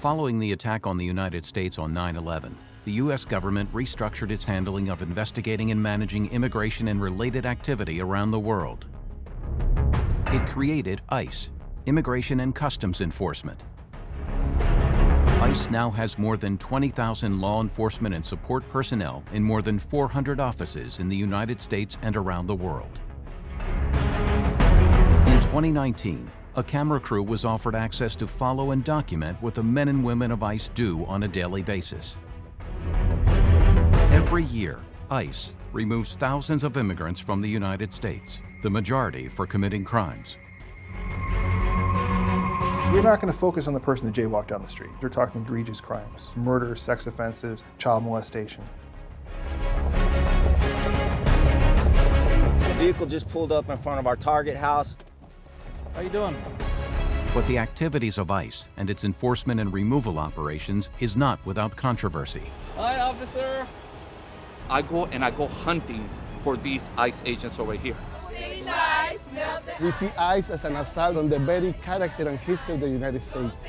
Following the attack on the United States on 9/11, the U.S. government restructured its handling of investigating and managing immigration and related activity around the world. It created ICE, Immigration and Customs Enforcement. ICE now has more than 20,000 law enforcement and support personnel in more than 400 offices in the United States and around the world. In 2019, a camera crew was offered access to follow and document what the men and women of ICE do on a daily basis. Every year, ICE removes thousands of immigrants from the United States, the majority for committing crimes. We're not going to focus on the person that jaywalked down the street. We're talking egregious crimes, murder, sex offenses, child molestation. The vehicle just pulled up in front of our target house. How you doing? But the activities of ICE and its enforcement and removal operations is not without controversy. Hi, officer. I go hunting for these ICE agents over here. We see ICE as an assault on the very character and history of the United States.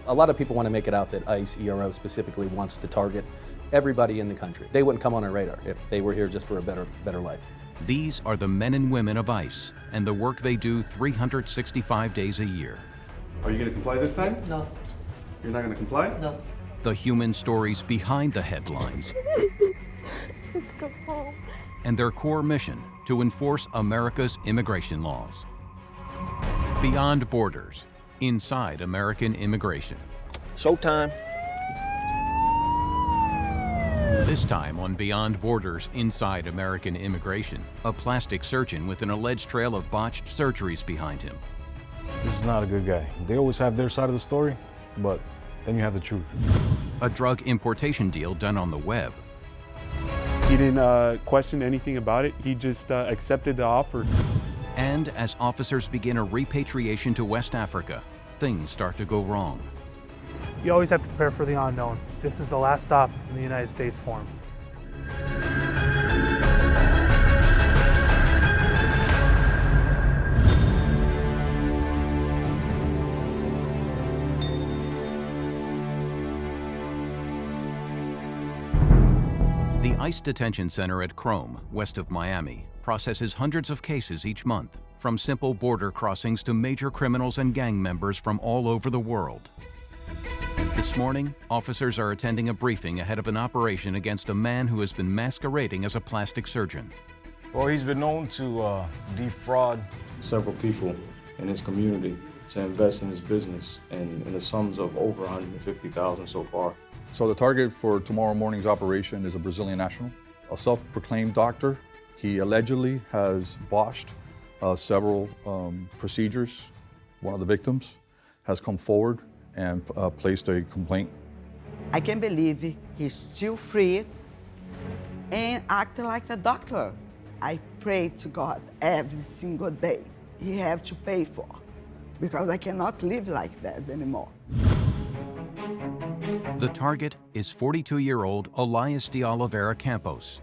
A lot of people want to make it out that ICE, ERO specifically, wants to target everybody in the country. They wouldn't come on our radar if they were here just for a better life. These are the men and women of ICE and the work they do 365 days a year. Are you going to comply this time? No. You're not going to comply? No. The human stories behind the headlines. Let's go home. And their core mission to enforce America's immigration laws. Beyond borders, inside American immigration. Showtime. This time on Beyond Borders, Inside American Immigration, a plastic surgeon with an alleged trail of botched surgeries behind him. This is not a good guy. They always have their side of the story, but then you have the truth. A drug importation deal done on the web. He didn't question anything about it. He just accepted the offer. And as officers begin a repatriation to West Africa, things start to go wrong. You always have to prepare for the unknown. This is the last stop in the United States for him. The ICE detention center at Chrome, west of Miami, processes hundreds of cases each month, from simple border crossings to major criminals and gang members from all over the world. This morning, officers are attending a briefing ahead of an operation against a man who has been masquerading as a plastic surgeon. Well, he's been known to defraud several people in his community to invest in his business, and in the sums of over $150,000 so far. So the target for tomorrow morning's operation is a Brazilian national, a self-proclaimed doctor. He allegedly has botched several procedures. One of the victims has come forward and placed a complaint. I can't believe he's still free and acting like a doctor. I pray to God every single day he have to pay for, because I cannot live like this anymore. The target is 42-year-old Elias de Oliveira Campos.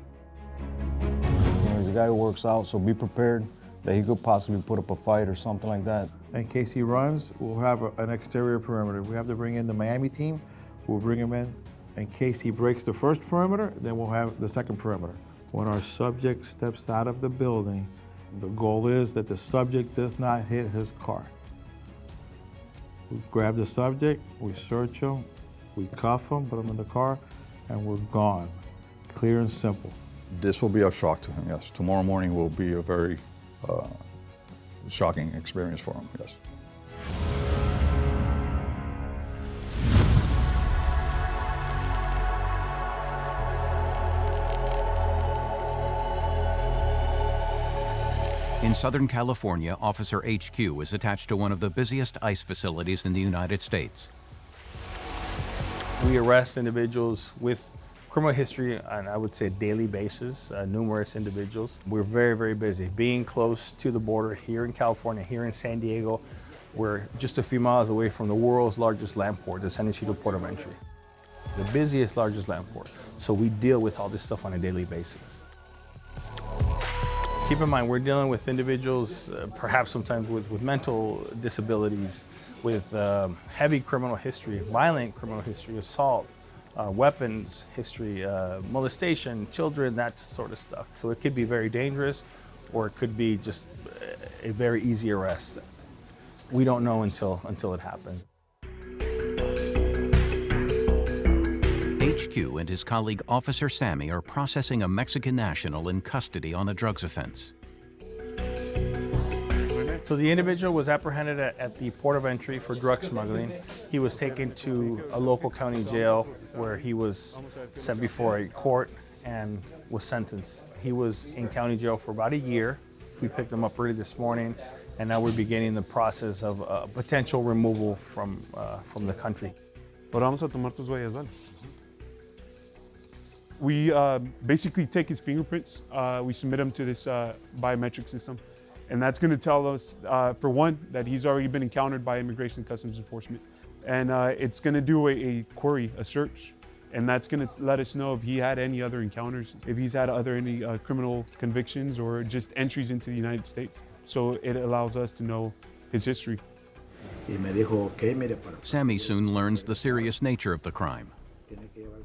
He's a guy who works out, so be prepared that he could possibly put up a fight or something like that. In case he runs, we'll have an exterior perimeter. We have to bring in the Miami team. We'll bring him in. In case he breaks the first perimeter, then we'll have the second perimeter. When our subject steps out of the building, the goal is that the subject does not hit his car. We grab the subject, we search him, we cuff him, put him in the car, and we're gone. Clear and simple. This will be a shock to him, yes. Tomorrow morning will be a very shocking experience for him, yes. In Southern California, Officer HQ is attached to one of the busiest ICE facilities in the United States. We arrest individuals with criminal history on, I would say, a daily basis, numerous individuals. We're very, very busy. Being close to the border here in California, here in San Diego, we're just a few miles away from the world's largest land port, the San Isidro Port of Entry. The busiest, largest land port. So we deal with all this stuff on a daily basis. Keep in mind, we're dealing with individuals, perhaps sometimes with mental disabilities, with heavy criminal history, violent criminal history, assault, weapons history, molestation, children, that sort of stuff. So it could be very dangerous, or it could be just a very easy arrest. We don't know until it happens. HQ and his colleague Officer Sammy are processing a Mexican national in custody on a drugs offense. So the individual was apprehended at the port of entry for drug smuggling. He was taken to a local county jail where he was sent before a court and was sentenced. He was in county jail for about a year. We picked him up early this morning, and now we're beginning the process of potential removal from the country. Ahora vamos a tomar tus huellas, ¿vale? We basically take his fingerprints, we submit them to this biometric system, and that's going to tell us, for one, that he's already been encountered by Immigration and Customs Enforcement, and it's going to do a query, a search, and that's going to let us know if he had any other encounters, if he's had any criminal convictions or just entries into the United States. So it allows us to know his history. Sammy soon learns the serious nature of the crime.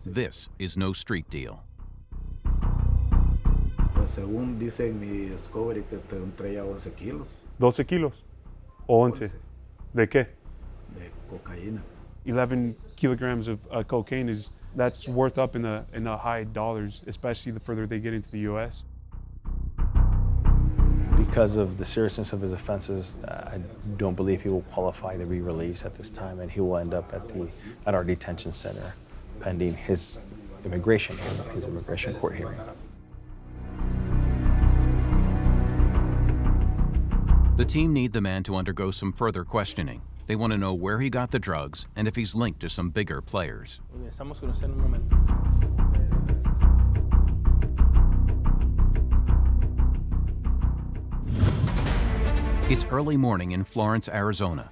This is no street deal. Según dicen mi discovery que traía 11 kilos. 12 kilos? O 11? ¿De qué? De cocaína. 11 kilograms of cocaine that's worth up in the high dollars, especially the further they get into the U.S. Because of the seriousness of his offenses, I don't believe he will qualify to be released at this time, and he will end up at our detention center pending his immigration court hearing. The team need the man to undergo some further questioning. They want to know where he got the drugs and if he's linked to some bigger players. It's early morning in Florence, Arizona.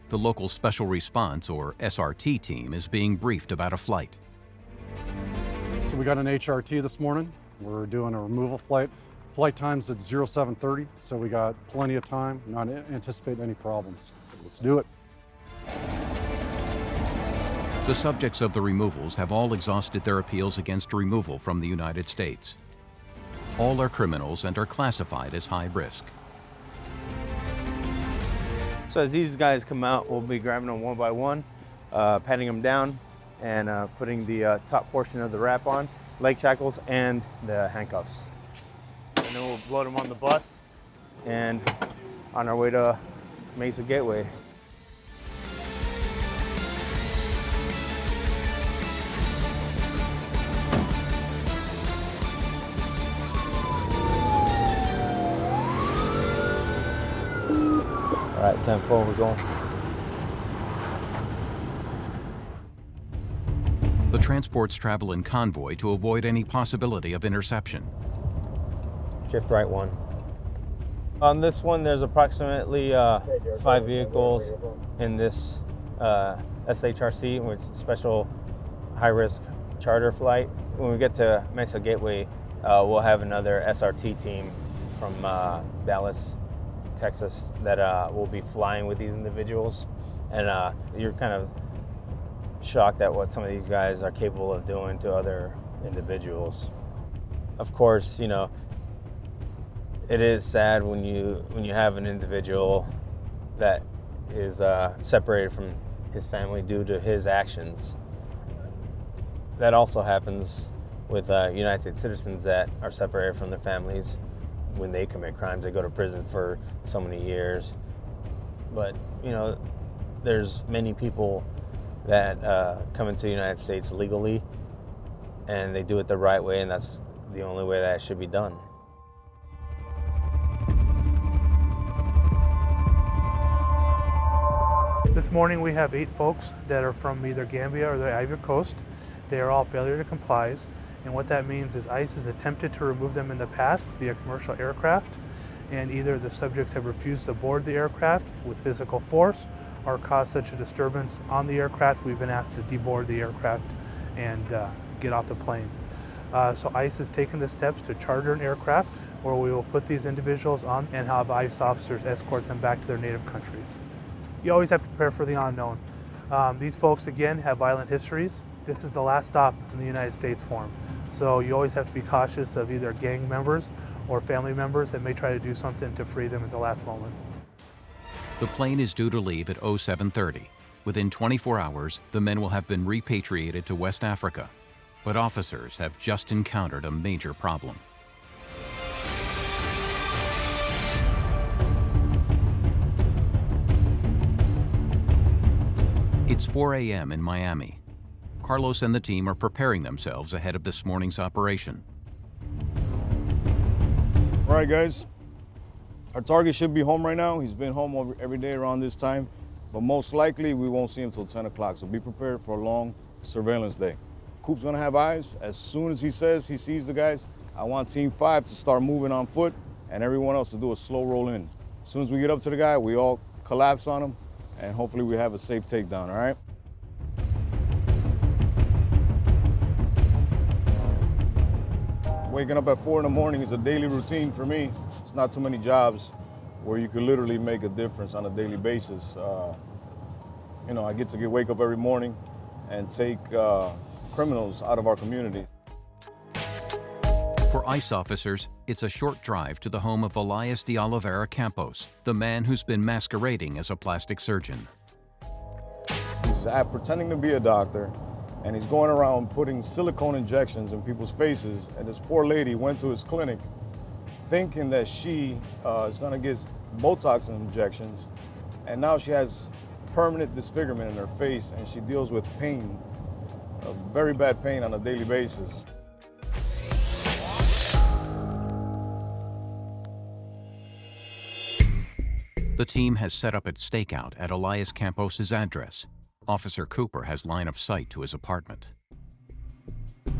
The local Special Response, or SRT team, is being briefed about a flight. So we got an HRT this morning. We're doing a removal flight. Flight time's at 0730, so we got plenty of time, not anticipating any problems. Let's do it. The subjects of the removals have all exhausted their appeals against removal from the United States. All are criminals and are classified as high risk. So as these guys come out, we'll be grabbing them one by one, patting them down, and putting the top portion of the wrap on, leg shackles, and the handcuffs. And then we'll load them on the bus and on our way to Mesa Gateway. All right, 10-4, we're going. The transports travel in convoy to avoid any possibility of interception. Shift right one. On this one, there's approximately 5 vehicles in this SHRC, which is special high-risk charter flight. When we get to Mesa Gateway, we'll have another SRT team from Dallas, Texas, that will be flying with these individuals. And you're kind of shocked at what some of these guys are capable of doing to other individuals. Of course, you know, it is sad when you have an individual that is separated from his family due to his actions. That also happens with United States citizens that are separated from their families when they commit crimes. They go to prison for so many years. But, you know, there's many people that come into the United States legally, and they do it the right way, and that's the only way that it should be done. This morning we have 8 folks that are from either Gambia or the Ivory Coast. They are all failure to comply, and what that means is ICE has attempted to remove them in the past via commercial aircraft, and either the subjects have refused to board the aircraft with physical force or caused such a disturbance on the aircraft, we've been asked to deboard the aircraft and get off the plane. So ICE has taken the steps to charter an aircraft where we will put these individuals on and have ICE officers escort them back to their native countries. You always have to prepare for the unknown. These folks, again, have violent histories. This is the last stop in the United States for them. So you always have to be cautious of either gang members or family members that may try to do something to free them at the last moment. The plane is due to leave at 07:30. Within 24 hours, the men will have been repatriated to West Africa. But officers have just encountered a major problem. It's 4 a.m. in Miami. Carlos and the team are preparing themselves ahead of this morning's operation. All right, guys. Our target should be home right now. He's been home every day around this time, but most likely we won't see him until 10 o'clock, so be prepared for a long surveillance day. Coop's gonna have eyes. As soon as he says he sees the guys, I want Team 5 to start moving on foot and everyone else to do a slow roll in. As soon as we get up to the guy, we all collapse on him, and hopefully we have a safe takedown, all right? Waking up at 4 in the morning is a daily routine for me. It's not too many jobs where you could literally make a difference on a daily basis. You know, I get to wake up every morning and take criminals out of our community. For ICE officers, it's a short drive to the home of Elias de Oliveira Campos, the man who's been masquerading as a plastic surgeon. He's pretending to be a doctor, and he's going around putting silicone injections in people's faces, and this poor lady went to his clinic thinking that she is gonna get Botox injections, and now she has permanent disfigurement in her face, and she deals with pain, very bad pain on a daily basis. The team has set up its stakeout at Elias Campos's address. Officer Cooper has line of sight to his apartment.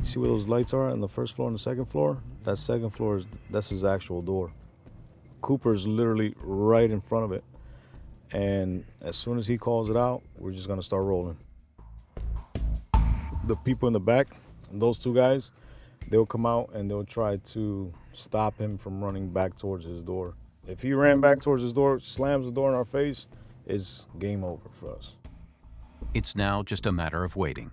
See where those lights are on the first floor and the second floor? That second floor, that's his actual door. Cooper's literally right in front of it. And as soon as he calls it out, we're just gonna start rolling. The people in the back, those two guys, they'll come out and they'll try to stop him from running back towards his door. If he ran back towards his door, slams the door in our face, it's game over for us. It's now just a matter of waiting.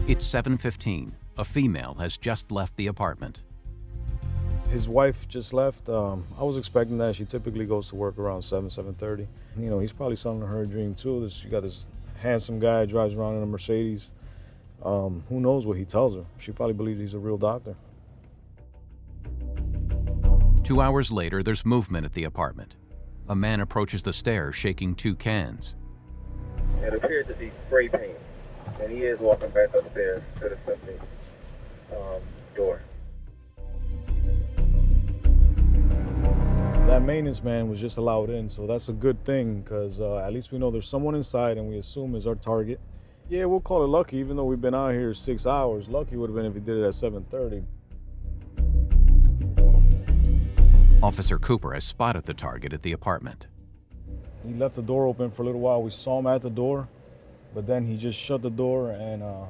It's 7:15. A female has just left the apartment. His wife just left. I was expecting that. She typically goes to work around 7:30. You know, he's probably selling her a dream too. You got this handsome guy, drives around in a Mercedes. Who knows what he tells her? She probably believes he's a real doctor. 2 hours later, there's movement at the apartment. A man approaches the stairs shaking 2 cans. It appeared to be spray paint, and he is walking back upstairs to the subject door. That maintenance man was just allowed in, so that's a good thing, because at least we know there's someone inside, and we assume is our target. Yeah, we'll call it lucky, even though we've been out here 6 hours. Lucky would have been if he did it at 7:30. Officer Cooper has spotted the target at the apartment. He left the door open for a little while. We saw him at the door, but then he just shut the door, and I'm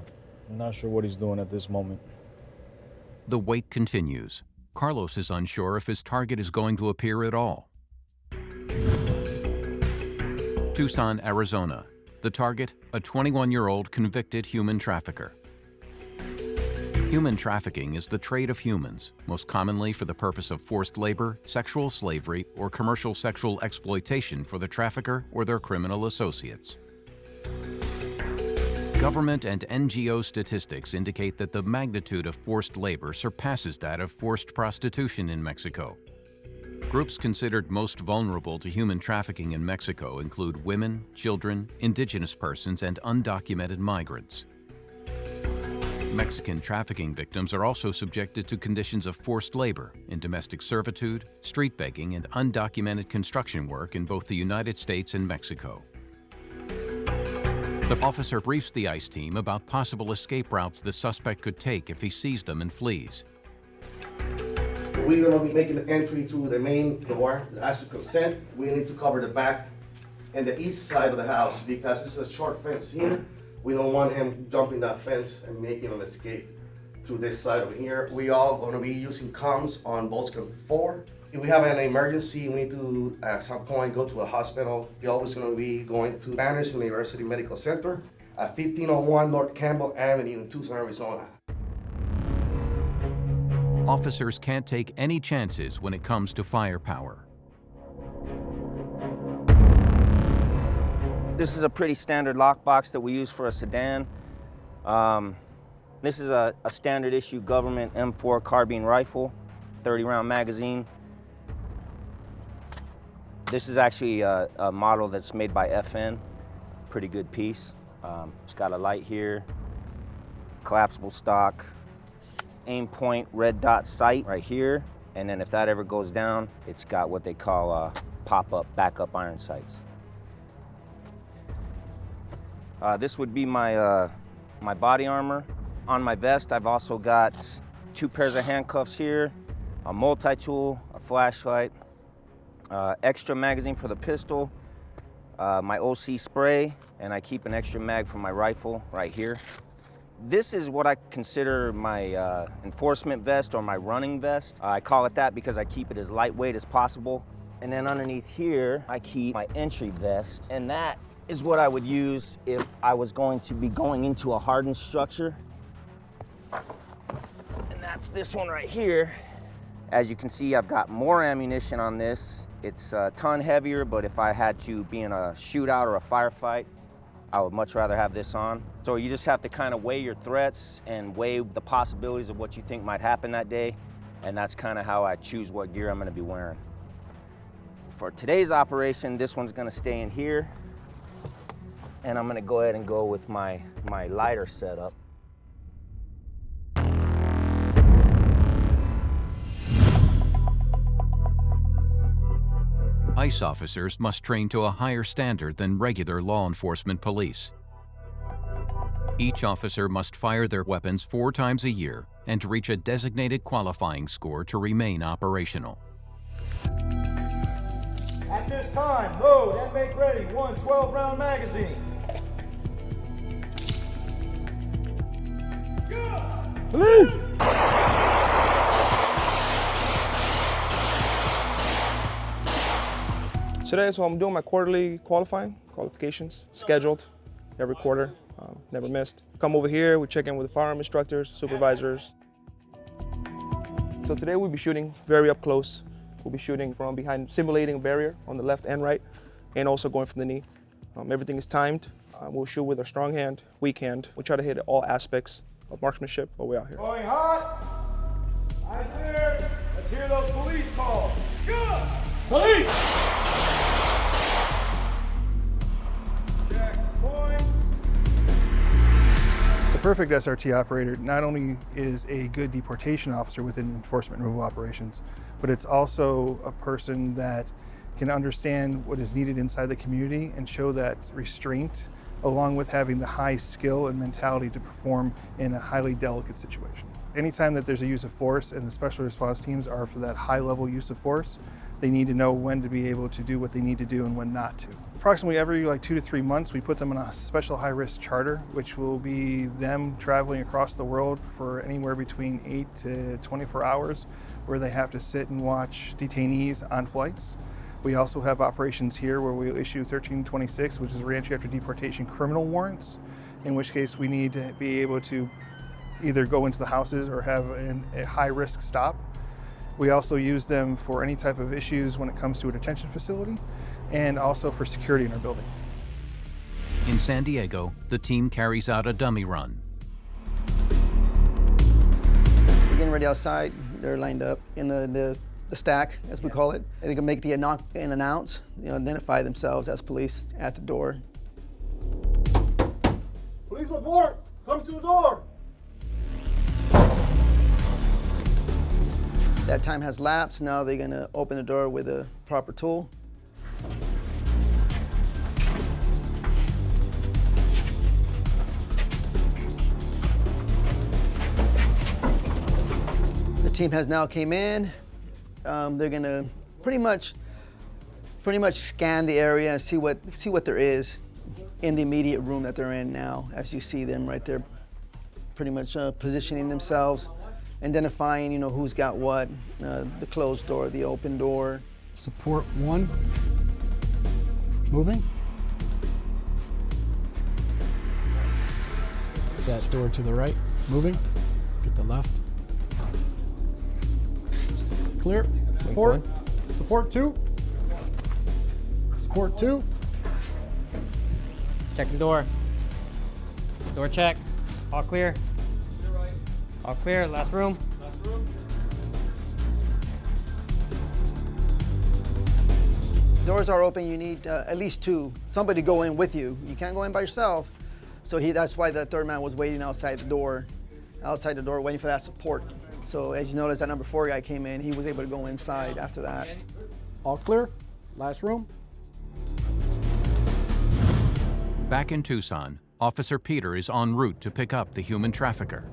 not sure what he's doing at this moment. The wait continues. Carlos is unsure if his target is going to appear at all. Tucson, Arizona. The target, a 21-year-old convicted human trafficker. Human trafficking is the trade of humans, most commonly for the purpose of forced labor, sexual slavery, or commercial sexual exploitation for the trafficker or their criminal associates. Government and NGO statistics indicate that the magnitude of forced labor surpasses that of forced prostitution in Mexico. Groups considered most vulnerable to human trafficking in Mexico include women, children, indigenous persons, and undocumented migrants. Mexican trafficking victims are also subjected to conditions of forced labor in domestic servitude, street begging, and undocumented construction work in both the United States and Mexico. The officer briefs the ICE team about possible escape routes the suspect could take if he sees them and flees. We're going to be making the entry to the main door. As you consent, we need to cover the back and the east side of the house because it's a short fence here. We don't want him jumping that fence and making an escape to this side over here. We all gonna be using comms on Volkswagen 4. If we have an emergency, we need to, at some point, go to a hospital. We're always gonna be going to Spanish University Medical Center at 1501 North Campbell Avenue in Tucson, Arizona. Officers can't take any chances when it comes to firepower. This is a pretty standard lockbox that we use for a sedan. This is a standard issue government M4 carbine rifle, 30-round magazine. This is actually a model that's made by FN, pretty good piece. It's got a light here, collapsible stock, aim point red dot sight right here, and then if that ever goes down, it's got what they call pop-up backup iron sights. This would be my my body armor. On my vest, I've also got 2 pairs of handcuffs here, a multi-tool, a flashlight, extra magazine for the pistol, my OC spray, and I keep an extra mag for my rifle right here. This is what I consider my enforcement vest or my running vest. I call it that because I keep it as lightweight as possible. And then underneath here, I keep my entry vest, and that is what I would use if I was going to be going into a hardened structure. And that's this one right here. As you can see, I've got more ammunition on this. It's a ton heavier, but if I had to be in a shootout or a firefight, I would much rather have this on. So you just have to kind of weigh your threats and weigh the possibilities of what you think might happen that day. And that's kind of how I choose what gear I'm gonna be wearing. For today's operation, this one's gonna stay in here. And I'm gonna go ahead and go with my lighter setup. ICE officers must train to a higher standard than regular law enforcement police. Each officer must fire their weapons 4 times a year and reach a designated qualifying score to remain operational. At this time, load and make ready 1 12-round magazine. Police! Today, so I'm doing my quarterly qualifications, scheduled every quarter, never missed. Come over here, we check in with the firearm instructors, supervisors. So today we'll be shooting very up close. We'll be shooting from behind, simulating a barrier on the left and right, and also going from the knee. Everything is timed. We'll shoot with our strong hand, weak hand. We try to hit all aspects of marksmanship while we're out here. Going hot. Eyes clear. Let's hear those police calls. Good. Police! The perfect SRT operator not only is a good deportation officer within enforcement removal operations, but it's also a person that can understand what is needed inside the community and show that restraint, along with having the high skill and mentality to perform in a highly delicate situation. Anytime that there's a use of force and the special response teams are for that high level use of force, they need to know when to be able to do what they need to do and when not to. Approximately every 2 to 3 months, we put them on a special high-risk charter, which will be them traveling across the world for anywhere between 8 to 24 hours, where they have to sit and watch detainees on flights. We also have operations here where we issue 1326, which is reentry after deportation criminal warrants, in which case we need to be able to either go into the houses or have a high-risk stop. We also use them for any type of issues when it comes to a detention facility and also for security in our building. In San Diego, the team carries out a dummy run. We're getting ready outside. They're lined up in the stack, as we call it. They can make the knock and announce, identify themselves as police at the door. Police report! Come to the door! That time has lapsed. Now they're gonna open the door with a proper tool. The team has now came in. They're gonna pretty much scan the area and see what there is. in the immediate room that they're in now, as you see them right there, pretty much positioning themselves, identifying, who's got what, the closed door, the open door. Support 1, moving. That door to the right, moving. Get the left. Clear. Support. Support 2. Support 2. Check the door. Door check. All clear. All clear. Last room. Doors are open. You need at least 2. Somebody go in with you. You can't go in by yourself. So that's why the third man was waiting outside the door, waiting for that support. So as you notice, that number 4 guy came in. He was able to go inside after that. All clear. Last room. Back in Tucson, Officer Peter is en route to pick up the human trafficker.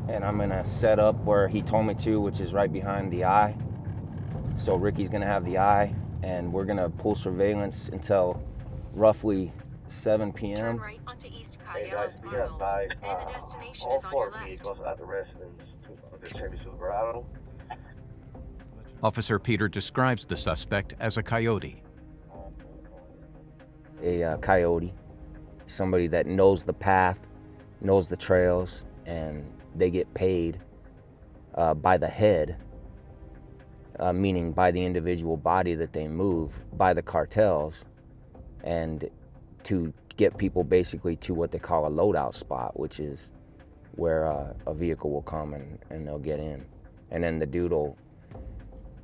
And I'm gonna set up where he told me to, which is right behind the eye. So Ricky's gonna have the eye, and we're gonna pull surveillance until roughly 7 p.m. Turn right onto East Callejas Marbles, and the destination is on your left. Officer Peter describes the suspect as a coyote. A coyote, somebody that knows the path, knows the trails, and they get paid by the head, meaning by the individual body that they move, by the cartels, and to get people basically to what they call a loadout spot, which is where a vehicle will come and they'll get in. And then the dude will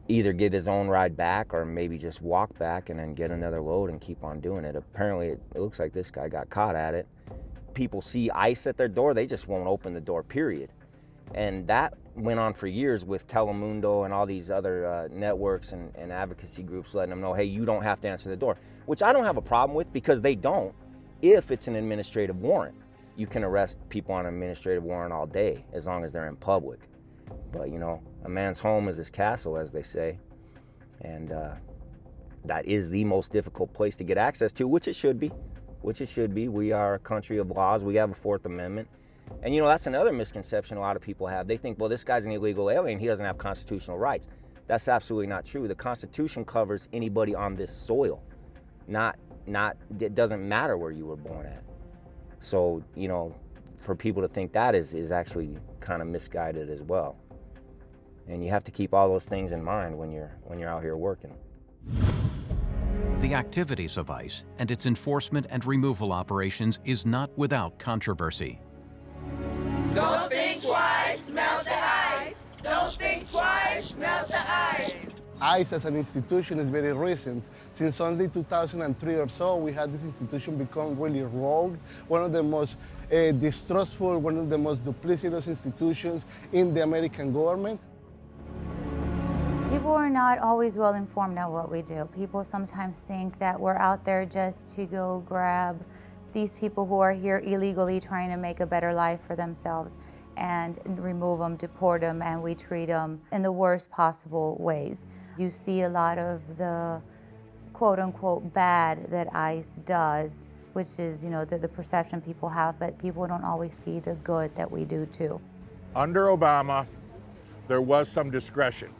either get his own ride back or maybe just walk back and then get another load and keep on doing it. Apparently, it looks like this guy got caught at it. People see ICE at their door, they just won't open the door, period. And that went on for years with Telemundo and all these other networks and advocacy groups letting them know, hey, you don't have to answer the door, which I don't have a problem with because they don't. If it's an administrative warrant, you can arrest people on an administrative warrant all day as long as they're in public. But a man's home is his castle, as they say. And that is the most difficult place to get access to, which it should be. We are a country of laws. We have a Fourth Amendment. And that's another misconception a lot of people have. They think, well, this guy's an illegal alien. He doesn't have constitutional rights. That's absolutely not true. The Constitution covers anybody on this soil. It doesn't matter where you were born at. So, for people to think that is actually kind of misguided as well. And you have to keep all those things in mind when you're out here working. The activities of ICE and its enforcement and removal operations is not without controversy. Don't think twice, melt the ice. Don't think twice, melt the ice. ICE as an institution is very recent. Since only 2003 or so, we had this institution become really rogue, one of the most distrustful, one of the most duplicitous institutions in the American government. People are not always well informed on what we do. People sometimes think that we're out there just to go grab these people who are here illegally trying to make a better life for themselves and remove them, deport them, and we treat them in the worst possible ways. You see a lot of the quote-unquote bad that ICE does, which is, the perception people have, but people don't always see the good that we do too. Under Obama, there was some discretion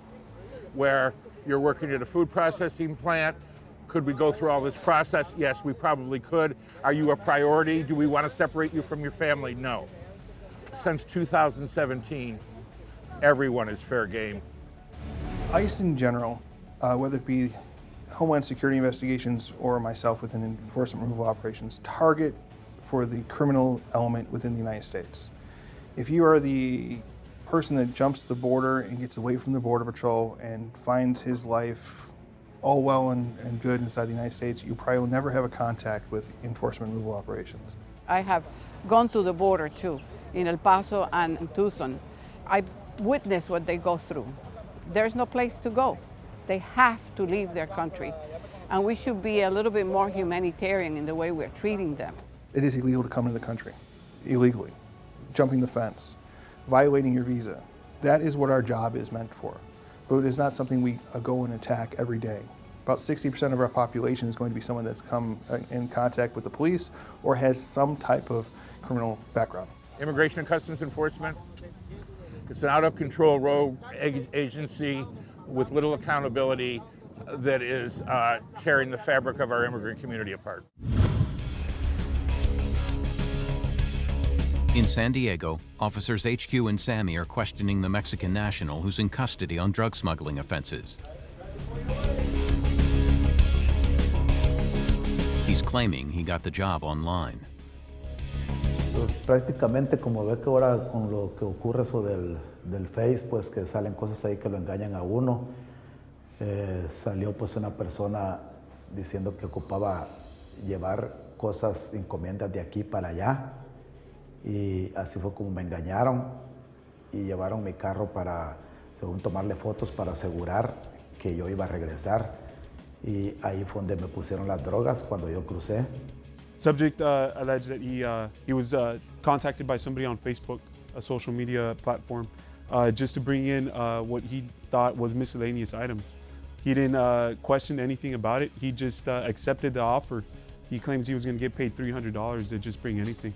where you're working at a food processing plant. Could we go through all this process? Yes, we probably could. Are you a priority? Do we want to separate you from your family? No. Since 2017, everyone is fair game. ICE in general, whether it be Homeland Security investigations or myself within enforcement removal operations, target for the criminal element within the United States. If you are the person that jumps the border and gets away from the Border Patrol and finds his life all well and good inside the United States, you probably will never have a contact with enforcement removal operations. I have gone to the border too, in El Paso and in Tucson. I've witnessed what they go through. There's no place to go. They have to leave their country. And we should be a little bit more humanitarian in the way we're treating them. It is illegal to come into the country, illegally, jumping the fence, violating your visa. That is what our job is meant for. But it is not something we go and attack every day. About 60% of our population is going to be someone that's come in contact with the police or has some type of criminal background. Immigration and Customs Enforcement, it's an out-of-control rogue agency with little accountability that is tearing the fabric of our immigrant community apart. In San Diego, officers HQ and Sammy are questioning the Mexican national who's in custody on drug smuggling offenses. He's claiming he got the job online. Prácticamente, como ve que ahora con lo que ocurre eso del Face, pues que salen cosas ahí que lo engañan a uno. Salió pues una persona diciendo que ocupaba llevar cosas, encomiendas de aquí para allá. Y así fue como me engañaron y llevaron mi carro para, según tomarle fotos para asegurar que yo iba a regresar. Y ahí fue donde me pusieron las drogas cuando yo crucé. Subject alleged that he was contacted by somebody on Facebook, a social media platform, just to bring in what he thought was miscellaneous items. He didn't question anything about it. He just accepted the offer. He claims he was going to get paid $300 to just bring anything.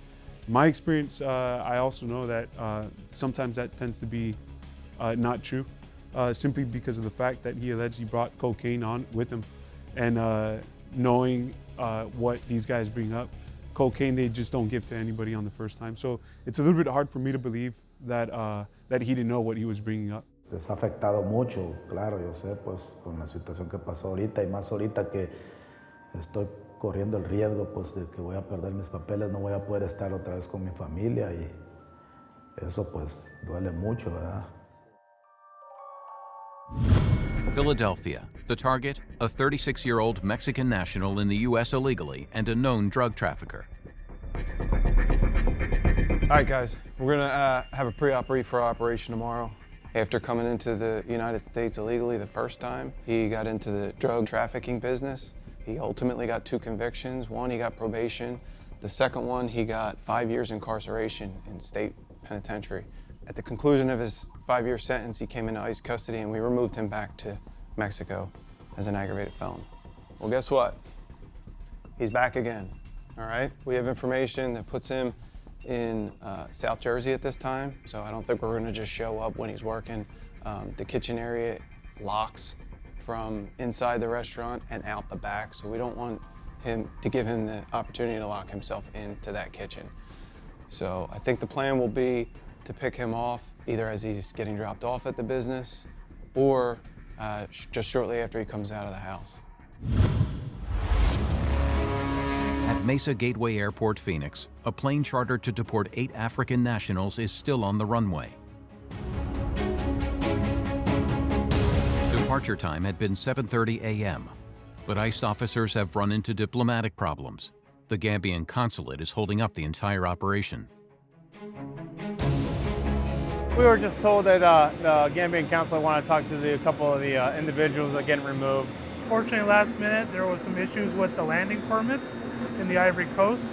My experience, I also know that sometimes that tends to be not true, simply because of the fact that he allegedly brought cocaine on with him. And knowing what these guys bring up, cocaine they just don't give to anybody on the first time. So it's a little bit hard for me to believe that that he didn't know what he was bringing up. Les ha afectado mucho, claro, yo sé, pues con la situación que pasó ahorita y más ahorita que estoy corriendo el riesgo pues de que voy a perder mis papeles, no voy a poder estar otra vez con mi familia y eso pues duele mucho, ¿verdad? Philadelphia. The target, a 36-year-old Mexican national in the U.S. illegally and a known drug trafficker. All right, guys, we're gonna have a pre-op brief for our operation tomorrow. After coming into the United States illegally the first time, he got into the drug trafficking business. He ultimately got 2 convictions. One, he got probation. The second one, he got 5 years incarceration in state penitentiary. At the conclusion of his 5-year sentence, he came into ICE custody and we removed him back to Mexico as an aggravated felon. Well, guess what? He's back again, all right? We have information that puts him in South Jersey at this time, so I don't think we're gonna just show up when he's working. The kitchen area locks from inside the restaurant and out the back, so we don't want him to give him the opportunity to lock himself into that kitchen. So I think the plan will be to pick him off either as he's getting dropped off at the business or just shortly after he comes out of the house. At Mesa Gateway Airport, Phoenix, a plane chartered to deport 8 African nationals is still on the runway. Departure time had been 7:30 a.m., but ICE officers have run into diplomatic problems. The Gambian consulate is holding up the entire operation. We were just told that the Gambian consulate wanted to talk to a couple of the individuals that are getting removed. Fortunately, last minute, there was some issues with the landing permits in the Ivory Coast.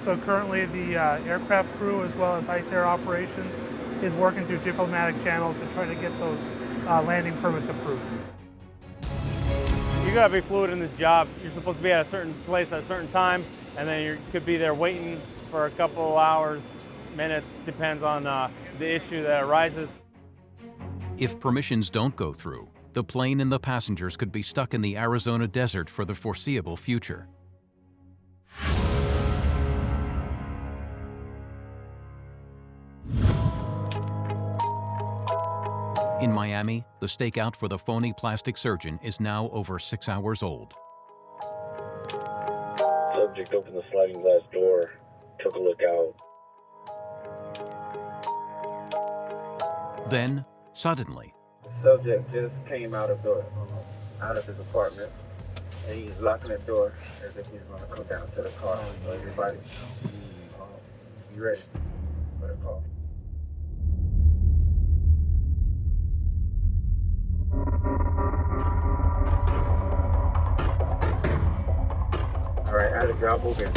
So currently the aircraft crew, as well as ICE Air Operations, is working through diplomatic channels to try to get those landing permits approved. You gotta be fluid in this job. You're supposed to be at a certain place at a certain time, and then you could be there waiting for a couple of hours, minutes, depends on the issue that arises. If permissions don't go through, the plane and the passengers could be stuck in the Arizona desert for the foreseeable future. In Miami, the stakeout for the phony plastic surgeon is now over 6 hours old. Subject opened the sliding glass door, took a look out. Then, suddenly, Subject just came out of his apartment, and he's locking the door as if he's going to come down to the car. So everybody, be ready for the call. All right, out of job, move in.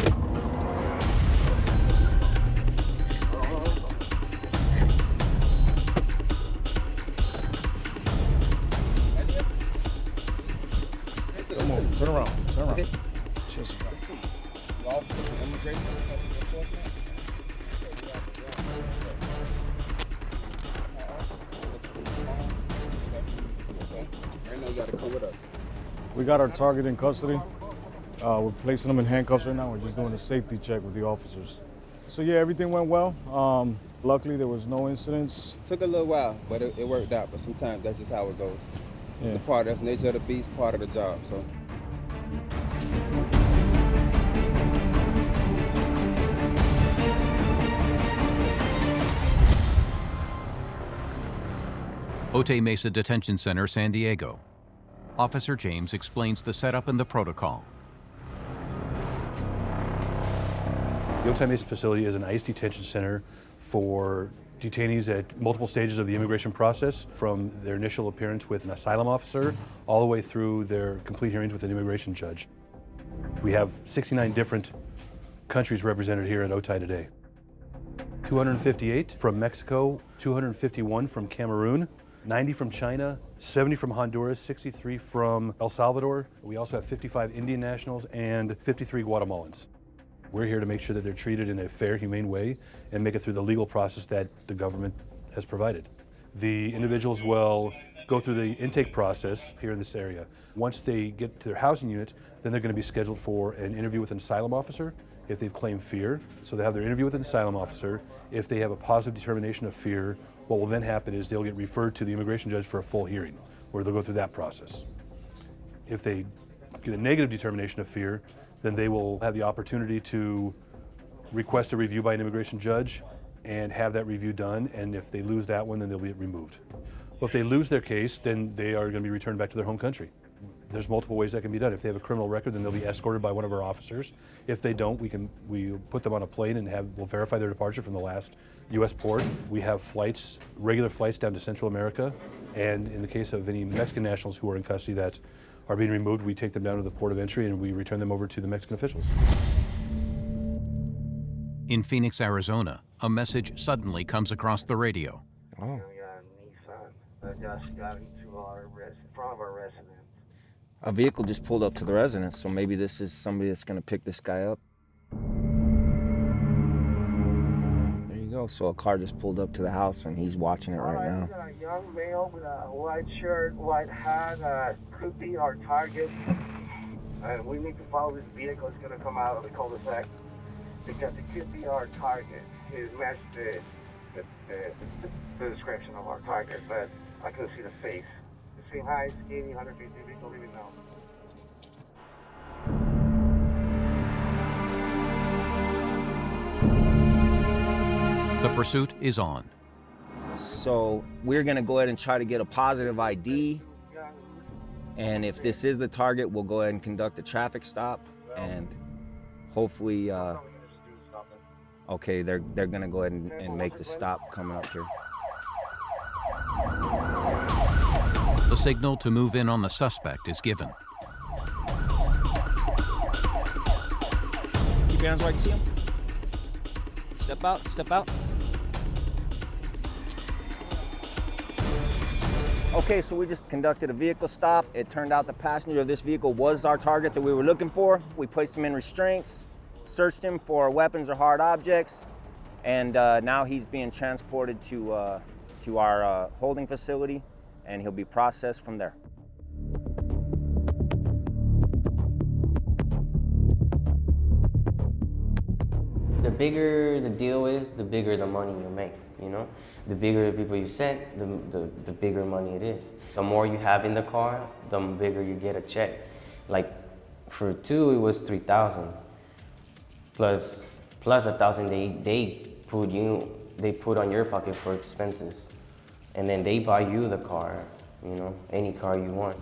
Turn around. Turn around. Okay. Just We got our target in custody. We're placing them in handcuffs right now. We're just doing a safety check with the officers. So yeah, everything went well. Luckily, there was no incidents. Took a little while, but it worked out. But sometimes that's just how it goes. It's the part, that's the nature of the beast, part of the job. So. Otay Mesa Detention Center, San Diego. Officer James explains the setup and the protocol. The Otay Mesa facility is an ICE detention center for detainees at multiple stages of the immigration process, from their initial appearance with an asylum officer all the way through their complete hearings with an immigration judge. We have 69 different countries represented here at Otay today. 258 from Mexico, 251 from Cameroon, 90 from China, 70 from Honduras, 63 from El Salvador. We also have 55 Indian nationals and 53 Guatemalans. We're here to make sure that they're treated in a fair, humane way and make it through the legal process that the government has provided. The individuals will go through the intake process here in this area. Once they get to their housing unit, then they're going to be scheduled for an interview with an asylum officer if they've claimed fear. So they have their interview with an asylum officer. If they have a positive determination of fear, what will then happen is they'll get referred to the immigration judge for a full hearing, where they'll go through that process. If they get a negative determination of fear, then they will have the opportunity to request a review by an immigration judge and have that review done, and if they lose that one, then they'll be removed. Well, if they lose their case, then they are going to be returned back to their home country. There's multiple ways that can be done. If they have a criminal record, then they'll be escorted by one of our officers. If they don't, we put them on a plane and we'll verify their departure from the last U.S. port. We have flights, regular flights down to Central America, and in the case of any Mexican nationals who are in custody that are being removed, we take them down to the port of entry and we return them over to the Mexican officials. In Phoenix, Arizona, a message suddenly comes across the radio. We got a Nissan that just got into front of our residence. A vehicle just pulled up to the residence, so maybe this is somebody that's gonna pick this guy up. There you go, so a car just pulled up to the house and he's watching it right now. We got a young male with a white shirt, white hat, could be our target. And we need to follow this vehicle. It's gonna come out of the cul-de-sac because it could be our target. It matched the description of our target, but I couldn't see the face. The same height, skinny, 150, we don't even know. The pursuit is on. So we're gonna go ahead and try to get a positive ID. And if this is the target, we'll go ahead and conduct a traffic stop and hopefully, okay, they're gonna go ahead and make the stop coming up here. The signal to move in on the suspect is given. Keep your hands where I can see him. Step out, step out. Okay, so we just conducted a vehicle stop. It turned out the passenger of this vehicle was our target that we were looking for. We placed him in restraints, searched him for weapons or hard objects, and now he's being transported to our holding facility, and he'll be processed from there. The bigger the deal is, the bigger the money you make, you know? The bigger the people you send, the bigger money it is. The more you have in the car, the bigger you get a check. Like for two, it was 3,000 plus 1,000 they put on your pocket for expenses. And then they buy you the car, you know, any car you want.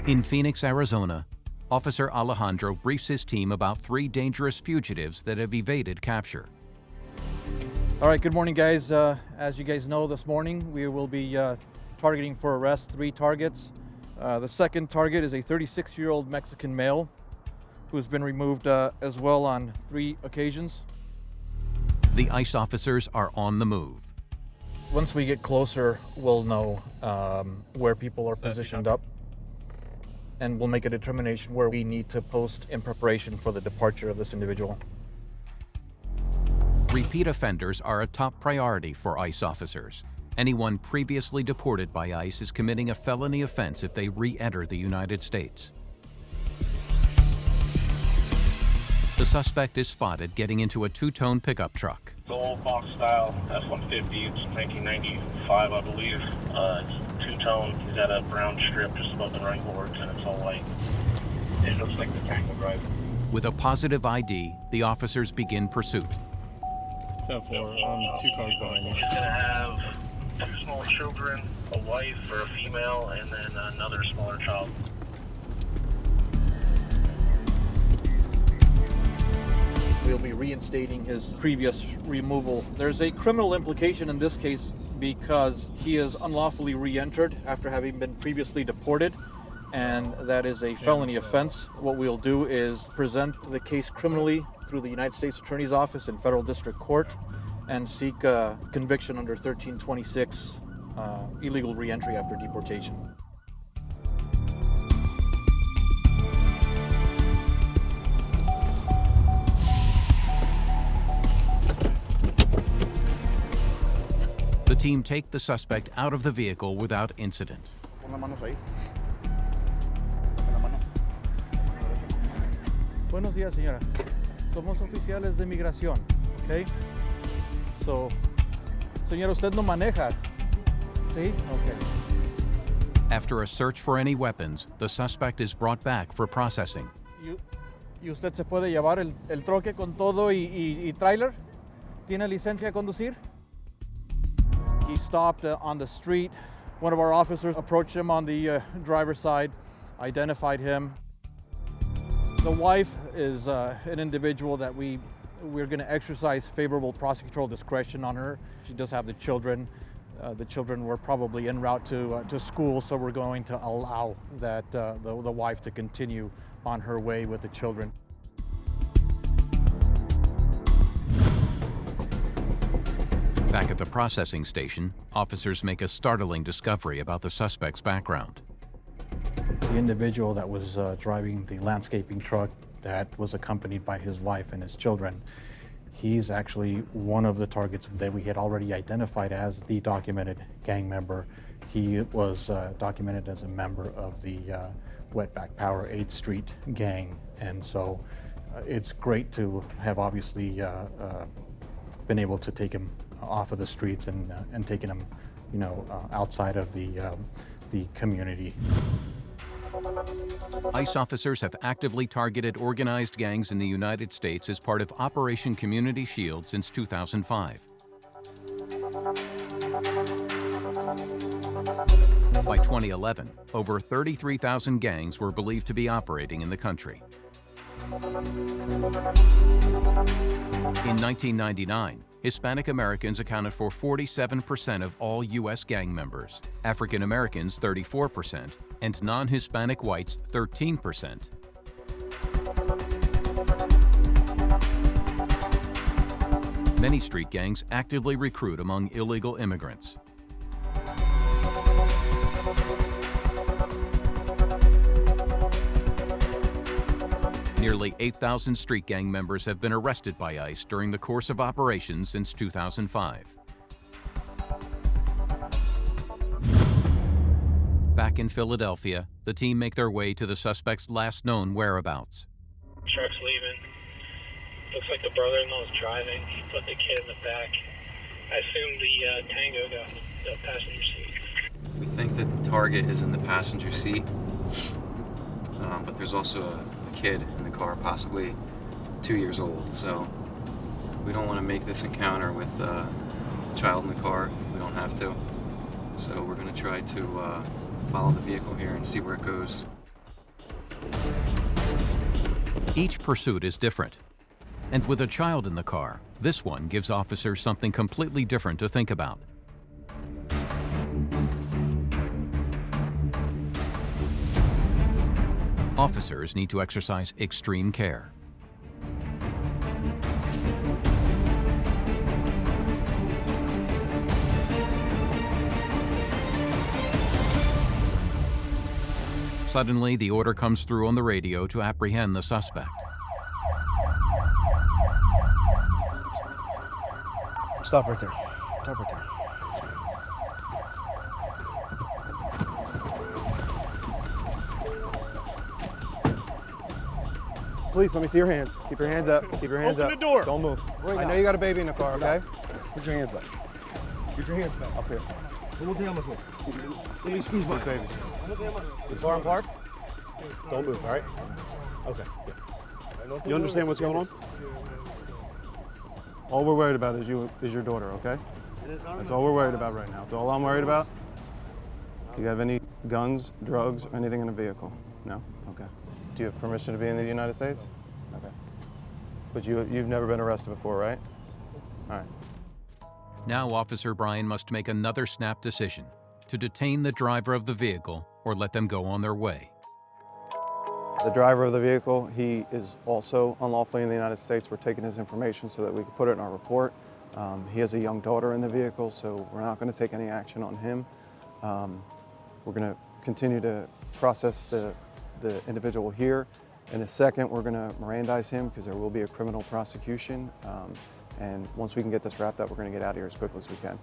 In Phoenix, Arizona, Officer Alejandro briefs his team about 3 dangerous fugitives that have evaded capture. All right, good morning, guys. As you guys know, this morning we will be targeting for arrest 3 targets. The second target is a 36-year-old Mexican male who's been removed as well on 3 occasions. The ICE officers are on the move. Once we get closer, we'll know where people are positioned up. and we'll make a determination where we need to post in preparation for the departure of this individual. Repeat offenders are a top priority for ICE officers. Anyone previously deported by ICE is committing a felony offense if they re-enter the United States. The suspect is spotted getting into a two-tone pickup truck. It's an old Fox style F-150. It's 1995, I believe. It's two-tone. He's got a brown strip just above the running boards, and it's all white. It looks like the Tango driver. With a positive ID, the officers begin pursuit. 10-4, two cars behind you. He's going to have two small children, a wife or a female, and then another smaller child. We'll be reinstating his previous removal. There's a criminal implication in this case because he is unlawfully re-entered after having been previously deported, and that is a felony offense. What we'll do is present the case criminally through the United States Attorney's Office in Federal District Court and seek a conviction under 1326, illegal re-entry after deportation. The team take the suspect out of the vehicle without incident. Buenos días, señora. Somos oficiales de migración, ¿ok? So, señora, usted no maneja, ¿sí? Okay. After a search for any weapons, the suspect is brought back for processing. ¿Y usted se puede llevar el troque con todo y tráiler? ¿Tiene licencia de conducir? He stopped on the street. One of our officers approached him on the driver's side, identified him. The wife is an individual that we're going to exercise favorable prosecutorial discretion on her. She does have the children. The children were probably en route to school, so we're going to allow that the wife to continue on her way with the children. Back at the processing station, officers make a startling discovery about the suspect's background. The individual that was driving the landscaping truck that was accompanied by his wife and his children, he's actually one of the targets that we had already identified as the documented gang member. He was documented as a member of the Wetback Power 8th Street gang, and so it's great to have obviously been able to take him off of the streets and taking him, outside of the community. ICE officers have actively targeted organized gangs in the United States as part of Operation Community Shield since 2005. By 2011, over 33,000 gangs were believed to be operating in the country. In 1999, Hispanic Americans accounted for 47% of all U.S. gang members, African Americans 34%, and non-Hispanic whites 13%. Many street gangs actively recruit among illegal immigrants. Nearly 8,000 street gang members have been arrested by ICE during the course of operations since 2005. Back in Philadelphia, the team make their way to the suspect's last known whereabouts. Truck's leaving. Looks like the brother-in-law is driving. He put the kid in the back. I assume the Tango got in the passenger seat. We think that the target is in the passenger seat, but there's also a kid in the car, possibly 2 years old. So we don't want to make this encounter with a child in the car. We don't have to. So we're going to try to follow the vehicle here and see where it goes. Each pursuit is different. And with a child in the car, this one gives officers something completely different to think about. Officers need to exercise extreme care. Suddenly, the order comes through on the radio to apprehend the suspect. Stop right there. Stop right there. Please, let me see your hands. Keep your hands up. Keep your hands Open up. the door. Don't move. Right I now. know you got a baby in the car, okay? Put your hands back. Get your hands back. Up here. Please, squeeze my baby. The car and park. Don't move, all right? Okay. You understand what's going on? All we're worried about is your daughter, okay? That's all we're worried about right now. That's all I'm worried about. Do you have any guns, drugs, or anything in the vehicle? No? Okay. Do you have permission to be in the United States? Okay. But you've never been arrested before, right? All right. Now Officer Bryan must make another snap decision to detain the driver of the vehicle or let them go on their way. The driver of the vehicle, he is also unlawfully in the United States. We're taking his information so that we can put it in our report. He has a young daughter in the vehicle, so we're not going to take any action on him. We're going to continue to process the individual here. In a second, we're going to Mirandize him because there will be a criminal prosecution. And once we can get this wrapped up, we're going to get out of here as quickly as we can.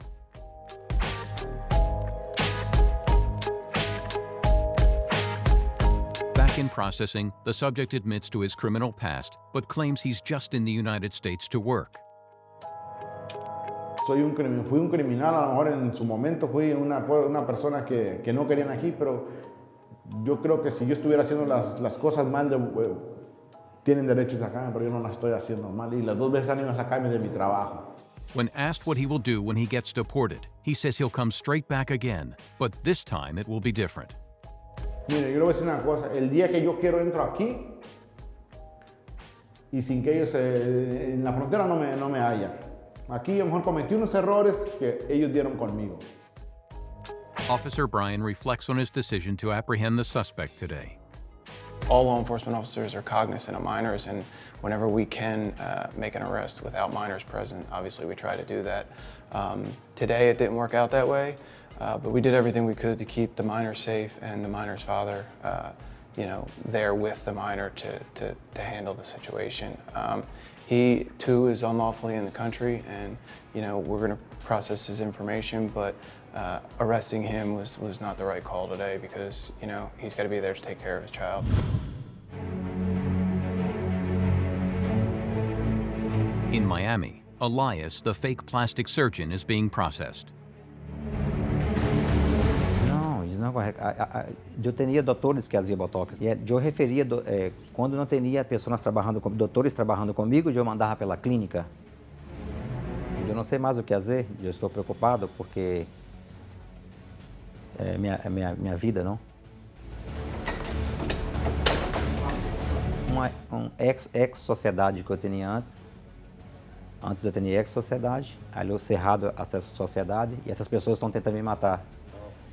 Back in processing, the subject admits to his criminal past, but claims he's just in the United States to work. Fui un criminal, a lo mejor en su momento fui una persona que no querían aquí, pero yo creo que si yo estuviera haciendo las cosas mal, tienen derecho a sacarme, pero yo no las estoy haciendo mal. Y las 2 veces han ido a sacarme de mi trabajo. When asked what he will do when he gets deported, he says he'll come straight back again, but this time it will be different. Mire, yo le voy a decir una cosa, el día que yo quiero entro aquí y sin que ellos en la frontera no me hallan. Aquí a lo mejor cometí unos errores que ellos dieron conmigo. Officer Bryan reflects on his decision to apprehend the suspect today. All law enforcement officers are cognizant of minors, and whenever we can make an arrest without minors present, obviously we try to do that. Today it didn't work out that way, but we did everything we could to keep the minor safe and the minor's father there with the minor to handle the situation. He too is unlawfully in the country, and we're going to process his information, but arresting him was not the right call today because he's got to be there to take care of his child. In Miami, Elias, the fake plastic surgeon, is being processed. Não, isso não é correto. Eu tinha doutores que faziam botox. E eu referia, quando não tinha doutores trabalhando comigo, eu mandava pela clínica. Eu não sei mais o que fazer, eu estou preocupado porque é minha vida, não? Uma ex-sociedade que eu tinha antes eu tinha ex-sociedade, aí eu cerrado acesso à sociedade e essas pessoas estão tentando me matar.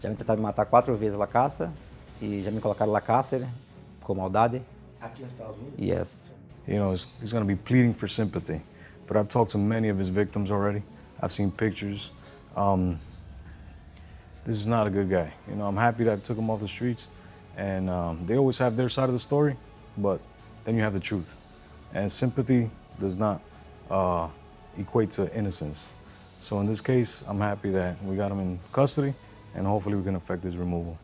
Já me tentaram me matar 4 vezes na caça e já me colocaram na cárcere com maldade. Aqui nos Estados Unidos? Yes. You know, he's going to be pleading for sympathy. But I've talked to many of his victims already. I've seen pictures. This is not a good guy. I'm happy that I took him off the streets. And they always have their side of the story, but then you have the truth. And sympathy does not equate to innocence. So in this case, I'm happy that we got him in custody, and hopefully we can effect his removal.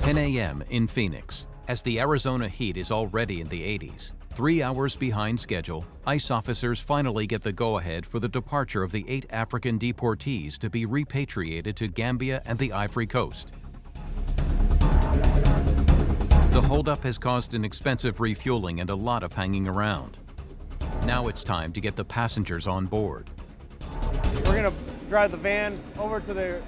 10 a.m. in Phoenix. As the Arizona heat is already in the 80s, 3 hours behind schedule, ICE officers finally get the go-ahead for the departure of the 8 African deportees to be repatriated to Gambia and the Ivory Coast. The holdup has caused an expensive refueling and a lot of hanging around. Now it's time to get the passengers on board. We're going to drive the van over to the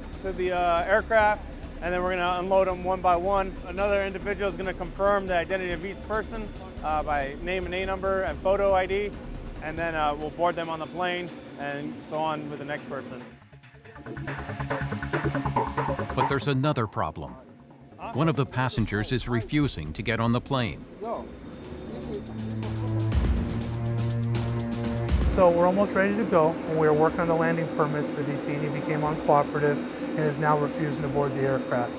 aircraft, and then we're going to unload them one by one. Another individual is going to confirm the identity of each person by name and A number and photo ID, and then we'll board them on the plane and so on with the next person. But there's another problem. One of the passengers is refusing to get on the plane. So we're almost ready to go. When we were working on the landing permits, the detainee became uncooperative and is now refusing to board the aircraft.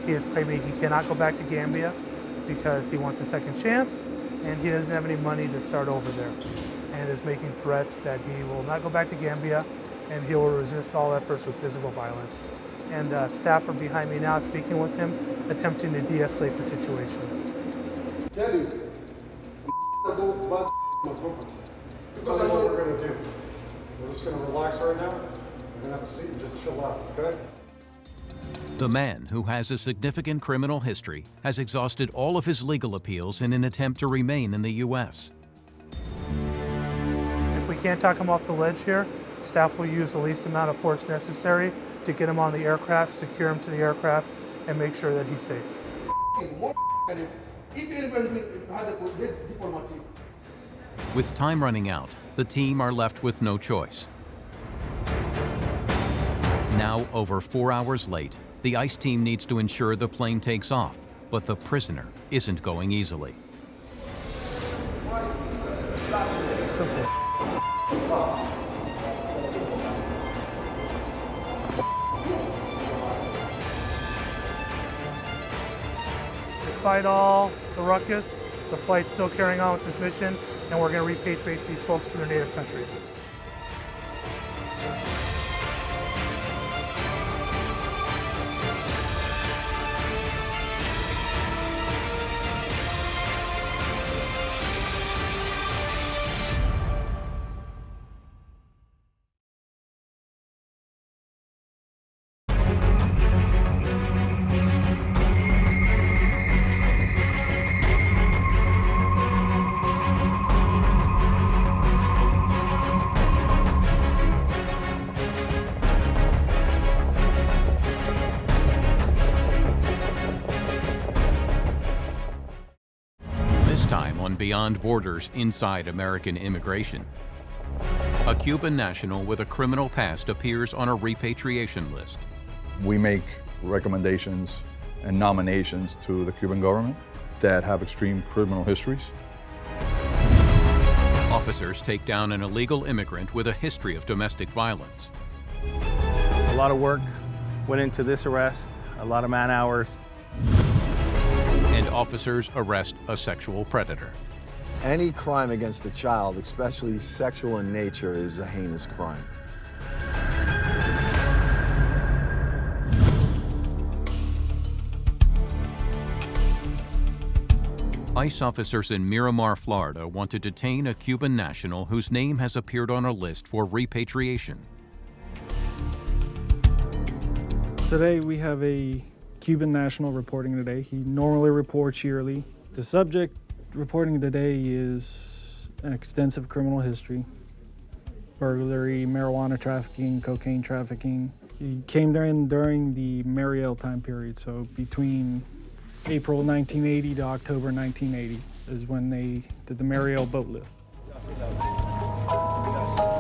He is claiming he cannot go back to Gambia because he wants a second chance and he doesn't have any money to start over there, and is making threats that he will not go back to Gambia and he will resist all efforts with physical violence. And staff are behind me now speaking with him, attempting to de-escalate the situation. Tell you, go back to my property. Tell you what we're going to do. We're just going to relax right now. We're going to have a seat and just chill out, okay? The man, who has a significant criminal history, has exhausted all of his legal appeals in an attempt to remain in the U.S. If we can't talk him off the ledge here, staff will use the least amount of force necessary to get him on the aircraft, secure him to the aircraft, and make sure that he's safe. With time running out, the team are left with no choice. Now, over 4 hours late, the ICE team needs to ensure the plane takes off, but the prisoner isn't going easily. Despite all the ruckus, the flight's still carrying on with this mission, and we're going to repatriate these folks to their native countries. Beyond borders inside American immigration. A Cuban national with a criminal past appears on a repatriation list. We make recommendations and nominations to the Cuban government that have extreme criminal histories. Officers take down an illegal immigrant with a history of domestic violence. A lot of work went into this arrest, a lot of man hours. And officers arrest a sexual predator. Any crime against a child, especially sexual in nature, is a heinous crime. ICE officers in Miramar, Florida want to detain a Cuban national whose name has appeared on a list for repatriation. Today we have a Cuban national reporting today. He normally reports yearly. The subject reporting today is an extensive criminal history: burglary, marijuana trafficking, cocaine trafficking. He came during the Mariel time period, so between April 1980 to October 1980 is when they did the Mariel boat lift.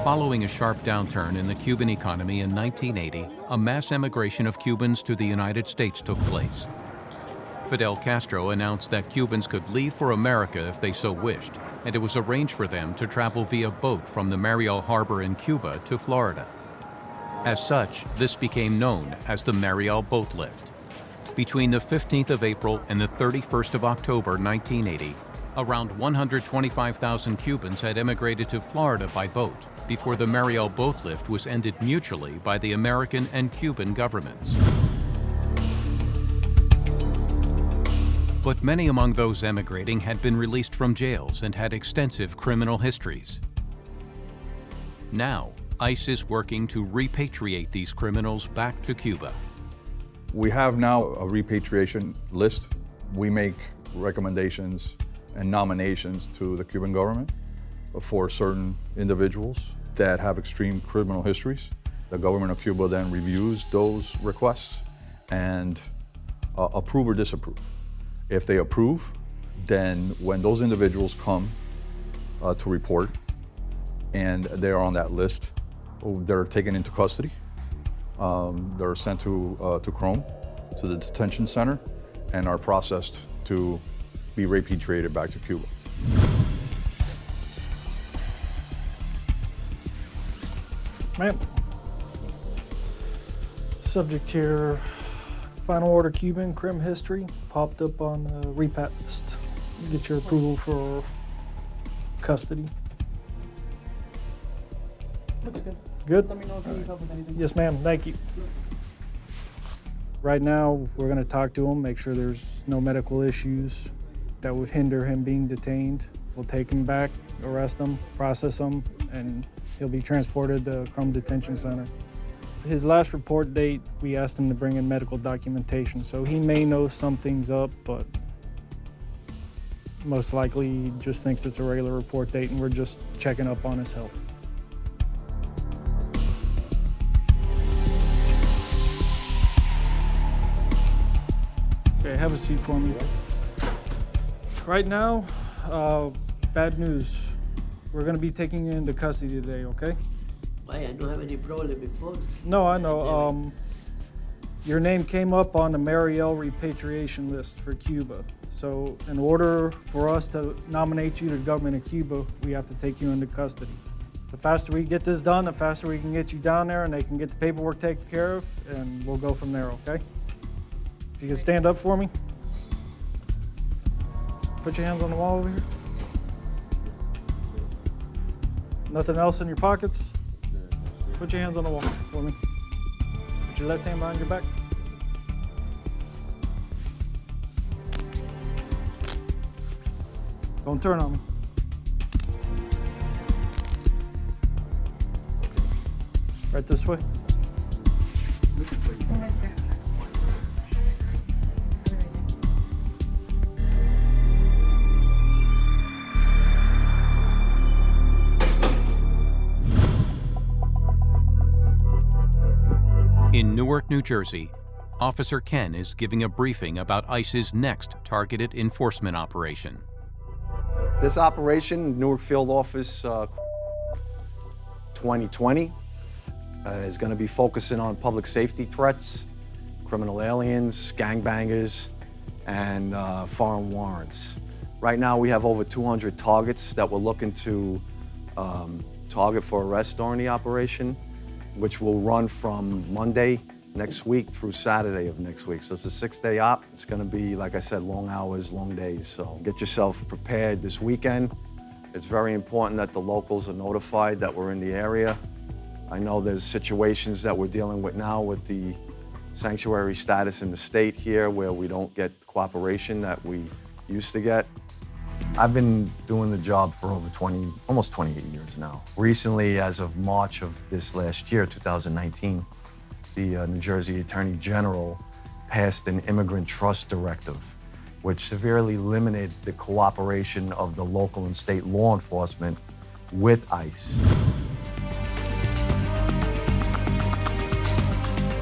Following a sharp downturn in the Cuban economy in 1980, a mass emigration of Cubans to the United States took place. Fidel Castro announced that Cubans could leave for America if they so wished, and it was arranged for them to travel via boat from the Mariel Harbor in Cuba to Florida. As such, this became known as the Mariel Boat Lift. Between the 15th of April and the 31st of October 1980, around 125,000 Cubans had emigrated to Florida by boat before the Mariel Boat Lift was ended mutually by the American and Cuban governments. But many among those emigrating had been released from jails and had extensive criminal histories. Now, ICE is working to repatriate these criminals back to Cuba. We have now a repatriation list. We make recommendations and nominations to the Cuban government for certain individuals that have extreme criminal histories. The government of Cuba then reviews those requests and approve or disapprove. If they approve, then when those individuals come to report and they are on that list, they're taken into custody. They're sent to Chrome, to the detention center, and are processed to be repatriated back to Cuba. Ma'am, subject here Final order Cuban criminal history popped up on the repat list. Get your approval for custody. Looks good. Good? Let me know if you need help with anything. Yes, ma'am. Thank you. Right now, we're going to talk to him, make sure there's no medical issues that would hinder him being detained. We'll take him back, arrest him, process him, and he'll be transported to Crum Detention Center. His last report date, we asked him to bring in medical documentation, so he may know something's up, but most likely he just thinks it's a regular report date and we're just checking up on his health. Okay, have a seat for me. Right now, bad news. We're gonna be taking you into custody today, okay? Why, I don't have any problem before. No, I know. Your name came up on the Mariel repatriation list for Cuba. So in order for us to nominate you to the government of Cuba, we have to take you into custody. The faster we get this done, the faster we can get you down there and they can get the paperwork taken care of, and we'll go from there, okay? If you can stand up for me. Put your hands on the wall over here. Nothing else in your pockets? Put your hands on the wall for me. Put your left hand behind your back. Don't turn on me. Right this way. In Newark, New Jersey, Officer Ken is giving a briefing about ICE's next targeted enforcement operation. This operation, Newark Field Office 2020, is going to be focusing on public safety threats, criminal aliens, gangbangers, and foreign warrants. Right now we have over 200 targets that we're looking to target for arrest during the operation, which will run from Monday next week through Saturday of next week. So it's a 6-day op. It's gonna be, like I said, long hours, long days. So get yourself prepared this weekend. It's very important that the locals are notified that we're in the area. I know there's situations that we're dealing with now with the sanctuary status in the state here where we don't get cooperation that we used to get. I've been doing the job for over almost 28 years now. Recently, as of March of this last year, 2019, the New Jersey Attorney General passed an immigrant trust directive, which severely limited the cooperation of the local and state law enforcement with ICE.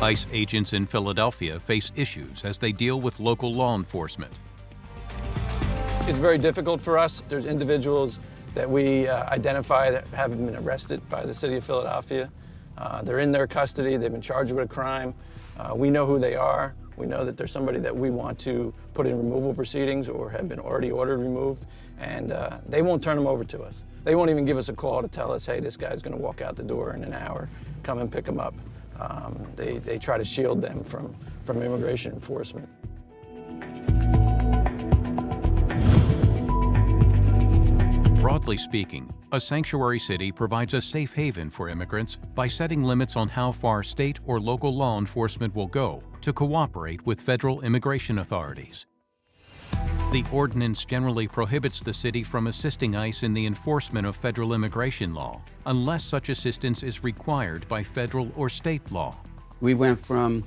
ICE agents in Philadelphia face issues as they deal with local law enforcement. It's very difficult for us. There's individuals that we identify that haven't been arrested by the city of Philadelphia. They're in their custody. They've been charged with a crime. We know who they are. We know that there's somebody that we want to put in removal proceedings or have been already ordered removed, and they won't turn them over to us. They won't even give us a call to tell us, hey, this guy's going to walk out the door in an hour. Come and pick him up. They try to shield them from immigration enforcement. Broadly speaking, a sanctuary city provides a safe haven for immigrants by setting limits on how far state or local law enforcement will go to cooperate with federal immigration authorities. The ordinance generally prohibits the city from assisting ICE in the enforcement of federal immigration law, unless such assistance is required by federal or state law. We went from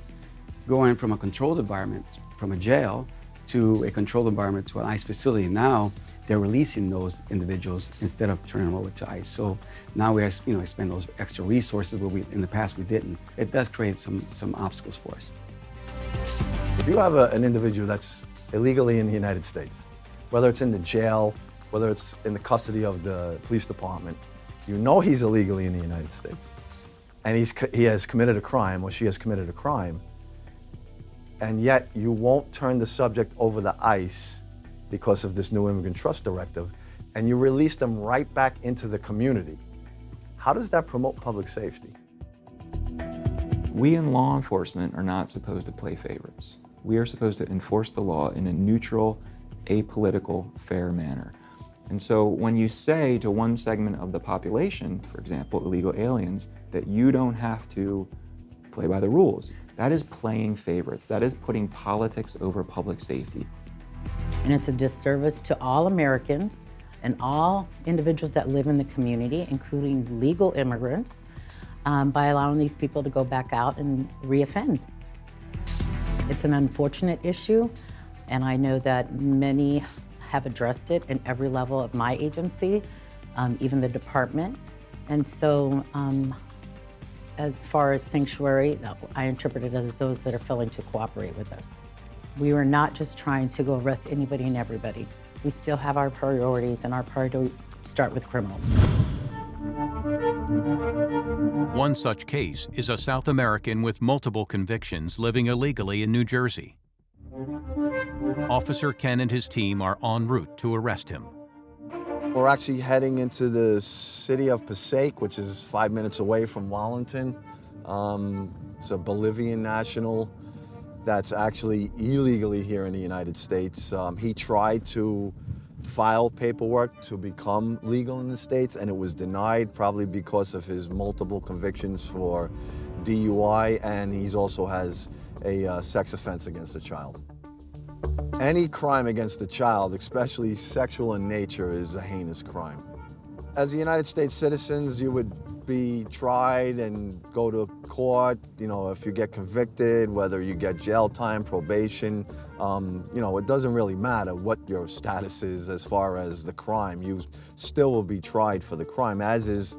going from a controlled environment, from a jail, to a controlled environment to an ICE facility. Now, they're releasing those individuals instead of turning them over to ICE. So now we expend those extra resources where in the past we didn't. It does create some obstacles for us. If you have an individual that's illegally in the United States, whether it's in the jail, whether it's in the custody of the police department, you know he's illegally in the United States, and he has committed a crime or she has committed a crime, and yet you won't turn the subject over to ICE because of this new immigrant trust directive, and you release them right back into the community. How does that promote public safety? We in law enforcement are not supposed to play favorites. We are supposed to enforce the law in a neutral, apolitical, fair manner. And so when you say to one segment of the population, for example, illegal aliens, that you don't have to play by the rules, that is playing favorites. That is putting politics over public safety. And it's a disservice to all Americans and all individuals that live in the community, including legal immigrants, by allowing these people to go back out and reoffend. It's an unfortunate issue, and I know that many have addressed it in every level of my agency, even the department. And so as far as sanctuary, I interpret it as those that are failing to cooperate with us. We were not just trying to go arrest anybody and everybody. We still have our priorities, and our priorities start with criminals. One such case is a South American with multiple convictions living illegally in New Jersey. Officer Ken and his team are en route to arrest him. We're actually heading into the city of Passaic, which is 5 minutes away from Wallington. It's a Bolivian national that's actually illegally here in the United States. He tried to file paperwork to become legal in the States, and it was denied, probably because of his multiple convictions for DUI, and he also has a sex offense against a child. Any crime against a child, especially sexual in nature, is a heinous crime. As a United States citizens, you would be tried and go to court. You know, if you get convicted, whether you get jail time, probation, you know, it doesn't really matter what your status is as far as the crime. You still will be tried for the crime, as is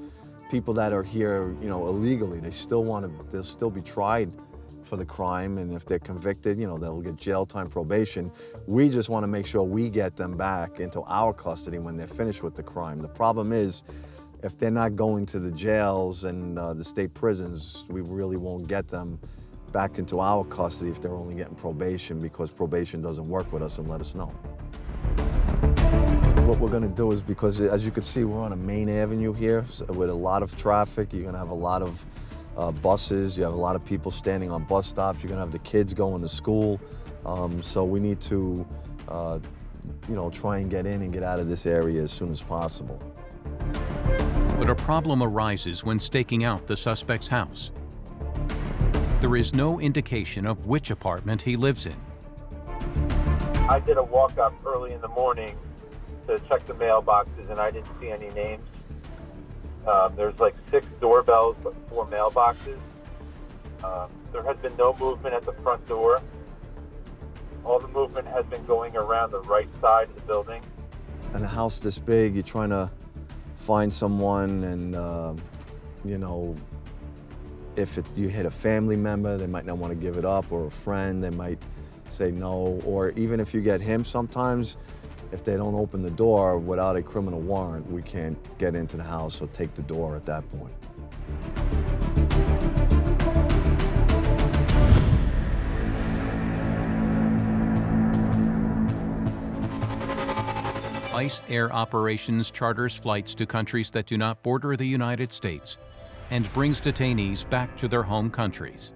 people that are here, you know, illegally. They'll still be tried for the crime, and if they're convicted, you know, they'll get jail time, probation. We just want to make sure we get them back into our custody when they're finished with the crime. The problem is, if they're not going to the jails and the state prisons, we really won't get them back into our custody if they're only getting probation, because probation doesn't work with us and let us know. What we're going to do is, because as you can see, we're on a main avenue here with a lot of traffic. You're going to have a lot of buses, you have a lot of people standing on bus stops, you're going to have the kids going to school. So we need to you know, try and get in and get out of this area as soon as possible. But a problem arises when staking out the suspect's house. There is no indication of which apartment he lives in. I did a walk-up early in the morning to check the mailboxes, and I didn't see any names. There's like 6 doorbells, but 4 mailboxes. There has been no movement at the front door. All the movement has been going around the right side of the building. In a house this big, you're trying to find someone, and you know, if you hit a family member, they might not want to give it up, or a friend, they might say no, or even if you get him sometimes, if they don't open the door without a criminal warrant, we can't get into the house or take the door at that point. ICE Air Operations charters flights to countries that do not border the United States and brings detainees back to their home countries.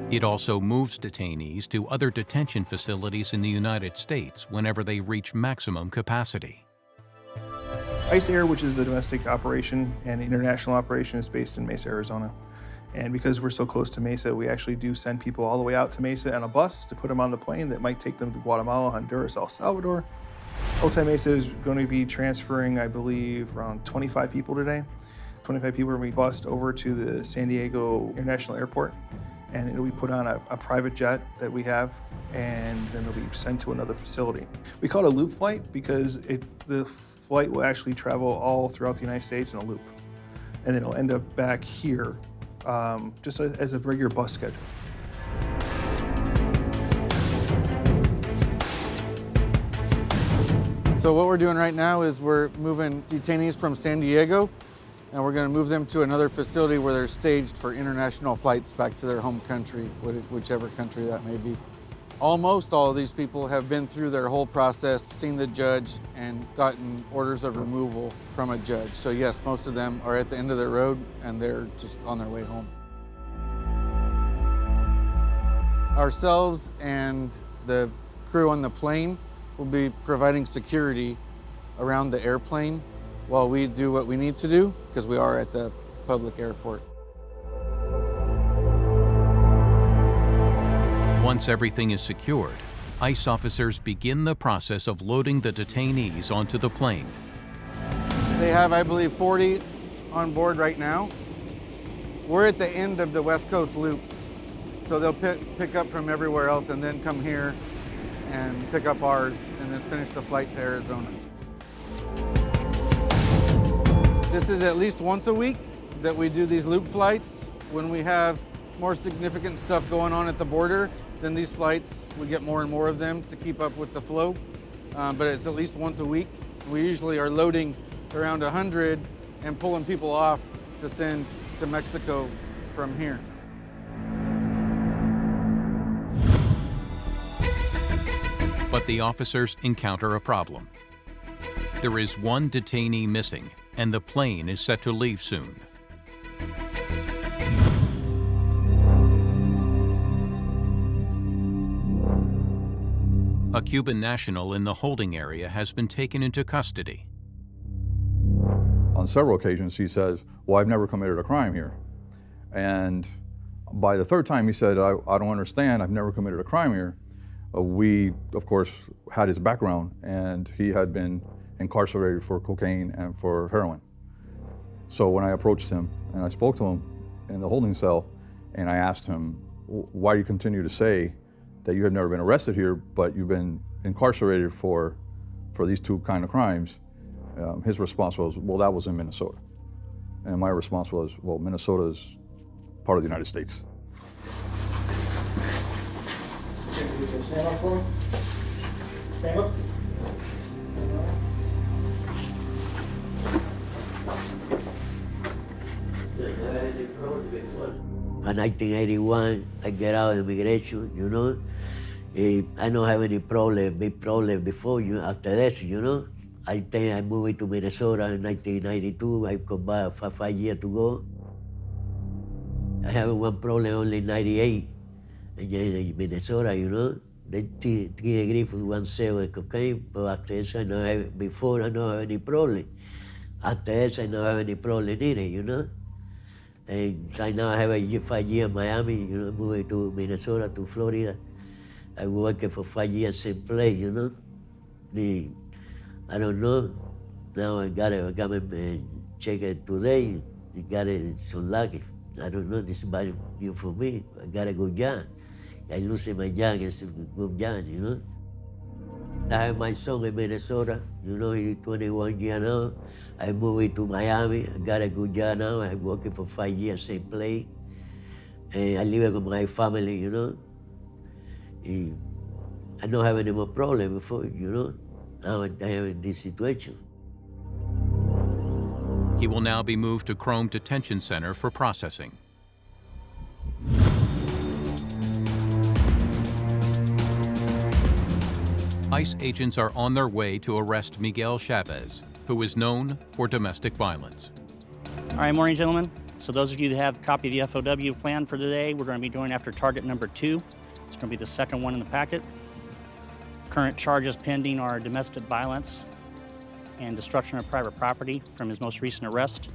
It also moves detainees to other detention facilities in the United States whenever they reach maximum capacity. ICE Air, which is a domestic operation and international operation, is based in Mesa, Arizona. And because we're so close to Mesa, we actually do send people all the way out to Mesa on a bus to put them on the plane that might take them to Guatemala, Honduras, El Salvador. Otay Mesa is going to be transferring, I believe, around 25 people today. 25 people will be bussed over to the San Diego International Airport, and it'll be put on a private jet that we have, and then they'll be sent to another facility. We call it a loop flight because the flight will actually travel all throughout the United States in a loop, and then it'll end up back here just as a regular bus schedule. So what we're doing right now is we're moving detainees from San Diego, and we're going to move them to another facility where they're staged for international flights back to their home country, whichever country that may be. Almost all of these people have been through their whole process, seen the judge, and gotten orders of removal from a judge. So yes, most of them are at the end of their road, and they're just on their way home. Ourselves and the crew on the plane will be providing security around the airplane while we do what we need to do, because we are at the public airport. Once everything is secured, ICE officers begin the process of loading the detainees onto the plane. They have, I believe, 40 on board right now. We're at the end of the West Coast loop, so they'll pick up from everywhere else and then come here and pick up ours and then finish the flight to Arizona. This is at least once a week that we do these loop flights. When we have more significant stuff going on at the border, then these flights, we get more and more of them to keep up with the flow. But it's at least once a week. We usually are loading around 100 and pulling people off to send to Mexico from here. But the officers encounter a problem. There is one detainee missing, and the plane is set to leave soon. A Cuban national in the holding area has been taken into custody. On several occasions, he says, well, I've never committed a crime here. And by the third time, he said, I don't understand, I've never committed a crime here. We, of course, had his background, and he had been incarcerated for cocaine and for heroin. So when I approached him and I spoke to him in the holding cell, and I asked him, why do you continue to say that you have never been arrested here, but you've been incarcerated for these two kind of crimes? His response was, well, that was in Minnesota. And my response was, well, Minnesota is part of the United States. Stand up for me. Stand up. In 1981, I get out of immigration, you know. I don't have any problem, big problem before, after that, you know. I think I moved to Minnesota in 1992. I come back for 5 years to go. I have one problem only in 98 in Minnesota, you know. They 3 degrees for 1 sale of cocaine, but after this, I don't have, before I don't have any problem. After this, I don't have any problem either, you know. And right now I have a 5 years in Miami, you know, moving to Minnesota, to Florida. I worked for 5 years same place, you know. I don't know. Now I got a government check it today. I got it so lucky. I don't know, this is bad news for me. I got a good job. I lose my job, it's a good job, you know. I have my son in Minnesota, you know, he's 21 years now. I moved to Miami, I got a good job now. I'm working for 5 years, same place. And I live with my family, you know. I don't have any more problem before, you know. Now I have this situation. He will now be moved to Chrome Detention Center for processing. ICE agents are on their way to arrest Miguel Chavez, who is known for domestic violence. All right, morning, gentlemen. So those of you that have a copy of the FOW plan for today, we're going to be going after target number 2. It's going to be the second one in the packet. Current charges pending are domestic violence and destruction of private property from his most recent arrest.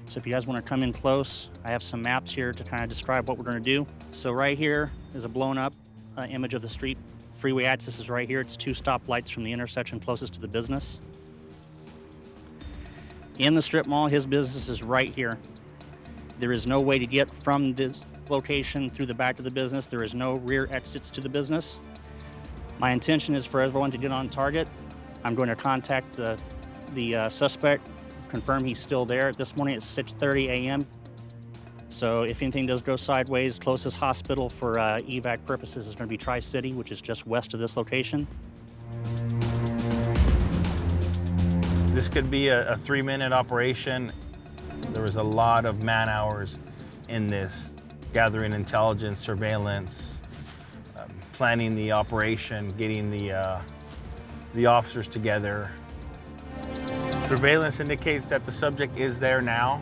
So if you guys want to come in close, I have some maps here to kind of describe what we're going to do. So right here is a blown up image of the street. Freeway access is right here. It's 2 stoplights from the intersection closest to the business. In the strip mall, his business is right here. There is no way to get from this location through the back of the business. There is no rear exits to the business. My intention is for everyone to get on target. I'm going to contact the suspect, confirm he's still there. This morning it's 6:30 a.m. So if anything does go sideways, closest hospital for evac purposes is going to be Tri-City, which is just west of this location. This could be a 3-minute operation. There was a lot of man hours in this, gathering intelligence, surveillance, planning the operation, getting the officers together. Surveillance indicates that the subject is there now.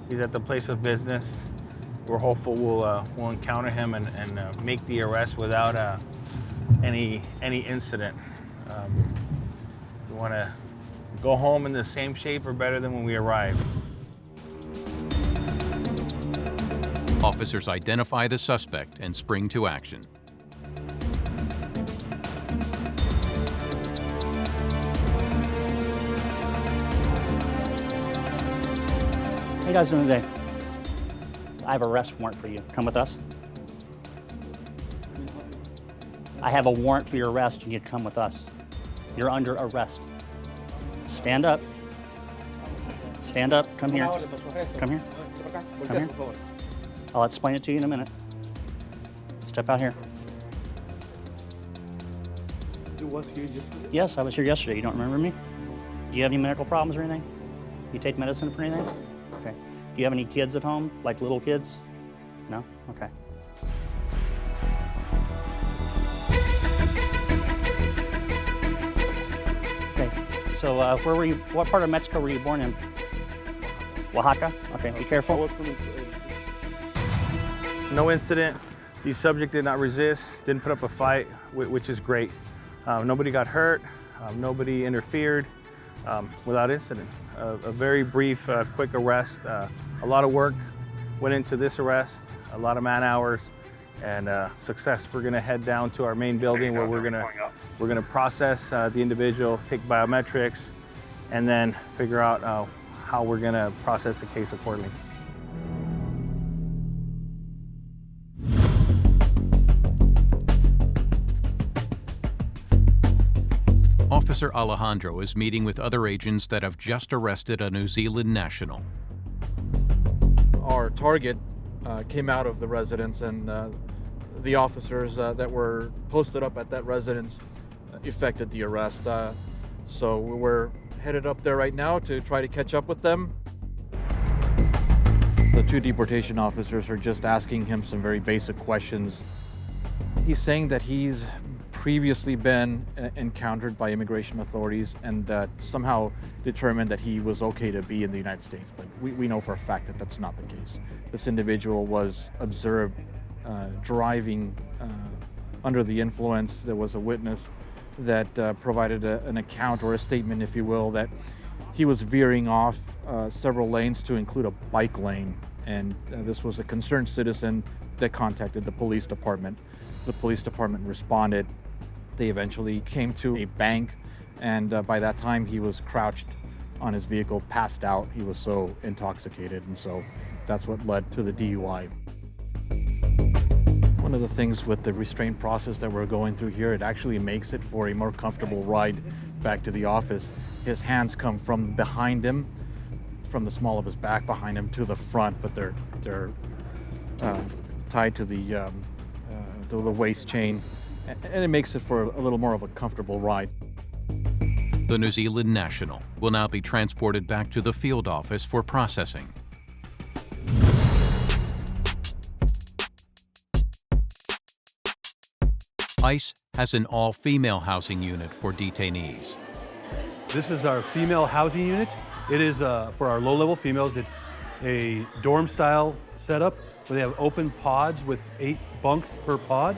He's at the place of business. we're hopeful we'll encounter him and make the arrest without any incident. We want to go home in the same shape or better than when we arrived. Officers identify the suspect and spring to action. How you guys doing today? I have a arrest warrant for you. Come with us. I have a warrant for your arrest and you come with us. You're under arrest. Stand up. Stand up. Come here. Come here. Come here. I'll explain it to you in a minute. Step out here. You was here yesterday? Yes, I was here yesterday. You don't remember me? Do you have any medical problems or anything? You take medicine for anything? Okay. Do you have any kids at home, like little kids? No? Okay. Okay. So where were you? What part of Mexico were you born in? Oaxaca? Okay, be careful. No incident. The subject did not resist, didn't put up a fight, which is great. Nobody got hurt, nobody interfered without incident. A very brief, quick arrest. A lot of work went into this arrest, a lot of man hours, and success. We're gonna head down to our main building where we're gonna process the individual, take biometrics, and then figure out how we're gonna process the case accordingly. Officer Alejandro is meeting with other agents that have just arrested a New Zealand national. Our target came out of the residence, and the officers that were posted up at that residence effected the arrest. So we're headed up there right now to try to catch up with them. The two deportation officers are just asking him some very basic questions. He's saying that he's previously been encountered by immigration authorities and that somehow determined that he was okay to be in the United States. But we know for a fact that that's not the case. This individual was observed driving under the influence. There was a witness that provided an account or a statement, if you will, that he was veering off several lanes to include a bike lane. And this was a concerned citizen that contacted the police department. The police department responded. They eventually came to a bank, and by that time he was crouched on his vehicle, passed out. He was so intoxicated, and so that's what led to the DUI. One of the things with the restraint process that we're going through here, it actually makes it for a more comfortable ride back to the office. His hands come from behind him, from the small of his back behind him to the front, but they're tied to the waist chain, and it makes it for a little more of a comfortable ride. The New Zealand national will now be transported back to the field office for processing. ICE has an all-female housing unit for detainees. This is our female housing unit. It is for our low-level females. It's a dorm-style setup where they have open pods with 8 bunks per pod.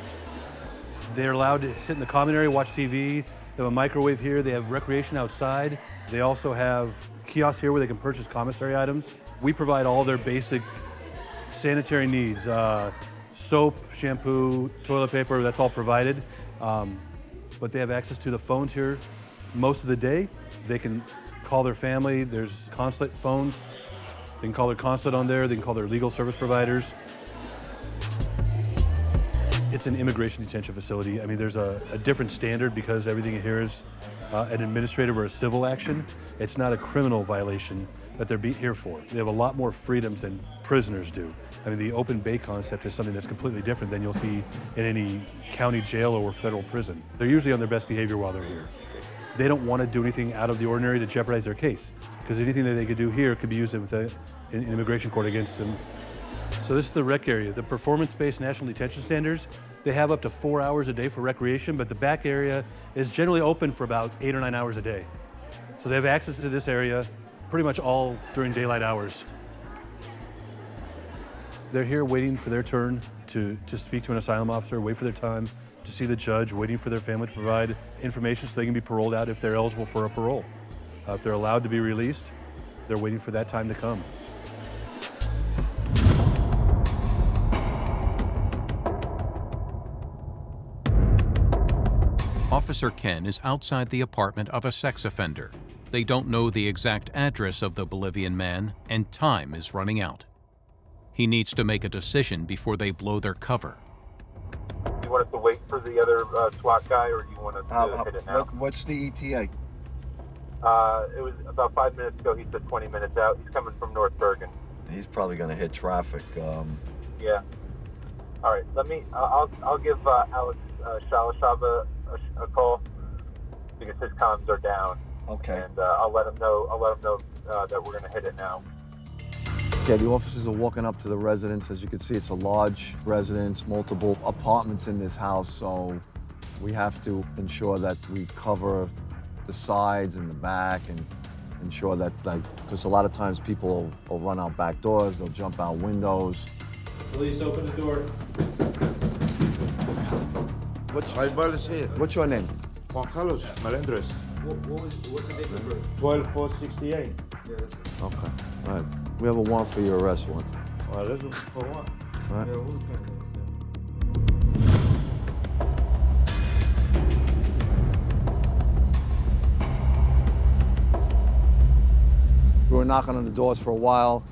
They're allowed to sit in the common area, watch TV. They have a microwave here. They have recreation outside. They also have kiosks here where they can purchase commissary items. We provide all their basic sanitary needs. Soap, shampoo, toilet paper, that's all provided. But they have access to the phones here most of the day. They can call their family. There's consulate phones. They can call their consulate on there. They can call their legal service providers. It's an immigration detention facility. I mean, there's a different standard because everything here is an administrative or a civil action. It's not a criminal violation that they're here for. They have a lot more freedoms than prisoners do. I mean, the open bay concept is something that's completely different than you'll see in any county jail or federal prison. They're usually on their best behavior while they're here. They don't want to do anything out of the ordinary to jeopardize their case, because anything that they could do here could be used in immigration court against them. So this is the rec area. The performance-based national detention standards, they have up to 4 hours a day for recreation, but the back area is generally open for about 8 or 9 hours a day. So they have access to this area pretty much all during daylight hours. They're here waiting for their turn to speak to an asylum officer, wait for their time to see the judge, waiting for their family to provide information so they can be paroled out if they're eligible for a parole. If they're allowed to be released, they're waiting for that time to come. Officer Ken is outside the apartment of a sex offender. They don't know the exact address of the Bolivian man, and time is running out. He needs to make a decision before they blow their cover. Do you want us to wait for the other SWAT guy, or do you want us to hit it now? What's the ETA? It was about 5 minutes ago. He said 20 minutes out. He's coming from North Bergen. He's probably going to hit traffic. Yeah. All right. I'll give Alex Shalashava a call because his comms are down. Okay. And I'll let him know. That we're going to hit it now. Okay, the officers are walking up to the residence. As you can see, it's a large residence, multiple apartments in this house, so we have to ensure that we cover the sides and the back and ensure that, because a lot of times people will run out back doors, they'll jump out windows. Police, open the door. What's your name? Juan Carlos Melendres. What's the date of birth? 12/4/68. Yeah, that's right. Okay, all right. We have a warrant for your arrest warrant. Well, let's do for what? All right. Yeah, who's paying We were knocking on the doors for a while.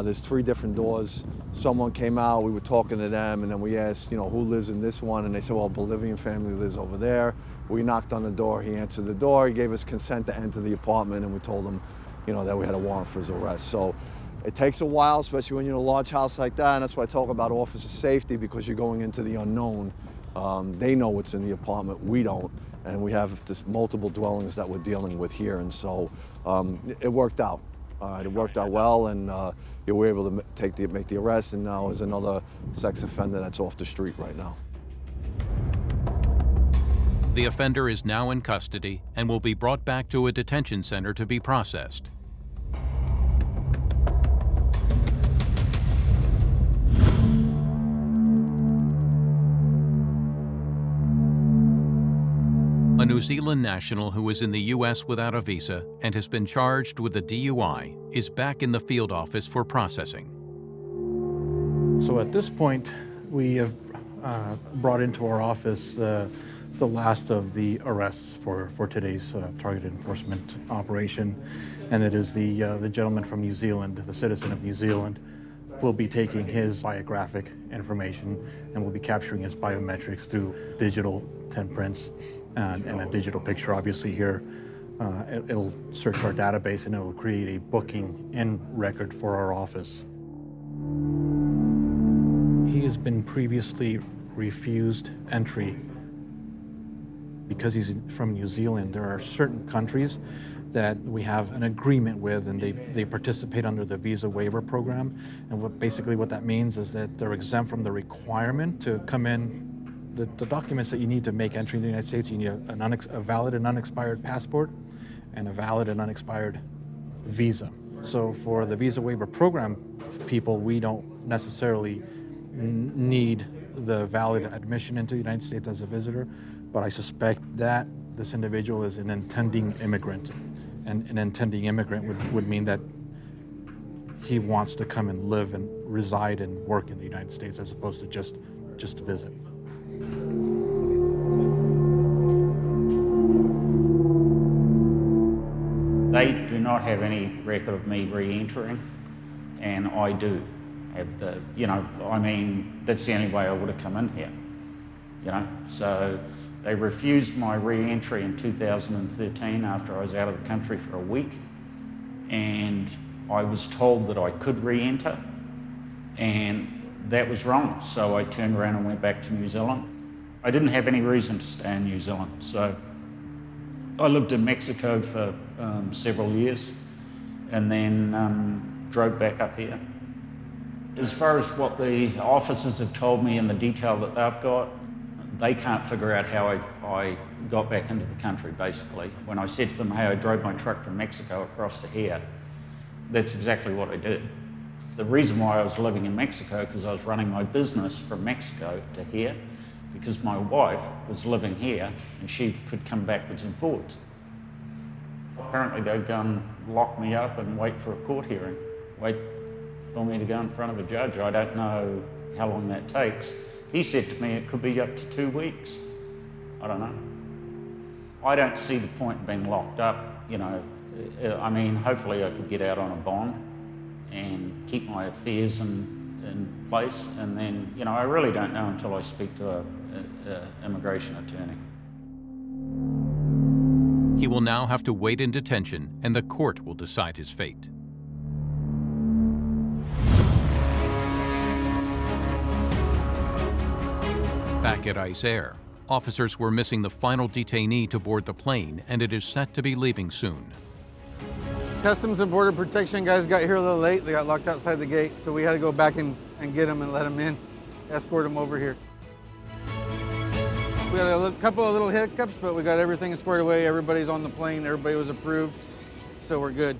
There's 3 different doors. Someone came out, we were talking to them, and then we asked, who lives in this one? And they said, well, a Bolivian family lives over there. We knocked on the door, he answered the door, he gave us consent to enter the apartment, and we told him, that we had a warrant for his arrest. So it takes a while, especially when you're in a large house like that, and that's why I talk about officer safety, because you're going into the unknown. They know what's in the apartment, we don't, and we have this multiple dwellings that we're dealing with here, and so it worked out. It worked out well, and we were able to make the arrest, and now there's another sex offender that's off the street right now. The offender is now in custody and will be brought back to a detention center to be processed. A New Zealand national who is in the U.S. without a visa and has been charged with a DUI is back in the field office for processing. So at this point, we have brought into our office the last of the arrests for today's targeted enforcement operation, and it is the gentleman from New Zealand, the citizen of New Zealand. We'll be taking his biographic information and we'll be capturing his biometrics through digital 10 prints and a digital picture, obviously here. It'll search our database and it'll create a booking in record for our office. He has been previously refused entry because he's from New Zealand. There are certain countries that we have an agreement with, and they participate under the visa waiver program. And what that means is that they're exempt from the requirement to come in. The documents that you need to make entry in the United States, you need a valid and unexpired passport and a valid and unexpired visa. So for the visa waiver program people, we don't necessarily need the valid admission into the United States as a visitor, but I suspect that this individual is an intending immigrant. And an intending immigrant would mean that he wants to come and live and reside and work in the United States as opposed to just visit. They do not have any record of me re-entering, and I do have that's the only way I would have come in here, So they refused my re-entry in 2013 after I was out of the country for a week, and I was told that I could re-enter, and that was wrong. So I turned around and went back to New Zealand. I didn't have any reason to stay in New Zealand, so I lived in Mexico for several years and then drove back up here. As far as what the officers have told me and the detail that they've got, they can't figure out how I got back into the country, basically. When I said to them, hey, I drove my truck from Mexico across to here, that's exactly what I did. The reason why I was living in Mexico, because I was running my business from Mexico to here, because my wife was living here and she could come backwards and forwards. Apparently they'd go and lock me up and wait for a court hearing, wait for me to go in front of a judge. I don't know how long that takes. He said to me it could be up to 2 weeks. I don't know. I don't see the point in being locked up, you know. I mean, hopefully I could get out on a bond and keep my affairs in place, and then, you know, I really don't know until I speak to an immigration attorney. He will now have to wait in detention, and the court will decide his fate. Back at ICE Air, officers were missing the final detainee to board the plane, and it is set to be leaving soon. Customs and Border Protection guys got here a little late. They got locked outside the gate, so we had to go back and get them and let them in, escort them over here. We had a couple of little hiccups, but we got everything squared away. Everybody's on the plane. Everybody was approved, so we're good.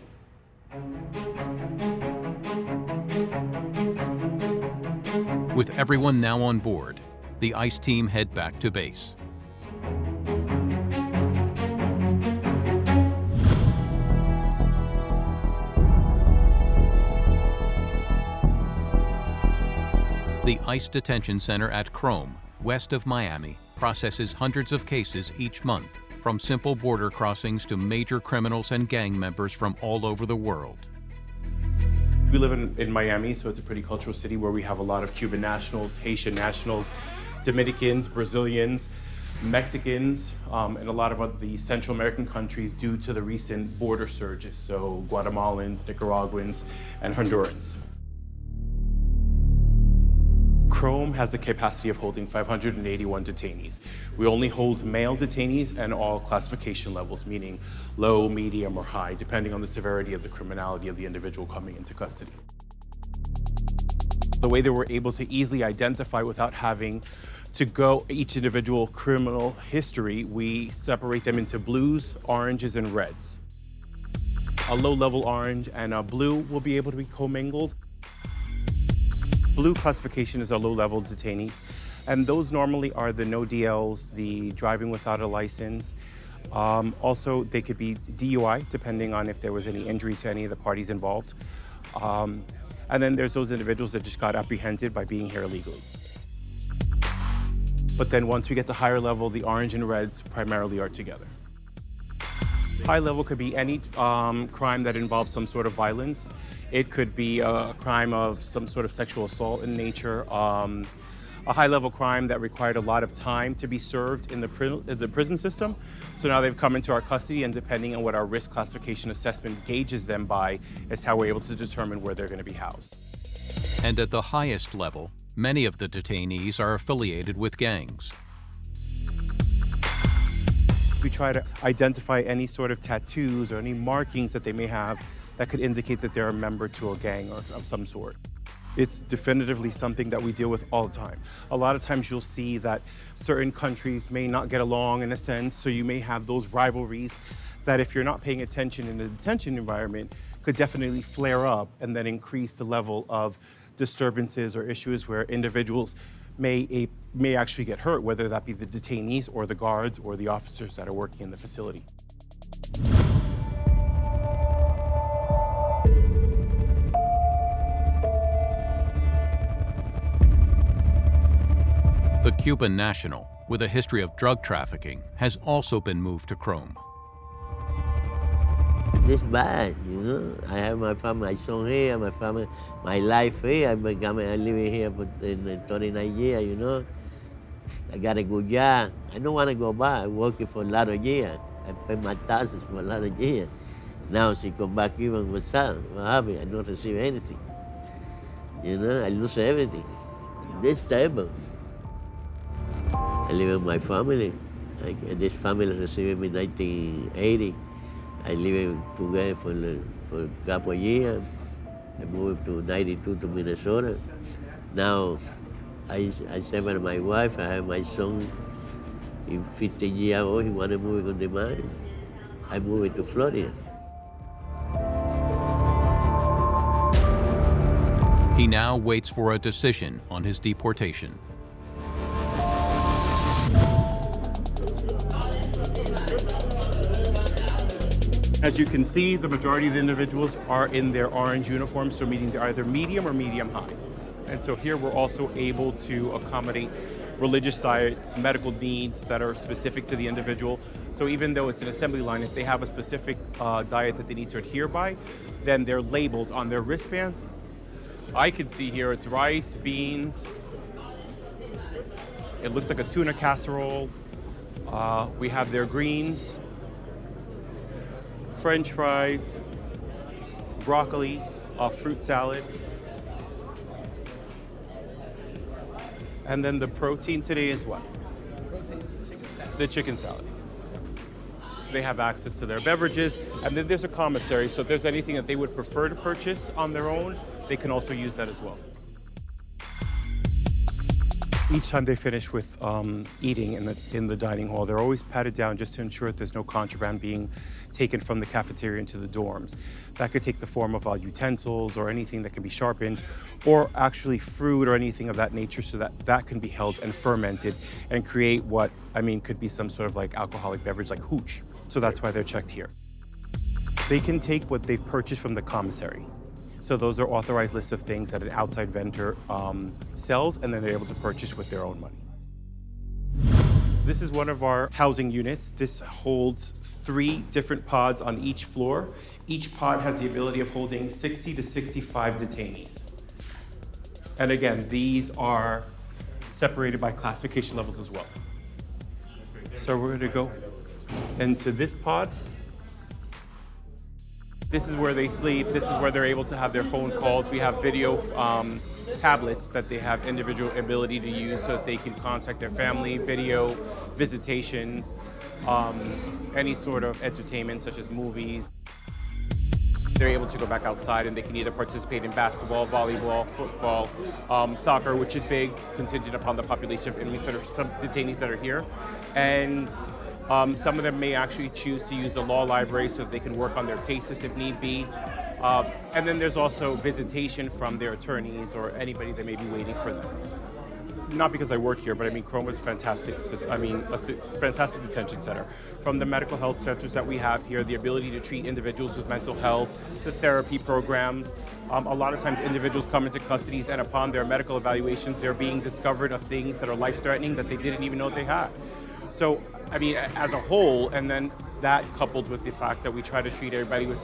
With everyone now on board, the ICE team head back to base. The ICE Detention Center at Chrome, west of Miami, processes hundreds of cases each month, from simple border crossings to major criminals and gang members from all over the world. We live in Miami, so it's a pretty cultural city where we have a lot of Cuban nationals, Haitian nationals, Dominicans, Brazilians, Mexicans, and a lot of the Central American countries due to the recent border surges, so Guatemalans, Nicaraguans, and Hondurans. Chrome has the capacity of holding 581 detainees. We only hold male detainees and all classification levels, meaning low, medium, or high, depending on the severity of the criminality of the individual coming into custody. The way that we're able to easily identify without having to go each individual criminal history, we separate them into blues, oranges, and reds. A low-level orange and a blue will be able to be commingled. Blue classification is our low-level detainees, and those normally are the no DLs, the driving without a license. Also, they could be DUI, depending on if there was any injury to any of the parties involved. And then there's those individuals that just got apprehended by being here illegally. But then once we get to higher level, the orange and reds primarily are together. High level could be any crime that involves some sort of violence. It could be a crime of some sort of sexual assault in nature, a high-level crime that required a lot of time to be served in the prison system. So now they've come into our custody, and depending on what our risk classification assessment gauges them by is how we're able to determine where they're going to be housed. And at the highest level, many of the detainees are affiliated with gangs. We try to identify any sort of tattoos or any markings that they may have that could indicate that they're a member to a gang or of some sort. It's definitively something that we deal with all the time. A lot of times you'll see that certain countries may not get along in a sense, so you may have those rivalries that if you're not paying attention in the detention environment could definitely flare up and then increase the level of disturbances or issues where individuals may actually get hurt, whether that be the detainees or the guards or the officers that are working in the facility. The Cuban national, with a history of drug trafficking, has also been moved to Chrome. It's bad, you know. I have my family, my son here, my family, my life here. I'm living here for 39 years, you know. I got a good job. I don't want to go back. I'm working for a lot of years. I pay my taxes for a lot of years. Now she come back even what's up? What happened? I don't receive anything. You know, I lose everything. This terrible. I live with my family. This family received me in 1980. I lived together for a couple of years. I moved to 92 to Minnesota. Now I separate my wife. I have my son. He's 15 years old. He want to move on the mine. I moved to Florida. He now waits for a decision on his deportation. As you can see, the majority of the individuals are in their orange uniforms, so meaning they're either medium or medium high. And so here we're also able to accommodate religious diets, medical needs that are specific to the individual. So even though it's an assembly line, if they have a specific diet that they need to adhere by, then they're labeled on their wristband. I can see here it's rice, beans. It looks like a tuna casserole. We have their greens, French fries, broccoli, fruit salad. And then the protein today is what? The chicken salad. They have access to their beverages, and then there's a commissary, so if there's anything that they would prefer to purchase on their own, they can also use that as well. Each time they finish with eating in the dining hall, they're always patted down just to ensure that there's no contraband being taken from the cafeteria into the dorms. That could take the form of utensils or anything that can be sharpened, or actually fruit or anything of that nature, so that that can be held and fermented and create what, could be some sort of like alcoholic beverage like hooch. So that's why they're checked here. They can take what they've purchased from the commissary. So those are authorized lists of things that an outside vendor sells, and then they're able to purchase with their own money. This is one of our housing units. This holds 3 different pods on each floor. Each pod has the ability of holding 60 to 65 detainees. And again, these are separated by classification levels as well. So we're gonna go into this pod. This is where they sleep. This is where they're able to have their phone calls. We have video tablets that they have individual ability to use so that they can contact their family, video, visitations, any sort of entertainment such as movies. They're able to go back outside and they can either participate in basketball, volleyball, football, soccer, which is big, contingent upon the population of inmates that are, some detainees that are here. And some of them may actually choose to use the law library so that they can work on their cases if need be. And then there's also visitation from their attorneys or anybody that may be waiting for them. Not because I work here, but Chrome is a fantastic, fantastic detention center. From the medical health centers that we have here, the ability to treat individuals with mental health, the therapy programs. A lot of times individuals come into custodies and upon their medical evaluations, they're being discovered of things that are life-threatening that they didn't even know they had. So, as a whole, and then that coupled with the fact that we try to treat everybody with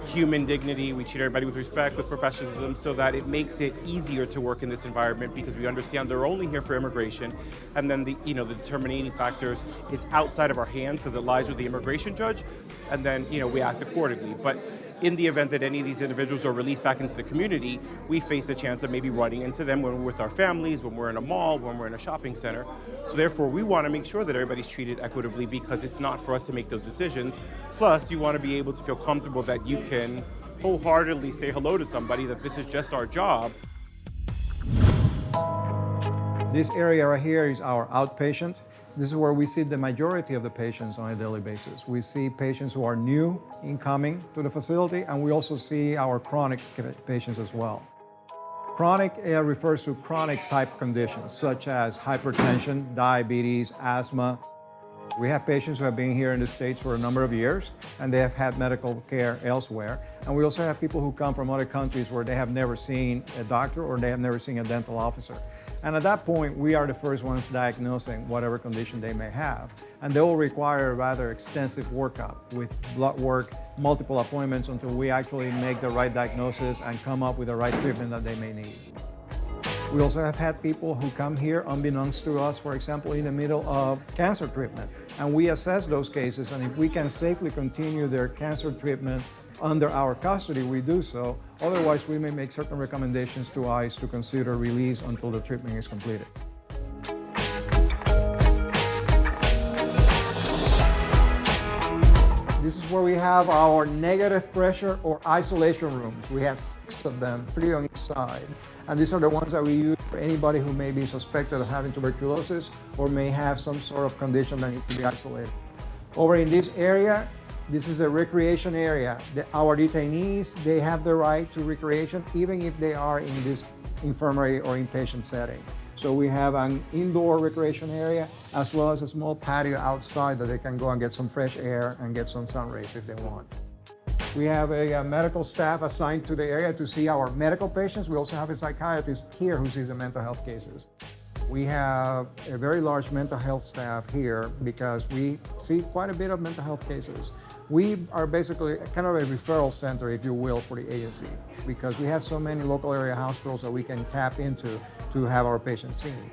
human dignity, we treat everybody with respect, with professionalism, so that it makes it easier to work in this environment because we understand they're only here for immigration, and then the determining factors is outside of our hands because it lies with the immigration judge, and then we act accordingly. But in the event that any of these individuals are released back into the community, we face a chance of maybe running into them when we're with our families, when we're in a mall, when we're in a shopping center. So therefore, we want to make sure that everybody's treated equitably because it's not for us to make those decisions. Plus, you want to be able to feel comfortable that you can wholeheartedly say hello to somebody, that this is just our job. This area right here is our outpatient. This is where we see the majority of the patients on a daily basis. We see patients who are new incoming to the facility, and we also see our chronic patients as well. Chronic refers to chronic type conditions such as hypertension, diabetes, asthma. We have patients who have been here in the States for a number of years, and they have had medical care elsewhere. And we also have people who come from other countries where they have never seen a doctor or they have never seen a dental officer. And at that point, we are the first ones diagnosing whatever condition they may have. And they will require a rather extensive workup with blood work, multiple appointments until we actually make the right diagnosis and come up with the right treatment that they may need. We also have had people who come here unbeknownst to us, for example, in the middle of cancer treatment. And we assess those cases, and if we can safely continue their cancer treatment under our custody, we do so. Otherwise, we may make certain recommendations to ICE to consider release until the treatment is completed. This is where we have our negative pressure or isolation rooms. We have 6 of them, 3 on each side. And these are the ones that we use for anybody who may be suspected of having tuberculosis or may have some sort of condition that needs to be isolated. Over in this area, This is a recreation area. Our detainees, they have the right to recreation even if they are in this infirmary or inpatient setting. So we have an indoor recreation area as well as a small patio outside that they can go and get some fresh air and get some sun rays if they want. We have a medical staff assigned to the area to see our medical patients. We also have a psychiatrist here who sees the mental health cases. We have a very large mental health staff here because we see quite a bit of mental health cases. We are basically kind of a referral center, if you will, for the agency because we have so many local area hospitals that we can tap into to have our patients seen.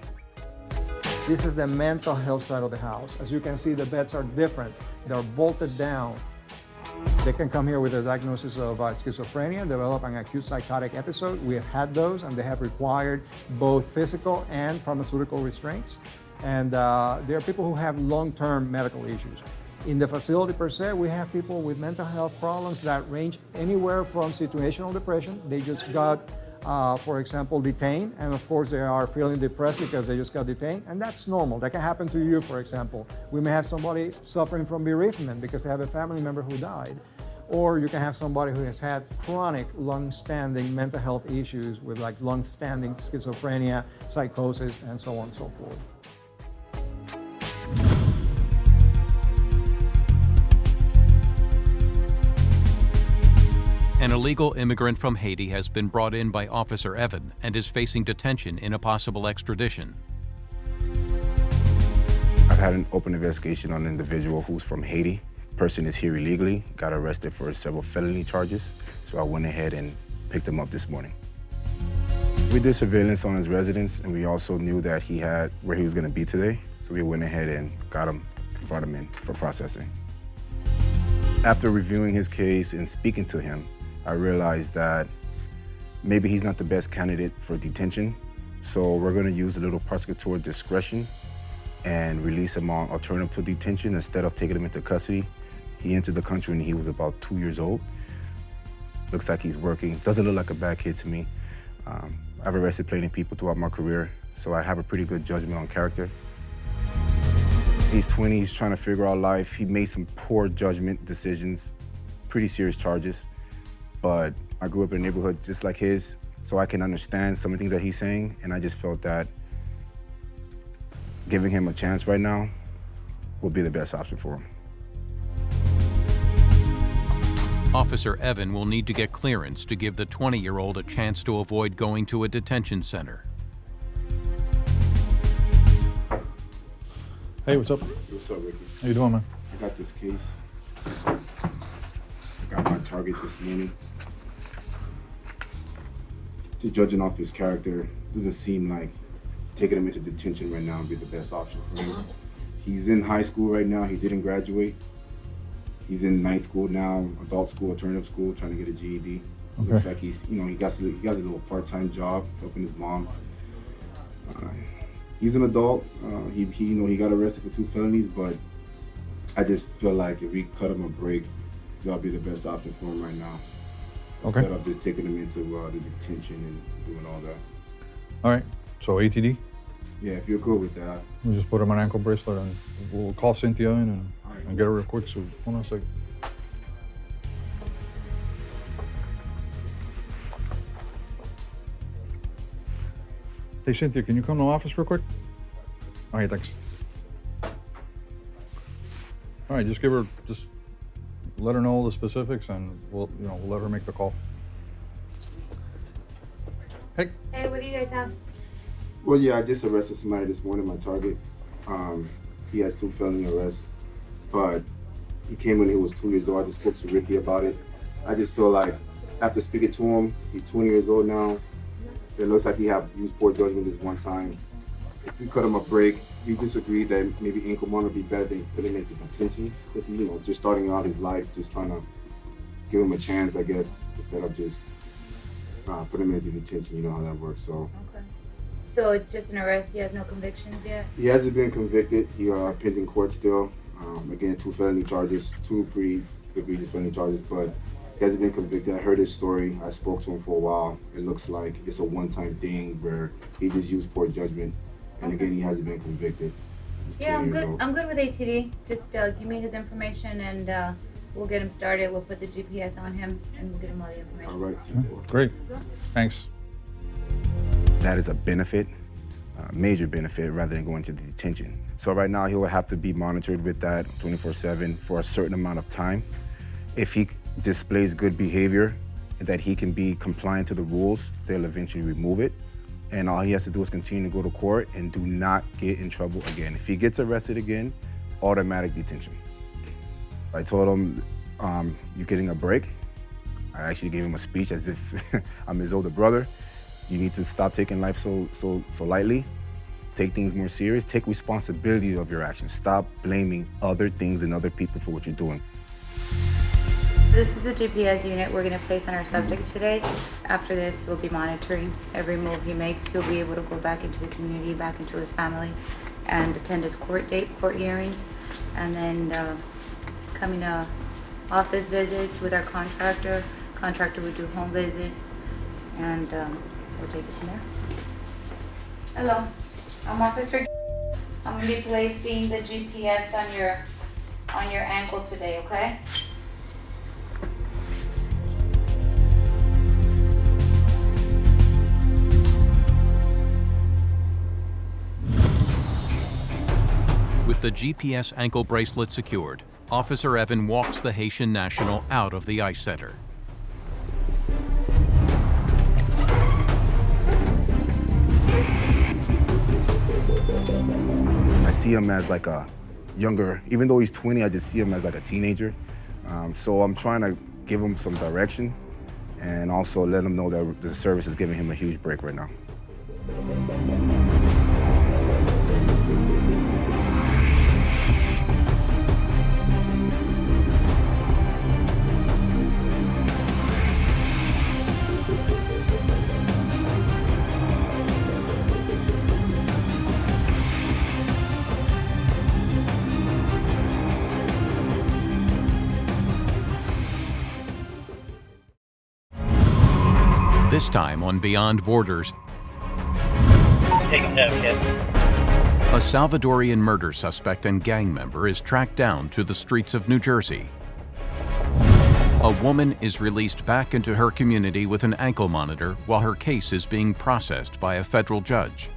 This is the mental health side of the house. As you can see, the beds are different. They're bolted down. They can come here with a diagnosis of schizophrenia, develop an acute psychotic episode. We have had those, and they have required both physical and pharmaceutical restraints. And there are people who have long-term medical issues. In the facility per se, we have people with mental health problems that range anywhere from situational depression. They just got, for example, detained, and of course they are feeling depressed because they just got detained, and that's normal. That can happen to you, for example. We may have somebody suffering from bereavement because they have a family member who died. Or you can have somebody who has had chronic, long-standing mental health issues with like long-standing schizophrenia, psychosis, and so on and so forth. An illegal immigrant from Haiti has been brought in by Officer Evan and is facing detention in a possible extradition. I've had an open investigation on an individual who's from Haiti. Person is here illegally, got arrested for several felony charges, so I went ahead and picked him up this morning. We did surveillance on his residence, and we also knew that he had where he was going to be today, so we went ahead and got him, brought him in for processing. After reviewing his case and speaking to him, I realized that maybe he's not the best candidate for detention, so we're going to use a little prosecutorial discretion and release him on alternative to detention instead of taking him into custody. He entered the country when he was about 2 years old. Looks like he's working. Doesn't look like a bad kid to me. I've arrested plenty of people throughout my career, so I have a pretty good judgment on character. He's 20, he's trying to figure out life. He made some poor judgment decisions, pretty serious charges. But I grew up in a neighborhood just like his, so I can understand some of the things that he's saying, and I just felt that giving him a chance right now would be the best option for him. Officer Evan will need to get clearance to give the 20-year-old a chance to avoid going to a detention center. Hey, what's up? What's up, Ricky? How you doing, man? I got this case. I got my target this morning. Just judging off his character, doesn't seem like taking him into detention right now would be the best option for him. He's in high school right now. He didn't graduate. He's in night school now, adult school, alternative school, trying to get a GED. Okay. Looks like he's, he got a little part-time job helping his mom. He's an adult. He got arrested for 2 felonies, but I just feel like if we cut him a break, that'll be the best option for him right now. Okay. Instead of just taking him into the detention and doing all that. All right, so ATD? Yeah, if you're cool with that. We just put him an ankle bracelet and we'll call Cynthia in and get her real quick, so hold on a second. Hey Cynthia, can you come to the office real quick? All right, thanks. All right, just let her know all the specifics and we'll let her make the call. Hey. Hey, what do you guys have? Well, yeah, I just arrested somebody this morning, my target. He has 2 felony arrests, but he came when he was 2 years old. I just spoke to Ricky about it. I just feel like after speaking to him, he's 20 years old now. It looks like he used poor judgment this one time. If we cut him a break, we disagreed that maybe Incoman would be better than putting him into detention. Because he's, just starting out his life, just trying to give him a chance, I guess, instead of just put him into detention. You know how that works, so. Okay. So it's just an arrest, he has no convictions yet? He hasn't been convicted. He pending court still. Again, 2 felony charges, 2 pretty egregious felony charges, but he hasn't been convicted. I heard his story. I spoke to him for a while. It looks like it's a one-time thing where he just used poor judgment. And again, he hasn't been convicted. He's Yeah, 20 years old. I'm good with ATD. Just give me his information and we'll get him started. We'll put the GPS on him, and we'll get him all the information. All right, Great. Thanks. That is a benefit, a major benefit, rather than going to the detention. So right now, he will have to be monitored with that 24/7 for a certain amount of time. If he displays good behavior and that he can be compliant to the rules, they'll eventually remove it. And all he has to do is continue to go to court and do not get in trouble again. If he gets arrested again, automatic detention. I told him, you're getting a break. I actually gave him a speech as if I'm his older brother. You need to stop taking life so lightly. Take things more serious. Take responsibility of your actions. Stop blaming other things and other people for what you're doing. This is the GPS unit we're going to place on our subject today. After this, we'll be monitoring every move he makes. He'll be able to go back into the community, back into his family, and attend his court hearings, and then coming to office visits with our contractor. Contractor would do home visits, and we'll take it from there. Hello, I'm Officer. I'm going to be placing the GPS on your ankle today, okay? With the GPS ankle bracelet secured, Officer Evan walks the Haitian national out of the ICE center. I see him as like a younger, even though he's 20, I just see him as like a teenager. So I'm trying to give him some direction and also let him know that the service is giving him a huge break right now. This time on Beyond Borders, Take him down, kid. a Salvadorian murder suspect and gang member is tracked down to the streets of New Jersey. A woman is released back into her community with an ankle monitor while her case is being processed by a federal judge.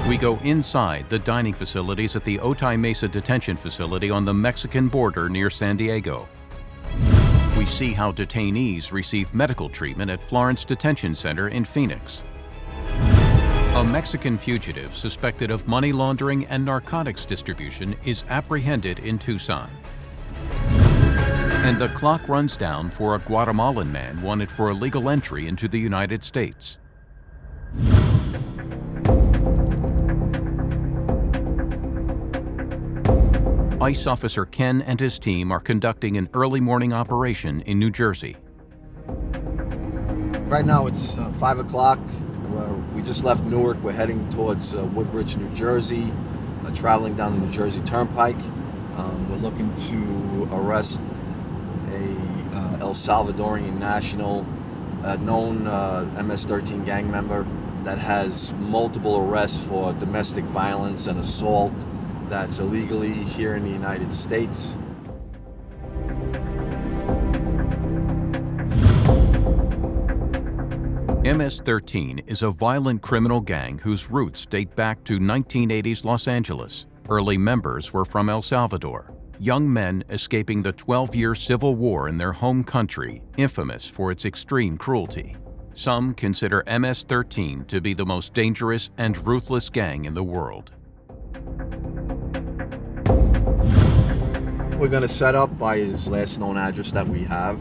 We go inside the dining facilities at the Otay Mesa Detention Facility on the Mexican border near San Diego. We see how detainees receive medical treatment at Florence Detention Center in Phoenix. A Mexican fugitive suspected of money laundering and narcotics distribution is apprehended in Tucson. And the clock runs down for a Guatemalan man wanted for illegal entry into the United States. ICE officer Ken and his team are conducting an early morning operation in New Jersey. Right now it's 5 o'clock. We just left Newark. We're heading towards Woodbridge, New Jersey, traveling down the New Jersey Turnpike. We're looking to arrest a El Salvadorian national, a known MS-13 gang member that has multiple arrests for domestic violence and assault that's illegally here in the United States. MS-13 is a violent criminal gang whose roots date back to 1980s Los Angeles. Early members were from El Salvador, young men escaping the 12-year civil war in their home country, infamous for its extreme cruelty. Some consider MS-13 to be the most dangerous and ruthless gang in the world. We're going to set up by his last known address that we have.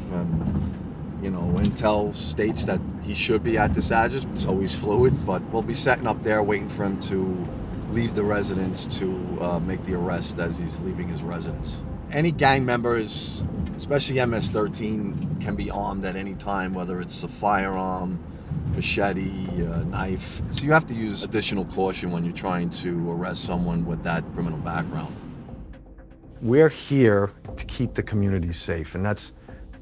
Intel states that he should be at this address. It's always fluid, but we'll be setting up there waiting for him to leave the residence to make the arrest as he's leaving his residence. Any gang members, especially MS-13, can be armed at any time, whether it's a firearm, machete, knife. So you have to use additional caution when you're trying to arrest someone with that criminal background. We're here to keep the community safe, and that's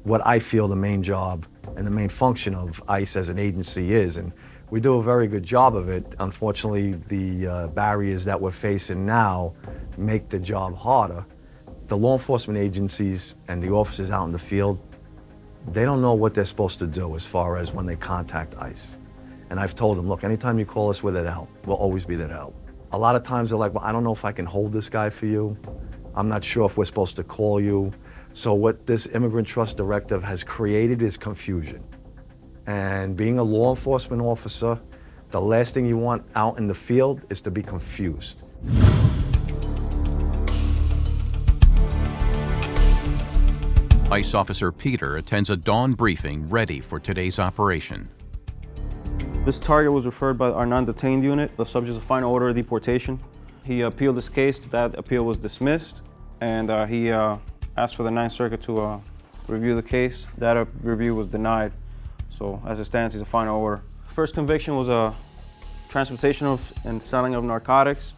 what I feel the main job and the main function of ICE as an agency is, and we do a very good job of it. Unfortunately, the barriers that we're facing now make the job harder. the law enforcement agencies and the officers out in the field, they don't know what they're supposed to do as far as when they contact ICE. And I've told them, look, anytime you call us, we're there to help. We'll always be there to help. A lot of times they're like, well, I don't know if I can hold this guy for you. I'm not sure if we're supposed to call you. So what this Immigrant Trust Directive has created is confusion. And being a law enforcement officer, the last thing you want out in the field is to be confused. ICE Officer Peter attends a dawn briefing ready for today's operation. This target was referred by our non-detained unit, the subject of final order of deportation. He appealed this case. That appeal was dismissed, and he asked for the Ninth Circuit to review the case. That review was denied. So as it stands, he's a final order. First conviction was a transportation of and selling of narcotics.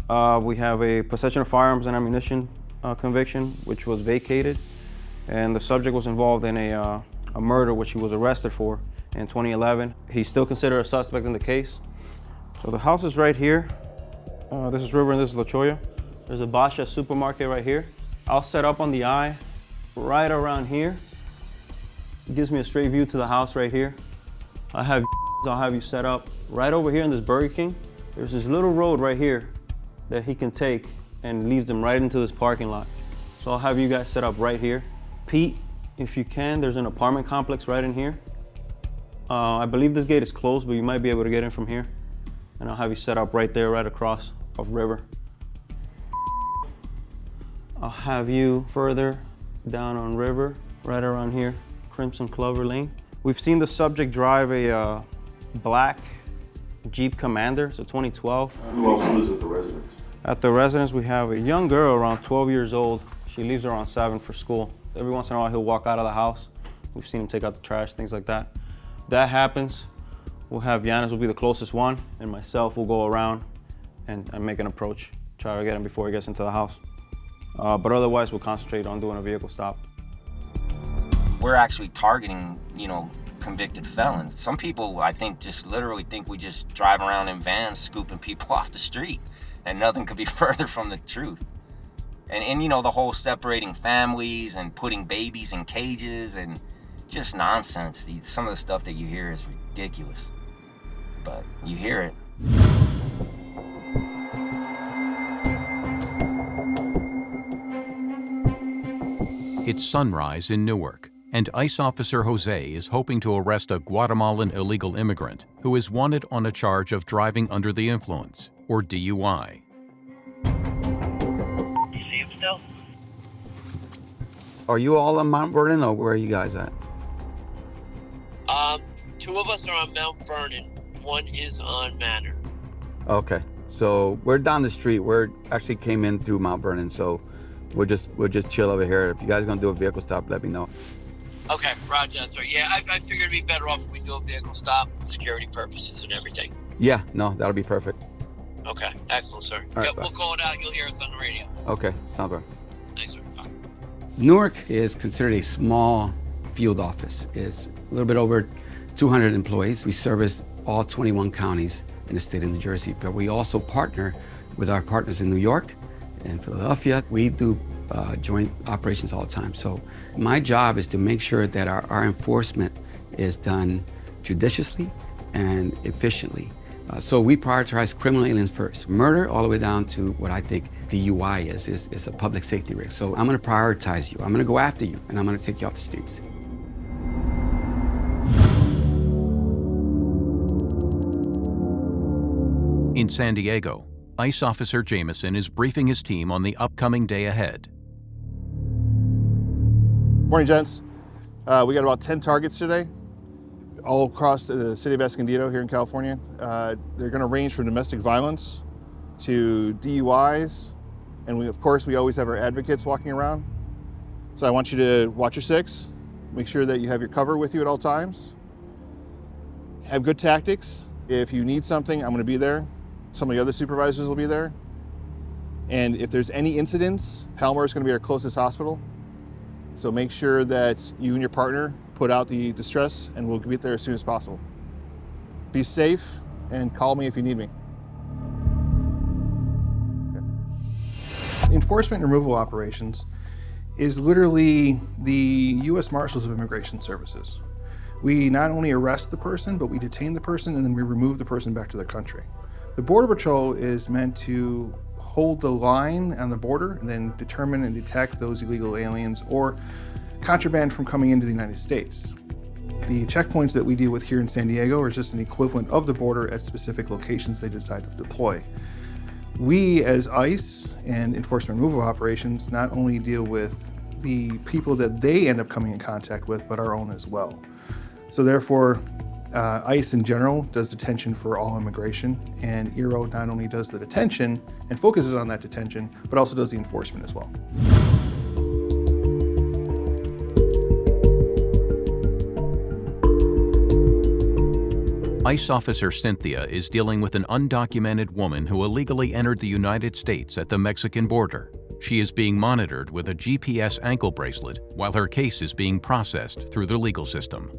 We have a possession of firearms and ammunition conviction, which was vacated. And the subject was involved in a murder, which he was arrested for in 2011. He's still considered a suspect in the case. So the house is right here. This is River and this is La Cholla. There's a Basha supermarket right here. I'll set up on the eye right around here. It gives me a straight view to the house right here. I'll have you set up right over here in this Burger King. There's this little road right here that he can take and leads them right into this parking lot. So I'll have you guys set up right here. Pete, if you can, there's an apartment complex right in here. I believe this gate is closed, but you might be able to get in from here. And I'll have you set up right there, right across of River. I'll have you further down on River, right around here, Crimson Clover Lane. We've seen the subject drive a black Jeep Commander, it's a 2012. Who else lives at the residence? At the residence, we have a young girl around 12 years old. She leaves around 7 for school. Every once in a while, he'll walk out of the house. We've seen him take out the trash, things like that. That happens, we'll have Yanis will be the closest one, and myself will go around and make an approach, try to get him before he gets into the house. But otherwise, we'll concentrate on doing a vehicle stop. We're actually targeting, convicted felons. Some people, I think, just literally think we just drive around in vans scooping people off the street, and nothing could be further from the truth. And the whole separating families and putting babies in cages and just nonsense. Some of the stuff that you hear is ridiculous, but you hear it. It's sunrise in Newark, and ICE Officer Jose is hoping to arrest a Guatemalan illegal immigrant who is wanted on a charge of driving under the influence, or DUI. You see him still? Are you all on Mount Vernon, or where are you guys at? Two of us are on Mount Vernon. One is on Manor. Okay, so we're down the street. We're actually came in through Mount Vernon, so we'll just chill over here. If you guys are gonna do a vehicle stop, let me know. Okay, roger, sir. Yeah, I figured it'd be better off if we do a vehicle stop, security purposes and everything. Yeah, no, that'll be perfect. Okay, excellent, sir. All right, Yep, we'll call it out. You'll hear us on the radio. Okay, sounds good. Thanks, sir. Bye. Newark is considered a small field office. It's a little bit over 200 employees. We service all 21 counties in the state of New Jersey, but we also partner with our partners in New York and Philadelphia. We do joint operations all the time. So my job is to make sure that our enforcement is done judiciously and efficiently. So we prioritize criminal aliens first. Murder all the way down to what I think DUI is a public safety risk. So I'm gonna prioritize you. I'm gonna go after you, and I'm gonna take you off the streets. In San Diego, ICE Officer Jameson is briefing his team on the upcoming day ahead. Morning, gents. We got about 10 targets today, all across the city of Escondido here in California. They're going to range from domestic violence to DUIs, and of course, we always have our advocates walking around. So I want you to watch your six, make sure that you have your cover with you at all times. Have good tactics. If you need something, I'm going to be there. Some of the other supervisors will be there. And if there's any incidents, Palmer is going to be our closest hospital. So make sure that you and your partner put out the distress, and we'll get there as soon as possible. Be safe and call me if you need me. Enforcement and removal operations is literally the U.S. Marshals of Immigration Services. We not only arrest the person, but we detain the person and then we remove the person back to the country. The Border Patrol is meant to hold the line on the border and then determine and detect those illegal aliens or contraband from coming into the United States. The checkpoints that we deal with here in San Diego are just an equivalent of the border at specific locations they decide to deploy. We, as ICE and enforcement removal operations, not only deal with the people that they end up coming in contact with, but our own as well. So therefore, ICE in general does detention for all immigration, and ERO not only does the detention and focuses on that detention, but also does the enforcement as well. ICE officer Cynthia is dealing with an undocumented woman who illegally entered the United States at the Mexican border. She is being monitored with a GPS ankle bracelet while her case is being processed through the legal system.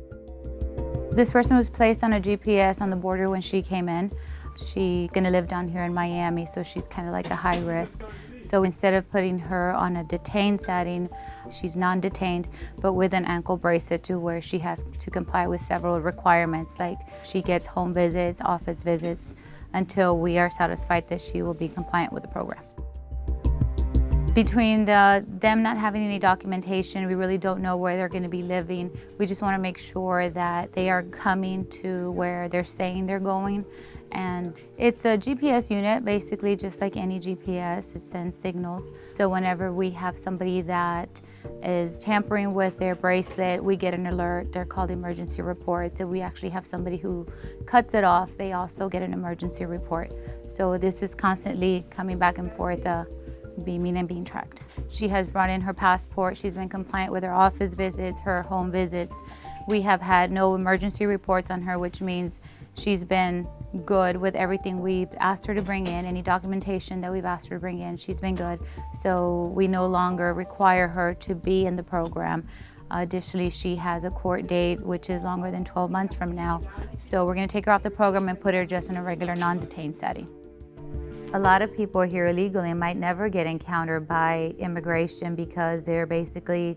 This person was placed on a GPS on the border when she came in. She's gonna live down here in Miami, so she's kind of like a high risk. So instead of putting her on a detained setting, she's non-detained, but with an ankle bracelet to where she has to comply with several requirements, like she gets home visits, office visits, until we are satisfied that she will be compliant with the program. Between them not having any documentation, we really don't know where they're going to be living. We just want to make sure that they are coming to where they're saying they're going. And it's a GPS unit, basically just like any GPS. It sends signals. So whenever we have somebody that is tampering with their bracelet, we get an alert. They're called emergency reports. If we actually have somebody who cuts it off, they also get an emergency report. So this is constantly coming back and forth, beaming and being tracked. She has brought in her passport. She's been compliant with her office visits, her home visits. We have had no emergency reports on her, which means she's been good with everything we've asked her to bring in, any documentation that we've asked her to bring in, she's been good. So we no longer require her to be in the program. Additionally, she has a court date, which is longer than 12 months from now. So we're gonna take her off the program and put her just in a regular non-detained setting. A lot of people here illegally might never get encountered by immigration because they're basically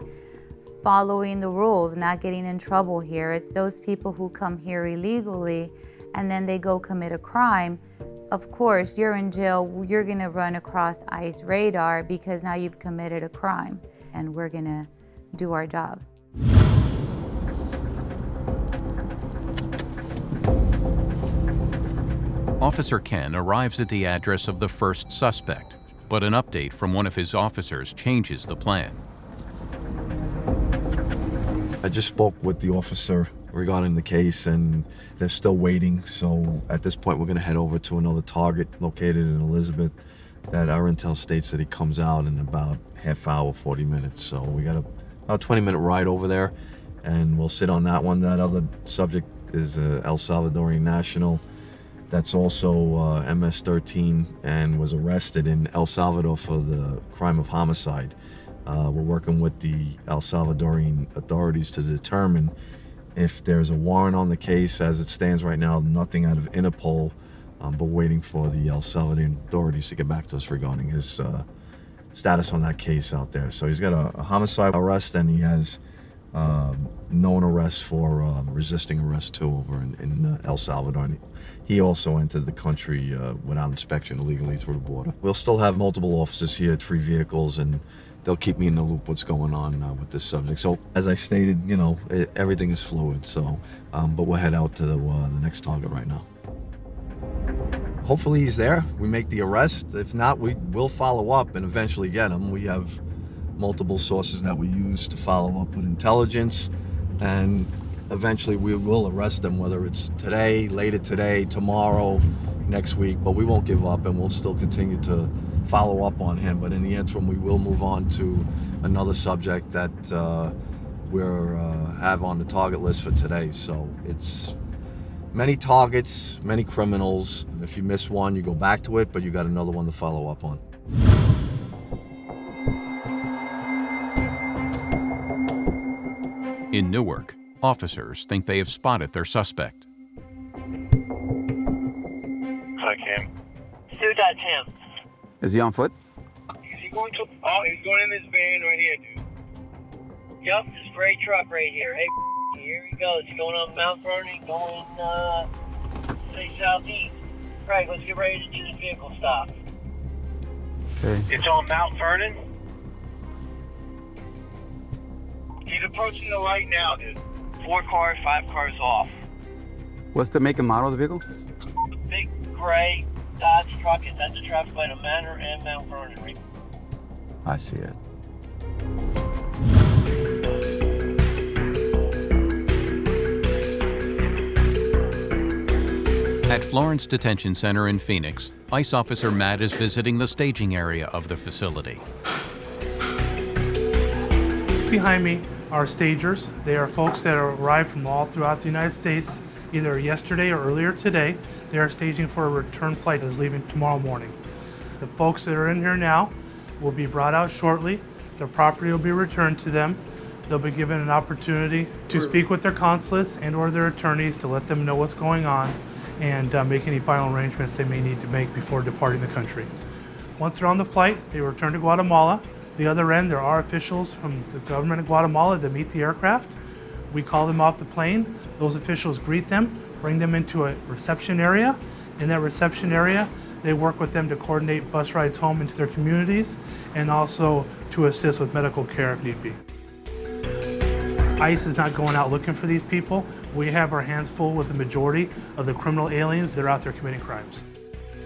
following the rules, not getting in trouble here. It's those people who come here illegally and then they go commit a crime. Of course, you're in jail, you're gonna run across ICE radar because now you've committed a crime and we're gonna do our job. Officer Ken arrives at the address of the first suspect, but an update from one of his officers changes the plan. I just spoke with the officer regarding the case and they're still waiting. So at this point, we're gonna head over to another target located in Elizabeth that our intel states that he comes out in about half hour, 40 minutes. So we got about a 20-minute ride over there and we'll sit on that one. That other subject is El Salvadorian national. That's also MS-13 and was arrested in El Salvador for the crime of homicide. We're working with the El Salvadorian authorities to determine if there's a warrant on the case. As it stands right now, nothing out of Interpol, but waiting for the El Salvadorian authorities to get back to us regarding his status on that case out there. So he's got a homicide arrest and he has known arrest for resisting arrest too over in El Salvador. And he also entered the country without inspection illegally through the border. We'll still have multiple officers here, 3 vehicles, and they'll keep me in the loop what's going on with this subject. So as I stated, you know, everything is fluid. So, but we'll head out to the next target right now. Hopefully he's there. We make the arrest. If not, we will follow up and eventually get him. We have multiple sources that we use to follow up with intelligence, and eventually we will arrest him, whether it's today, later today, tomorrow, next week, but we won't give up and we'll still continue to follow up on him. But in the interim, we will move on to another subject that we're have on the target list for today. So it's many targets, many criminals. If you miss one, you go back to it, but you got another one to follow up on. In Newark, officers think they have spotted their suspect. Hi, Cam. Stu.10. Is he on foot? Is he going to? Oh, he's going in this van right here, dude. Yep, this gray truck right here. Hey, here he goes. He's going on Mount Vernon, going say southeast. Craig, let's get ready to do the vehicle stop. Okay. It's on Mount Vernon. He's approaching the light now, dude. 4 cars, 5 cars off. What's the make and model of the vehicle? Big gray Dodge truck is at the traffic light of Manor and Mount Vernon. Right? I see it. At Florence Detention Center in Phoenix, ICE Officer Matt is visiting the staging area of the facility. Behind me are stagers. They are folks that arrived from all throughout the United States, either yesterday or earlier today. They are staging for a return flight that is leaving tomorrow morning. The folks that are in here now will be brought out shortly. Their property will be returned to them. They'll be given an opportunity to speak with their consulates and or their attorneys to let them know what's going on and make any final arrangements they may need to make before departing the country. Once they're on the flight, they return to Guatemala. The other end, there are officials from the government of Guatemala that meet the aircraft. We call them off the plane. Those officials greet them, bring them into a reception area. In that reception area, they work with them to coordinate bus rides home into their communities and also to assist with medical care if need be. ICE is not going out looking for these people. We have our hands full with the majority of the criminal aliens that are out there committing crimes.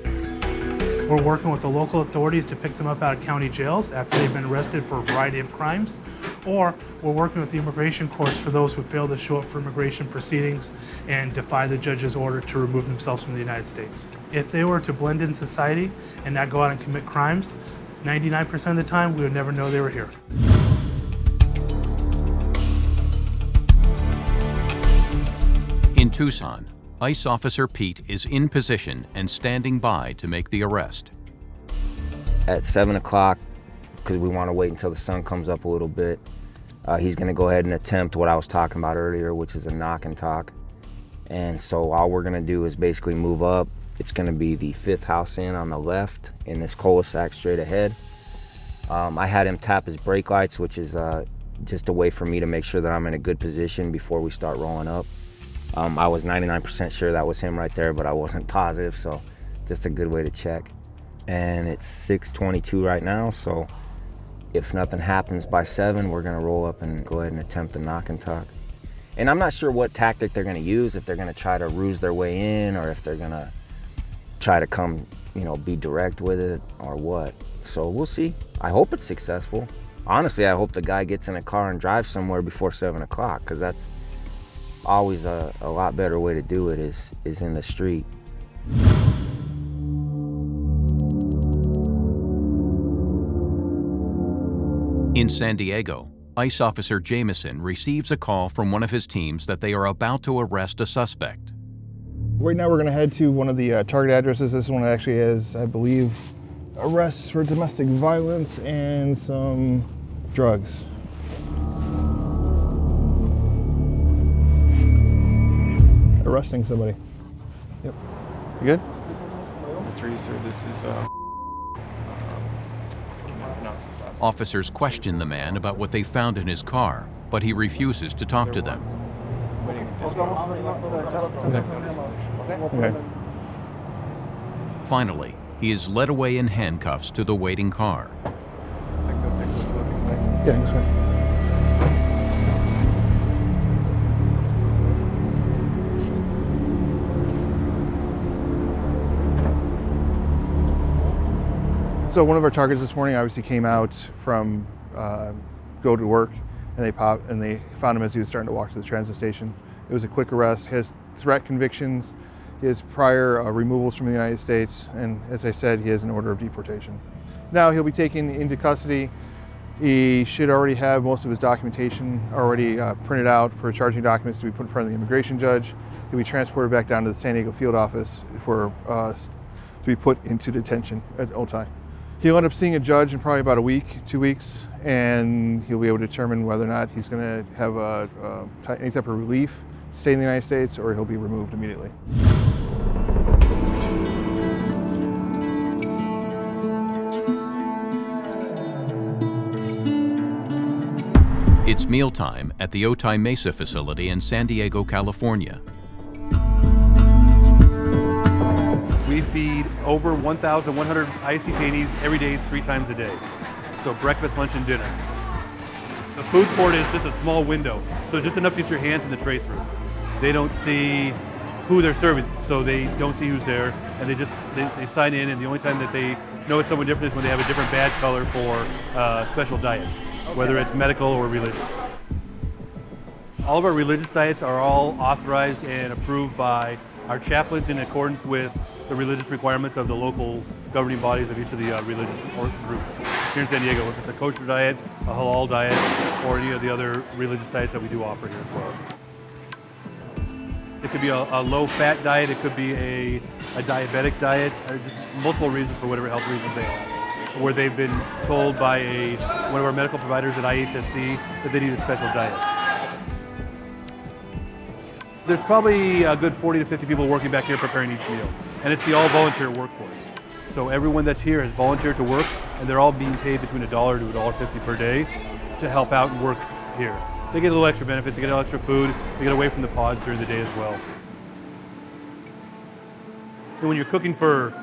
We're working with the local authorities to pick them up out of county jails after they've been arrested for a variety of crimes, or we're working with the immigration courts for those who fail to show up for immigration proceedings and defy the judge's order to remove themselves from the United States. If they were to blend in society and not go out and commit crimes, 99% of the time we would never know they were here. In Tucson, ICE Officer Pete is in position and standing by to make the arrest. At 7 o'clock, because we want to wait until the sun comes up a little bit, he's going to go ahead and attempt what I was talking about earlier, which is a knock and talk. And so all we're going to do is basically move up. It's going to be the 5th house in on the left in this cul-de-sac straight ahead. I had him tap his brake lights, which is just a way for me to make sure that I'm in a good position before we start rolling up. I was 99% sure that was him right there, but I wasn't positive, so just a good way to check. And it's 6:22 right now, so if nothing happens by 7, we're gonna roll up and go ahead and attempt a knock and talk. And I'm not sure what tactic they're gonna use, if they're gonna try to ruse their way in or if they're gonna try to come, be direct with it or what. So we'll see. I hope it's successful. Honestly, I hope the guy gets in a car and drives somewhere before 7 o'clock, because that's always a lot better way to do it is in the street. In San Diego, ICE Officer Jameson receives a call from one of his teams that they are about to arrest a suspect. Right now we're going to head to one of the target addresses. This one actually has, I believe, arrests for domestic violence and some drugs. Arresting somebody. Yep. You good? Teresa, this is Officers question the man about what they found in his car, but he refuses to talk to them. Okay. Finally, he is led away in handcuffs to the waiting car. Yeah, this way. So one of our targets this morning obviously came out from go to work, and they found him as he was starting to walk to the transit station. It was a quick arrest. He has threat convictions, he has prior removals from the United States, and as I said, he has an order of deportation. Now he'll be taken into custody. He should already have most of his documentation already printed out for charging documents to be put in front of the immigration judge. He'll be transported back down to the San Diego field office for to be put into detention at Otay. He'll end up seeing a judge in probably about a week, 2 weeks, and he'll be able to determine whether or not he's going to have any type of relief, stay in the United States, or he'll be removed immediately. It's mealtime at the Otay Mesa facility in San Diego, California. We feed over 1,100 ICE detainees every day, 3 times a day. So breakfast, lunch, and dinner. The food court is just a small window, so just enough to get your hands in the tray through. They don't see who they're serving, so they don't see who's there, and they sign in, and the only time that they know it's someone different is when they have a different badge color for special diet, whether it's medical or religious. All of our religious diets are all authorized and approved by our chaplains in accordance with the religious requirements of the local governing bodies of each of the religious groups. Here in San Diego, if it's a kosher diet, a halal diet, or any of the other religious diets that we do offer here as well. It could be a low-fat diet, it could be a diabetic diet, just multiple reasons for whatever health reasons they have. Where they've been told by one of our medical providers at IHSC that they need a special diet. There's probably a good 40 to 50 people working back here preparing each meal, and it's the all-volunteer workforce. So everyone that's here has volunteered to work, and they're all being paid between $1 to $1.50 per day to help out and work here. They get a little extra benefits, they get a little extra food, they get away from the pods during the day as well. And when you're cooking for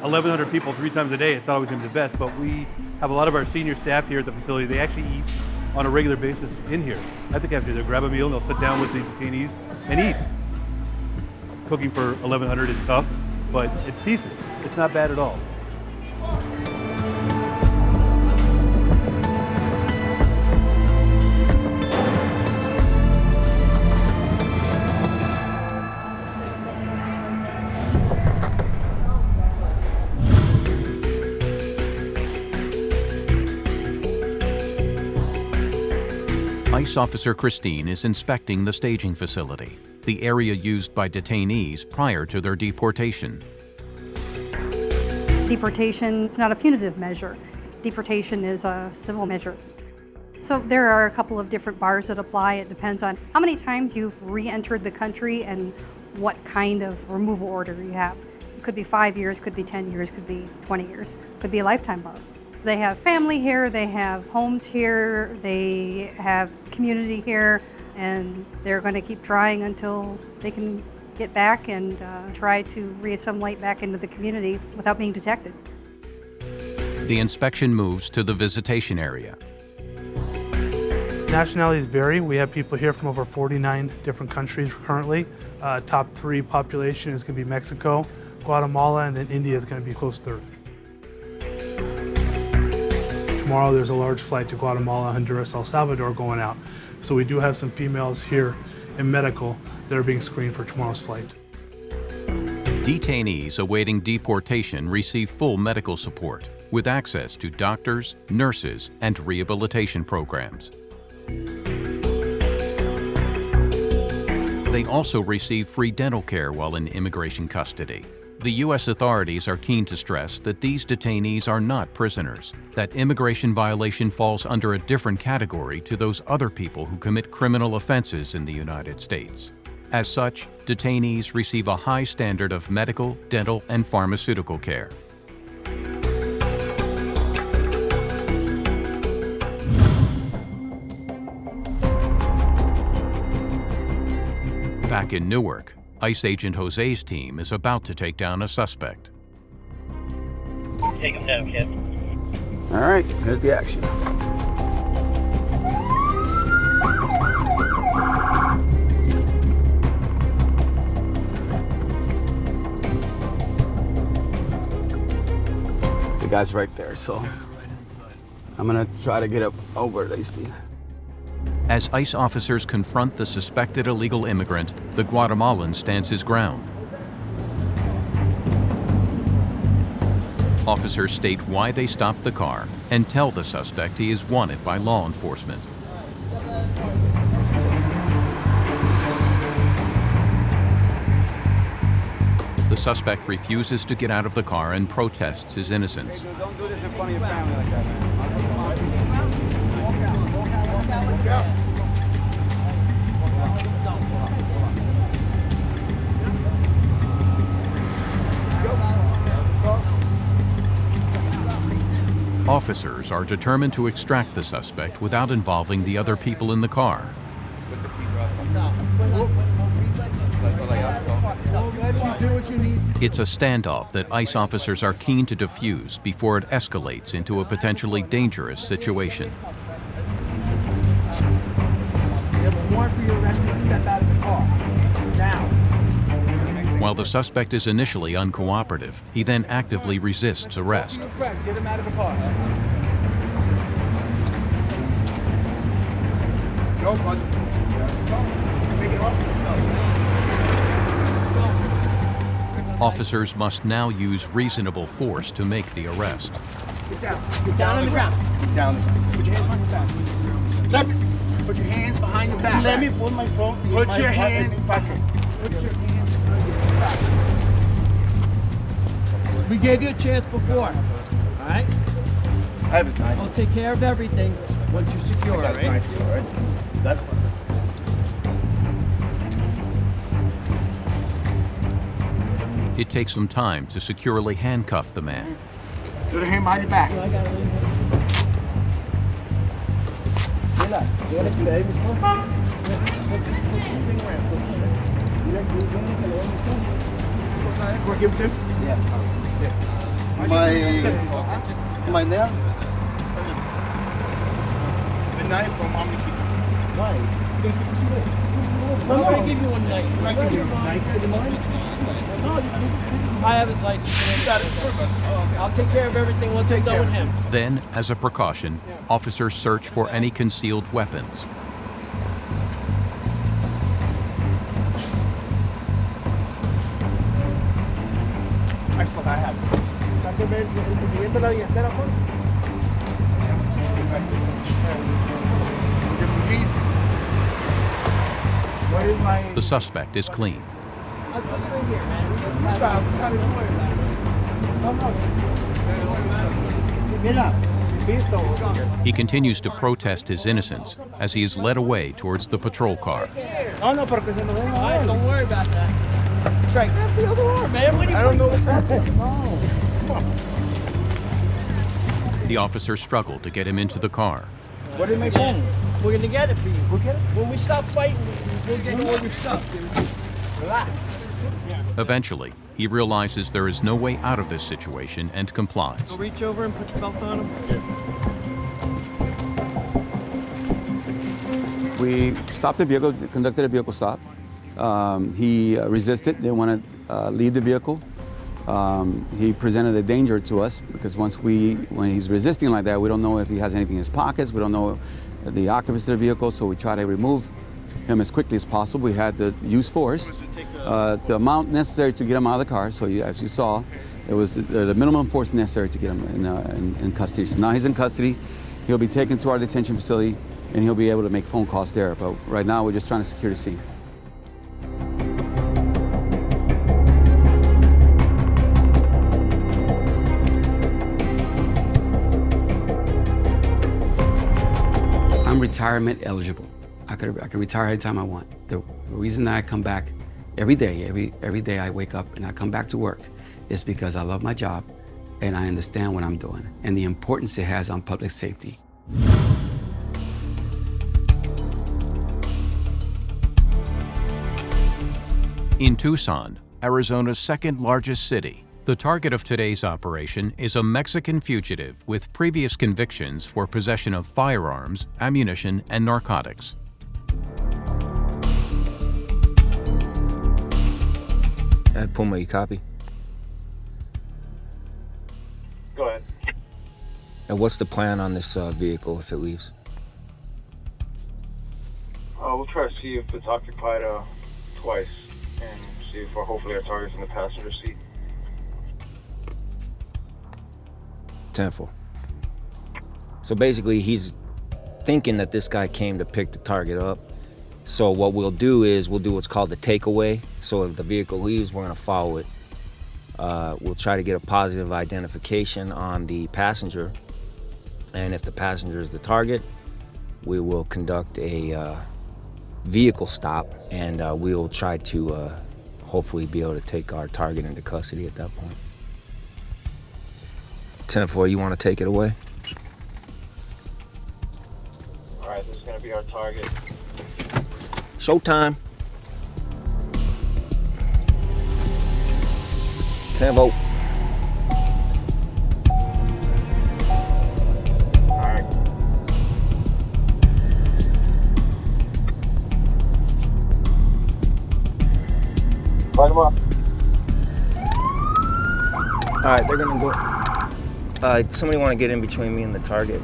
1,100 people 3 times a day, it's not always going to be the best, but we have a lot of our senior staff here at the facility. They actually eat on a regular basis in here at the cafeteria. They'll grab a meal and they'll sit down with the detainees and eat. Cooking for 1,100 is tough, but it's decent. It's not bad at all. ICE Officer Christine is inspecting the staging facility, the area used by detainees prior to their deportation. Deportation is not a punitive measure. Deportation is a civil measure. So there are a couple of different bars that apply. It depends on how many times you've re-entered the country and what kind of removal order you have. It could be 5 years, could be 10 years, could be 20 years, could be a lifetime bar. They have family here, they have homes here, they have community here, and they're going to keep trying until they can get back and try to reassimilate back into the community without being detected. The inspection moves to the visitation area. Nationalities vary. We have people here from over 49 different countries currently. Top 3 population is going to be Mexico, Guatemala, and then India is going to be close third. Tomorrow there's a large flight to Guatemala, Honduras, El Salvador going out. So we do have some females here in medical that are being screened for tomorrow's flight. Detainees awaiting deportation receive full medical support with access to doctors, nurses, and rehabilitation programs. They also receive free dental care while in immigration custody. The U.S. authorities are keen to stress that these detainees are not prisoners, that immigration violation falls under a different category to those other people who commit criminal offenses in the United States. As such, detainees receive a high standard of medical, dental, and pharmaceutical care. Back in Newark, ICE agent Jose's team is about to take down a suspect. Take him down, kid. All right, here's the action. The guy's right there, so I'm gonna try to get up over these things. As ICE officers confront the suspected illegal immigrant, the Guatemalan stands his ground. Officers state why they stopped the car and tell the suspect he is wanted by law enforcement. The suspect refuses to get out of the car and protests his innocence. Don't do this in front of your family like that, man. Officers are determined to extract the suspect without involving the other people in the car. It's a standoff that ICE officers are keen to defuse before it escalates into a potentially dangerous situation. While the suspect is initially uncooperative, he then actively resists arrest. Get him out of the car. No, bud. Officers must now use reasonable force to make the arrest. Get down. Get down on the ground. Get down. Put your hands behind your back. Let me. Put your hands behind your back. Let me put my phone. Put your hands back. Put your hands behind your back. We gave you a chance before, all right? I have his knife. I'll take care of everything once you're secure, all right? That's It takes some time to securely handcuff the man. Put your hand behind your back. Give it to him? Yeah. My nail? The knife from how many feet? Why? I'm going to give you one knife. I give you a knife. No, I have his license. I'll take care of everything once I'm done with him. Then, as a precaution, officers search for any concealed weapons. Excellent, I have The suspect is clean. He continues to protest his innocence as he is led away towards the patrol car. All right, don't worry about that. Strike. Grab the other arm, man. I don't know what's happening. The officers struggle to get him into the car. What did my phone? We're going to get it for you. We'll get it? When we stop fighting, we'll get all your stuff, dude. Relax. Eventually, he realizes there is no way out of this situation and complies. Go reach over and put your belt on him. We stopped the vehicle, conducted a vehicle stop. He resisted, didn't want to leave the vehicle. He presented a danger to us because when he's resisting like that, we don't know if he has anything in his pockets, we don't know the occupants of the vehicle, so we try to remove him as quickly as possible. We had to use force. The amount necessary to get him out of the car, so as you saw, it was the minimum force necessary to get him in custody. So now he's in custody. He'll be taken to our detention facility, and he'll be able to make phone calls there. But right now, we're just trying to secure the scene. I'm retirement eligible. I could retire anytime I want. The reason that I come back every day I wake up and I come back to work is because I love my job and I understand what I'm doing and the importance it has on public safety. In Tucson, Arizona's second largest city, the target of today's operation is a Mexican fugitive with previous convictions for possession of firearms, ammunition, and narcotics. Puma, you copy? Go ahead. And what's the plan on this vehicle if it leaves? We'll try to see if it's occupied twice and see if hopefully our target's in the passenger seat. 10-4. So basically he's thinking that this guy came to pick the target up. So what we'll do is we'll do what's called the takeaway. So if the vehicle leaves, we're gonna follow it. We'll try to get a positive identification on the passenger. And if the passenger is the target, we will conduct a vehicle stop and we'll try to hopefully be able to take our target into custody at that point. 10-4, you wanna take it away? to be our target. Showtime. Sambo. Light them up. All right, they're gonna go. Somebody want to get in between me and the target.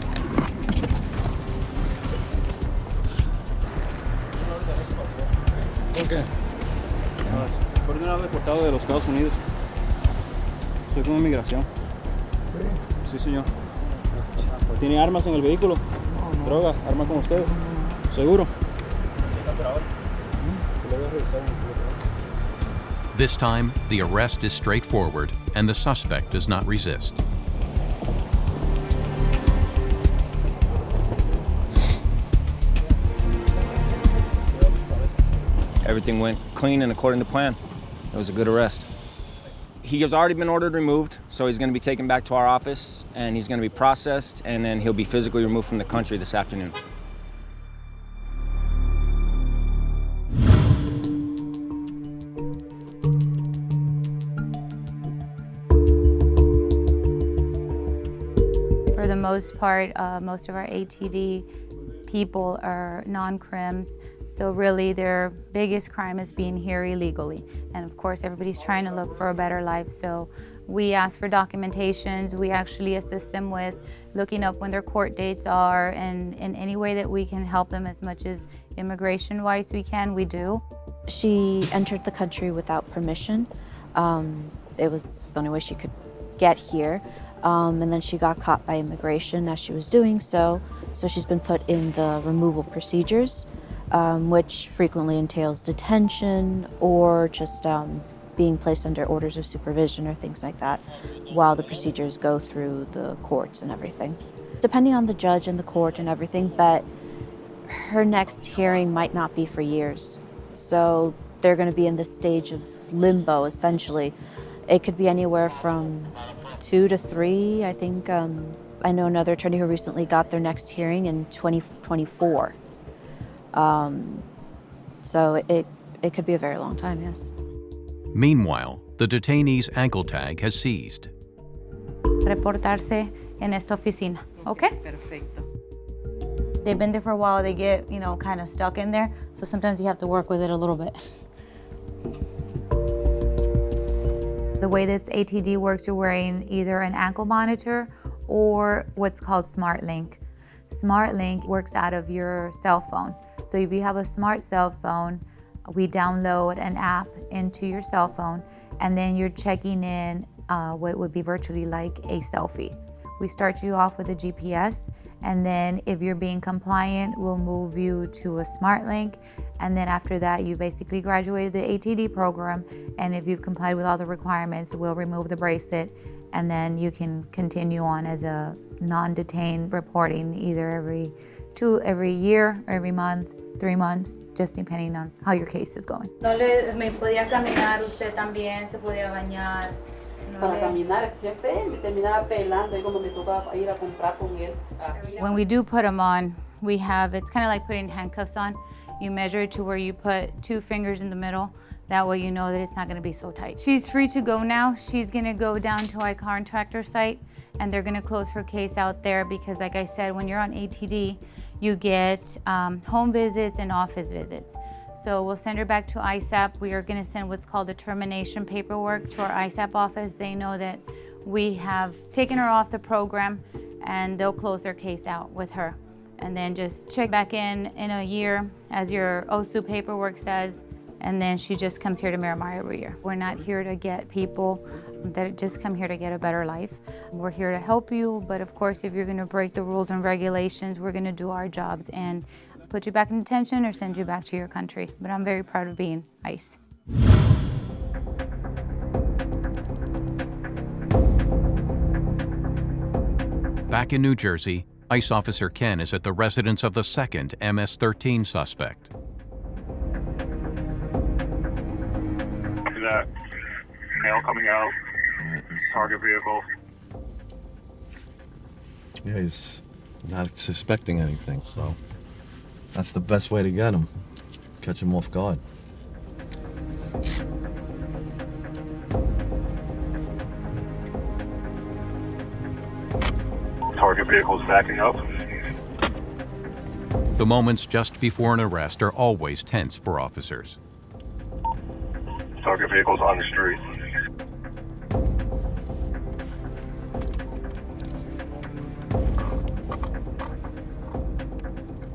¿Por qué? Fue ordenado deportado de los Estados Unidos. Estoy con inmigración. Sí, señor. ¿Tiene armas en el vehículo? ¿Droga? ¿Armas con ustedes? ¿Seguro? This time, the arrest is straightforward and the suspect does not resist. Everything went clean and according to plan. It was a good arrest. He has already been ordered removed, so he's going to be taken back to our office and he's going to be processed, and then he'll be physically removed from the country this afternoon. For the most part, most of our ATD people are non-crims, so really their biggest crime is being here illegally. And of course, everybody's trying to look for a better life, so we ask for documentations. We actually assist them with looking up when their court dates are, and in any way that we can help them as much as immigration-wise we can, we do. She entered the country without permission. It was the only way she could get here. And then she got caught by immigration as she was doing so. So she's been put in the removal procedures, which frequently entails detention or just being placed under orders of supervision or things like that while the procedures go through the courts and everything. Depending on the judge and the court and everything, but her next hearing might not be for years. So they're going to be in this stage of limbo, essentially. It could be anywhere from 2 to 3. I think I know another attorney who recently got their next hearing in 2024. So it could be a very long time, yes. Meanwhile, the detainee's ankle tag has seized. Reportarse en esta oficina, okay? Perfecto. They've been there for a while, they get, kind of stuck in there, so sometimes you have to work with it a little bit. The way this ATD works, you're wearing either an ankle monitor or what's called SmartLink. SmartLink works out of your cell phone. So if you have a smart cell phone, we download an app into your cell phone, and then you're checking in what would be virtually like a selfie. We start you off with a GPS, and then if you're being compliant, we'll move you to a SmartLink, and then after that, you basically graduated the ATD program, and if you've complied with all the requirements, we'll remove the bracelet, and then you can continue on as a non-detained reporting either every year, every month, 3 months, just depending on how your case is going. Me podía caminar usted también, se podía bañar. Para caminar, siempre me terminaba pelando y como me tocaba ir a comprar con él. When we do put them on, it's kind of like putting handcuffs on. You measure it to where you put 2 fingers in the middle. That way you know that it's not going to be so tight. She's free to go now. She's going to go down to our contractor site, and they're going to close her case out there because, like I said, when you're on ATD, you get home visits and office visits. So we'll send her back to ISAP. We are going to send what's called the termination paperwork to our ISAP office. They know that we have taken her off the program, and they'll close their case out with her. And then just check back in a year, as your OSU paperwork says, and then she just comes here to Miramar every year. We're not here to get people that just come here to get a better life. We're here to help you, but of course, if you're going to break the rules and regulations, we're going to do our jobs and put you back in detention or send you back to your country. But I'm very proud of being ICE. Back in New Jersey, ICE Officer Ken is at the residence of the second MS-13 suspect. See that male coming out, target vehicle. Yeah, he's not suspecting anything, so That's the best way to get them. Catch them off guard. Target vehicle's backing up. The moments just before an arrest are always tense for officers. Target vehicle's on the street.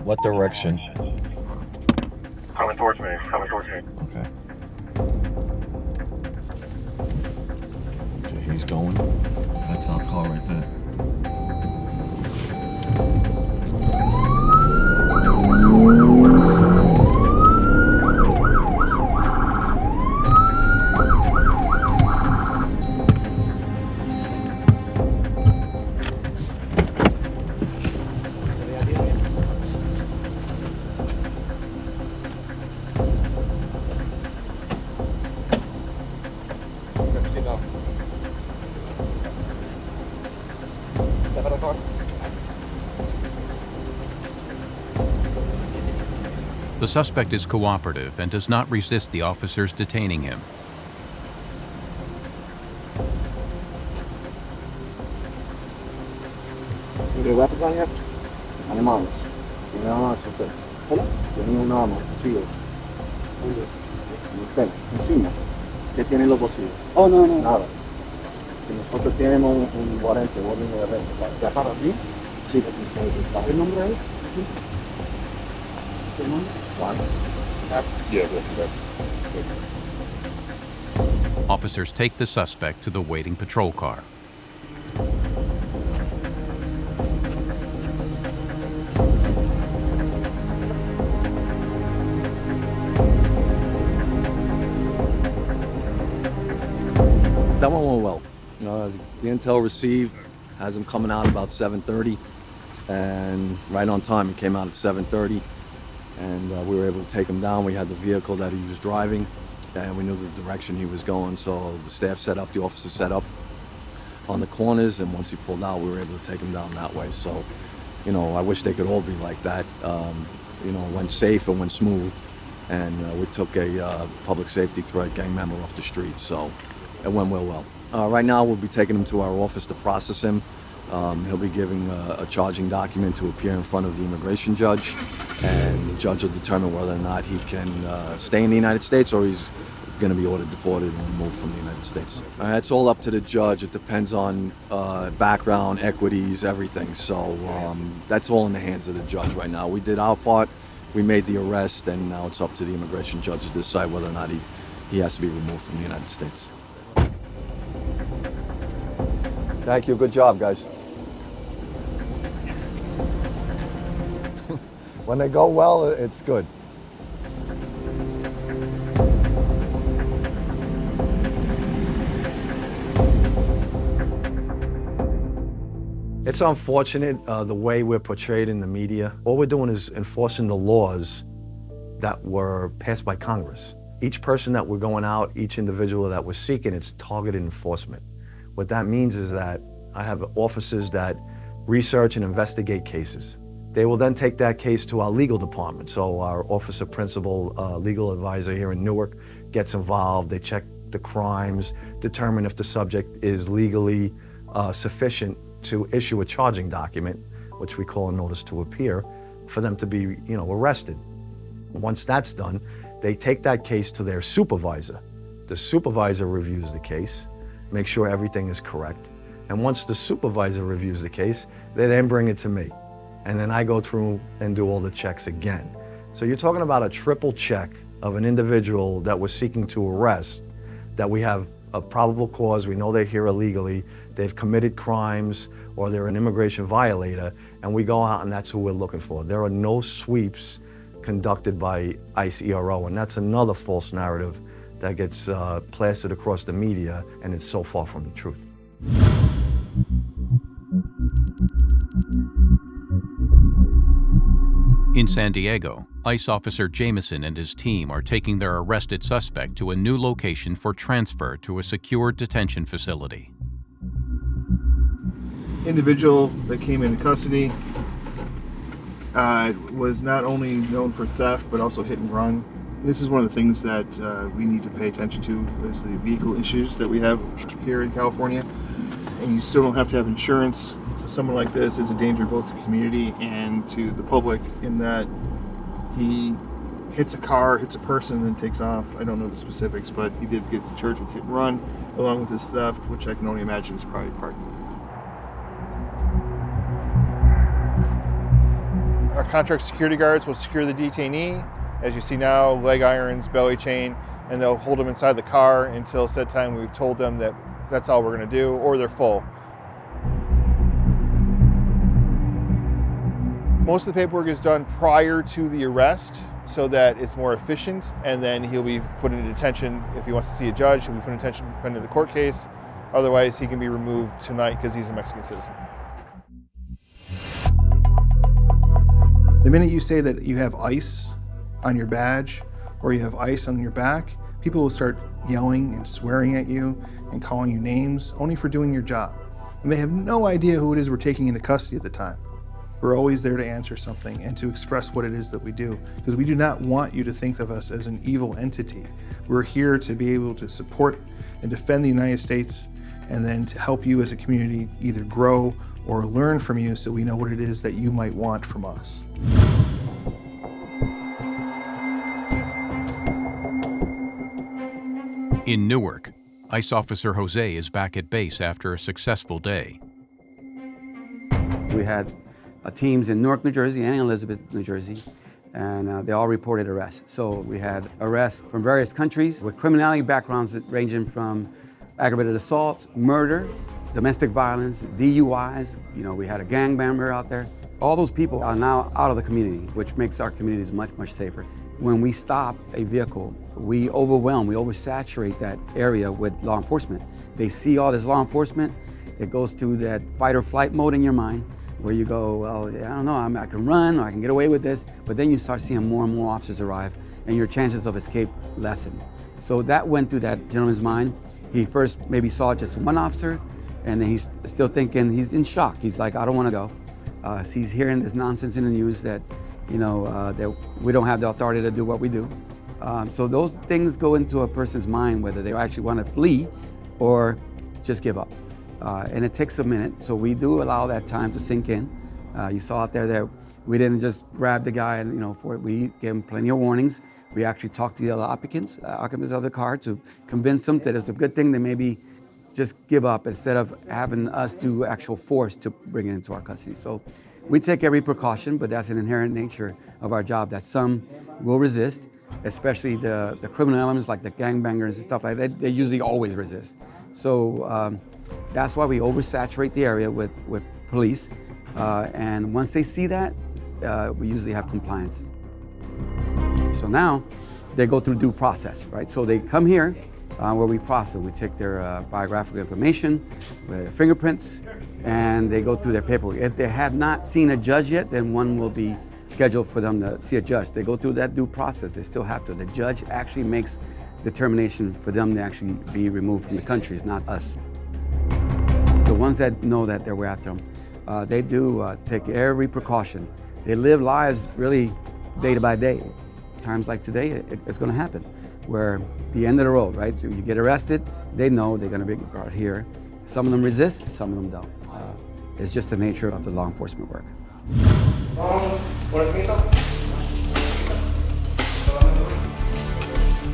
What direction? Coming towards me. Coming towards me. Okay. Okay, he's going. That's our car right there. The suspect is cooperative and does not resist the officers detaining him. ¿Tiene weapons on here? Animales. ¿Tiene armas usted? ¿Cómo? Tiene un arma, un cuchillo. Usted, encima. ¿Qué tiene en los bolsillos? Oh, no, no. Nada. Si nosotros tenemos un warrante, orden de arresto, ¿sabes? ¿Ya para aquí? Sí, ¿está el nombre ahí? ¿Qué nombre? Juan. Yeah, Officers take the suspect to the waiting patrol car. That one went well. The intel received has him coming out about 7:30, and right on time. He came out at 7:30, and we were able to take him down. We had the vehicle that he was driving, and we knew the direction he was going. So the staff set up, the officers set up on the corners, and once he pulled out, we were able to take him down that way. So, I wish they could all be like that. Went safe and went smooth, and we took a public safety threat gang member off the street. So it went well. Right now, we'll be taking him to our office to process him. He'll be giving a charging document to appear in front of the immigration judge, and the judge will determine whether or not he can stay in the United States or he's going to be ordered deported and removed from the United States. It's all up to the judge. It depends on background, equities, everything. So that's all in the hands of the judge right now. We did our part. We made the arrest, and now it's up to the immigration judge to decide whether or not he has to be removed from the United States. Thank you. Good job, guys. When they go well, it's good. It's unfortunate the way we're portrayed in the media. All we're doing is enforcing the laws that were passed by Congress. Each person that we're going out, each individual that we're seeking, it's targeted enforcement. What that means is that I have officers that research and investigate cases. They will then take that case to our legal department. So our officer principal legal advisor here in Newark gets involved. They check the crimes, determine if the subject is legally sufficient to issue a charging document, which we call a notice to appear, for them to be, arrested. Once that's done, they take that case to their supervisor. The supervisor reviews the case, make sure everything is correct. And once the supervisor reviews the case, they then bring it to me. And then I go through and do all the checks again. So you're talking about a triple check of an individual that we're seeking to arrest, that we have a probable cause, we know they're here illegally, they've committed crimes, or they're an immigration violator, and we go out and that's who we're looking for. There are no sweeps conducted by ICE ERO, and that's another false narrative that gets plastered across the media, and it's so far from the truth. In San Diego, ICE officer Jameson and his team are taking their arrested suspect to a new location for transfer to a secure detention facility. Individual that came into custody was not only known for theft, but also hit and run. This is one of the things that we need to pay attention to, is the vehicle issues that we have here in California. And you still don't have to have insurance. So someone like this is a danger both to the community and to the public, in that he hits a car, hits a person, and then takes off. I don't know the specifics, but he did get charged with hit and run, along with his theft, which I can only imagine is probably part of it. Our contract security guards will secure the detainee. As you see now, leg irons, belly chain, and they'll hold them inside the car until said time we've told them that that's all we're going to do, or they're full. Most of the paperwork is done prior to the arrest so that it's more efficient, and then he'll be put into detention. If he wants to see a judge, he'll be put in detention pending the court case. Otherwise, he can be removed tonight because he's a Mexican citizen. The minute you say that you have ICE on your badge or you have ICE on your back, people will start yelling and swearing at you and calling you names only for doing your job. And they have no idea who it is we're taking into custody at the time. We're always there to answer something and to express what it is that we do, because we do not want you to think of us as an evil entity. We're here to be able to support and defend the United States, and then to help you as a community either grow or learn from you, so we know what it is that you might want from us. In Newark, ICE Officer Jose is back at base after a successful day. We had teams in Newark, New Jersey and Elizabeth, New Jersey, and they all reported arrests. So we had arrests from various countries with criminality backgrounds that ranging from aggravated assaults, murder, domestic violence, DUIs. You know, we had a gang member out there. All those people are now out of the community, which makes our communities much, much safer. When we stop a vehicle, we oversaturate that area with law enforcement. They see all this law enforcement, it goes to that fight or flight mode in your mind, where you go, well, I don't know, I can run or I can get away with this, but then you start seeing more and more officers arrive and your chances of escape lessen. So that went through that gentleman's mind. He first maybe saw just one officer, and then he's still thinking, he's in shock. He's like, I don't want to go. So he's hearing this nonsense in the news that, you know, that we don't have the authority to do what we do. So those things go into a person's mind, whether they actually want to flee or just give up. And it takes a minute, so we do allow that time to sink in. You saw out there that we didn't just grab the guy and, you know, we gave him plenty of warnings. We actually talked to the other occupants of the car to convince them that it's a good thing to maybe just give up instead of having us do actual force to bring it into our custody. So we take every precaution, but that's an inherent nature of our job, that some will resist, especially the criminal elements like the gangbangers and stuff like that. They usually always resist. So that's why we oversaturate the area with police. And once they see that, we usually have compliance. So now they go through due process, right? So they come here where we process. We take their biographical information, their fingerprints, and they go through their paperwork. If they have not seen a judge yet, then one will be scheduled for them to see a judge. They go through that due process. They still have to. The judge actually makes determination for them to actually be removed from the country. It's not us. The ones that know that we're after them, they do take every precaution. They live lives really day by day. Times like today, it's going to happen, where the end of the road, right? So you get arrested, they know they're going to be brought here. Some of them resist, some of them don't. It's just the nature of the law enforcement work.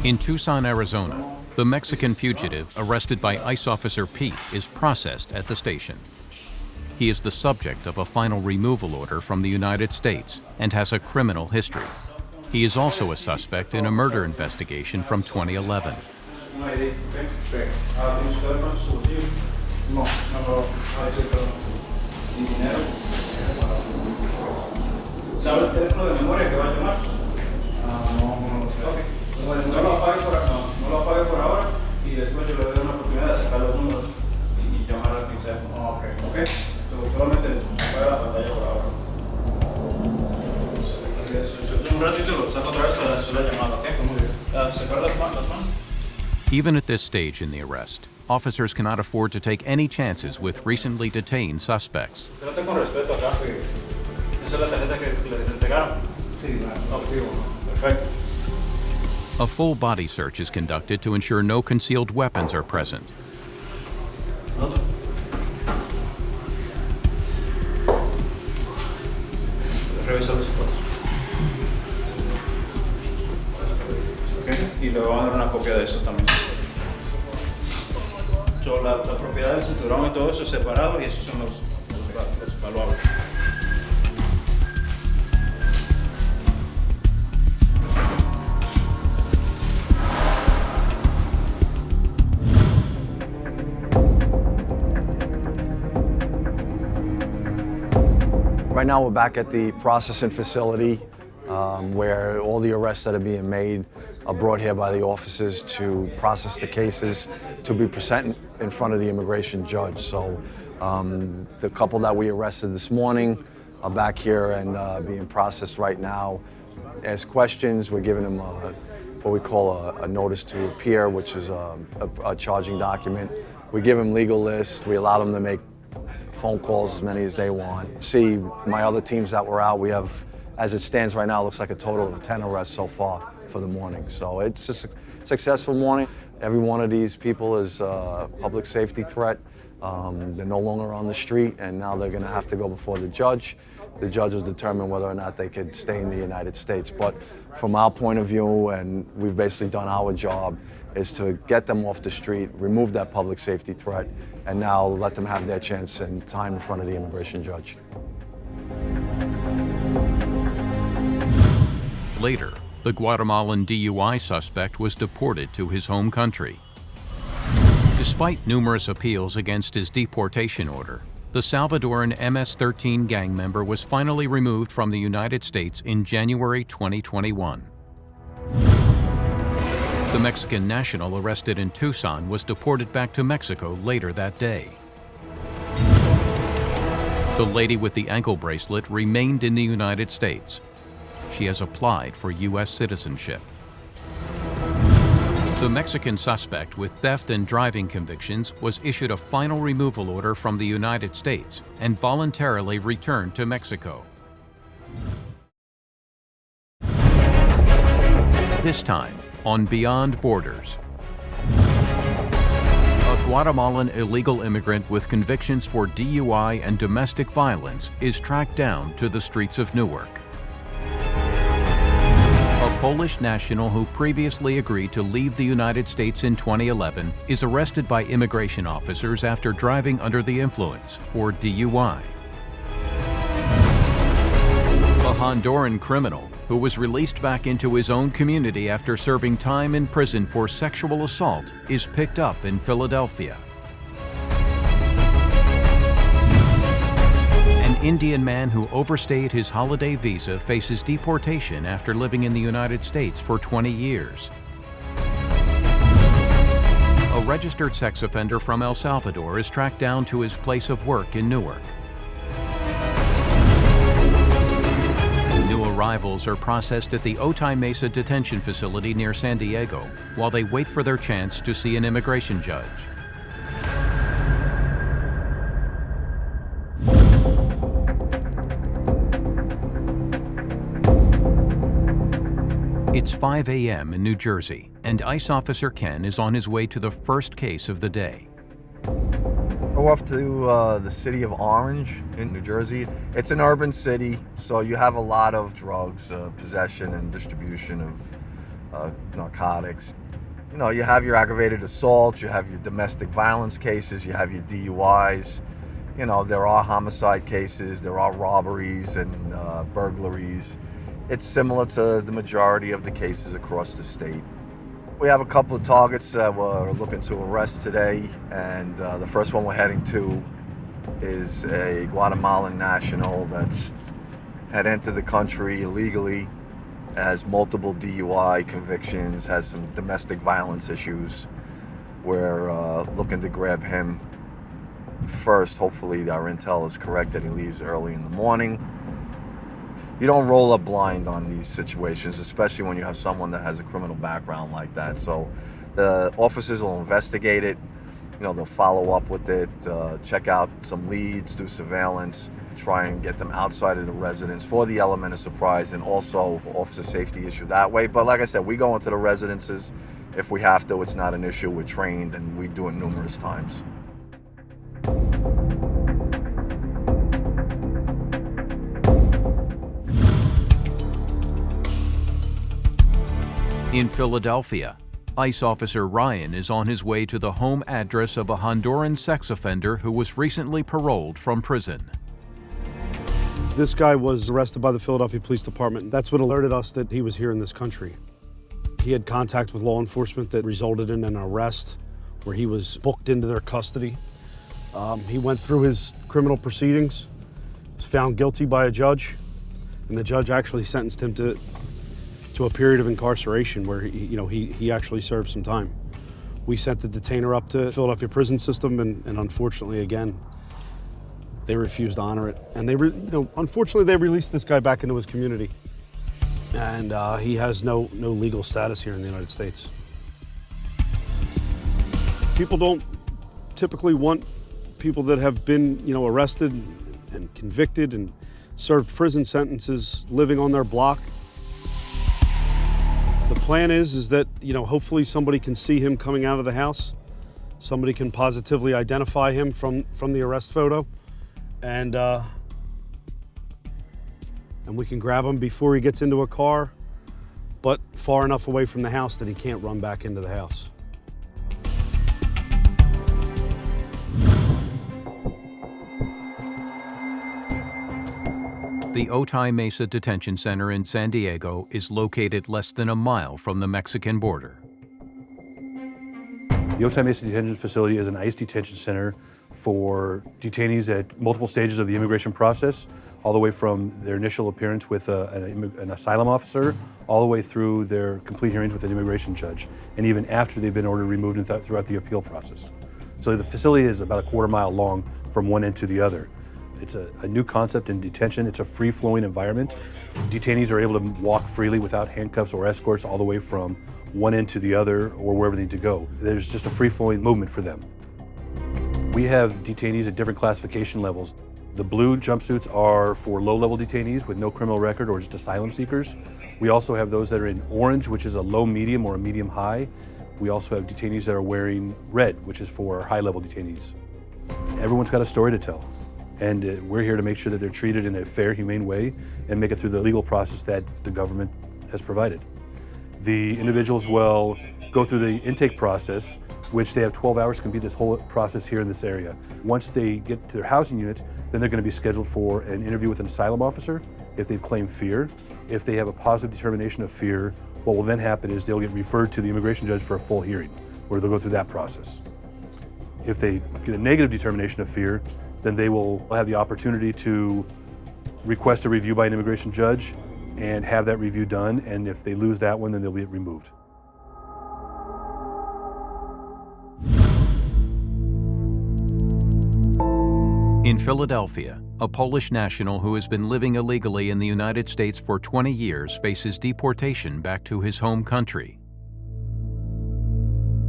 In Tucson, Arizona, the Mexican fugitive arrested by ICE Officer Pete is processed at the station. He is the subject of a final removal order from the United States and has a criminal history. He is also a suspect in a murder investigation from 2011. Even at this stage in the arrest, officers cannot afford to take any chances with recently detained suspects. ¿Esa es la tarjeta que le entregaron? Sí, perfecto. A full body search is conducted to ensure no concealed weapons are present. Revisa los zapatos. Okay. Y le van a dar una copia de eso también. So, la propiedad del cinturón y todo eso es separado y esos son los valuables. Right now we're back at the processing facility where all the arrests that are being made are brought here by the officers to process the cases to be presented in front of the immigration judge. So the couple that we arrested this morning are back here and being processed right now. Ask questions, we're giving them what we call a notice to appear, which is a charging document. We give them legal lists, we allow them to make phone calls as many as they want. See, my other teams that were out, we have, as it stands right now, it looks like a total of 10 arrests so far for the morning. So it's just a successful morning. Every one of these people is a public safety threat. They're no longer on the street, and now they're gonna have to go before the judge. The judge will determine whether or not they could stay in the United States. But from our point of view, and we've basically done our job, is to get them off the street, remove that public safety threat, and now let them have their chance and time in front of the immigration judge. Later, the Guatemalan DUI suspect was deported to his home country. Despite numerous appeals against his deportation order, the Salvadoran MS-13 gang member was finally removed from the United States in January 2021. The Mexican national arrested in Tucson was deported back to Mexico later that day. The lady with the ankle bracelet remained in the United States. She has applied for U.S. citizenship. The Mexican suspect with theft and driving convictions was issued a final removal order from the United States and voluntarily returned to Mexico. This time, on Beyond Borders, a Guatemalan illegal immigrant with convictions for DUI and domestic violence is tracked down to the streets of Newark. A Polish national who previously agreed to leave the United States in 2011 is arrested by immigration officers after driving under the influence, or DUI. A Honduran criminal who was released back into his own community after serving time in prison for sexual assault is picked up in Philadelphia. An Indian man who overstayed his holiday visa faces deportation after living in the United States for 20 years. A registered sex offender from El Salvador is tracked down to his place of work in Newark. New arrivals are processed at the Otay Mesa detention facility near San Diego while they wait for their chance to see an immigration judge. It's 5 a.m. in New Jersey, and ICE Officer Ken is on his way to the first case of the day. We're off to the city of Orange in New Jersey. It's an urban city, so you have a lot of drugs, possession and distribution of narcotics. You know, you have your aggravated assault, you have your domestic violence cases, you have your DUIs. You know, there are homicide cases, there are robberies and burglaries. It's similar to the majority of the cases across the state. We have a couple of targets that we're looking to arrest today, and the first one we're heading to is a Guatemalan national that's had entered the country illegally, has multiple DUI convictions, has some domestic violence issues. We're looking to grab him first. Hopefully our intel is correct that he leaves early in the morning. You don't roll up blind on these situations, especially when you have someone that has a criminal background like that. So the officers will investigate it. they'll follow up with it, check out some leads, do surveillance, try and get them outside of the residence for the element of surprise and also officer safety issue that way. But like I said, we go into the residences if we have to. It's not an issue. We're trained and we do it numerous times. In Philadelphia, ICE officer Ryan is on his way to the home address of a Honduran sex offender who was recently paroled from prison. This guy was arrested by the Philadelphia Police Department. That's what alerted us that he was here in this country. He had contact with law enforcement that resulted in an arrest where he was booked into their custody. He went through his criminal proceedings, was found guilty by a judge, and the judge actually sentenced him to a period of incarceration where he actually served some time. We sent the detainer up to the Philadelphia prison system, and unfortunately, again, they refused to honor it. And unfortunately, they released this guy back into his community. And he has no legal status here in the United States. People don't typically want people that have been, arrested and convicted and served prison sentences living on their block. The plan is that, hopefully somebody can see him coming out of the house. Somebody can positively identify him from the arrest photo. And we can grab him before he gets into a car, but far enough away from the house that he can't run back into the house. The Otay Mesa Detention Center in San Diego is located less than a mile from the Mexican border. The Otay Mesa Detention Facility is an ICE detention center for detainees at multiple stages of the immigration process, all the way from their initial appearance with an asylum officer, all the way through their complete hearings with an immigration judge, and even after they've been ordered removed and throughout the appeal process. So the facility is about a quarter-mile long from one end to the other. It's a new concept in detention. It's a free-flowing environment. Detainees are able to walk freely without handcuffs or escorts all the way from one end to the other or wherever they need to go. There's just a free-flowing movement for them. We have detainees at different classification levels. The blue jumpsuits are for low-level detainees with no criminal record or just asylum seekers. We also have those that are in orange, which is a low-medium or a medium-high. We also have detainees that are wearing red, which is for high-level detainees. Everyone's got a story to tell. And we're here to make sure that they're treated in a fair, humane way and make it through the legal process that the government has provided. The individuals will go through the intake process, which they have 12 hours to complete this whole process here in this area. Once they get to their housing unit, then they're going to be scheduled for an interview with an asylum officer if they've claimed fear. If they have a positive determination of fear, what will then happen is they'll get referred to the immigration judge for a full hearing, where they'll go through that process. If they get a negative determination of fear, then they will have the opportunity to request a review by an immigration judge and have that review done, and if they lose that one, then they'll be removed. In Philadelphia, a Polish national who has been living illegally in the United States for 20 years faces deportation back to his home country.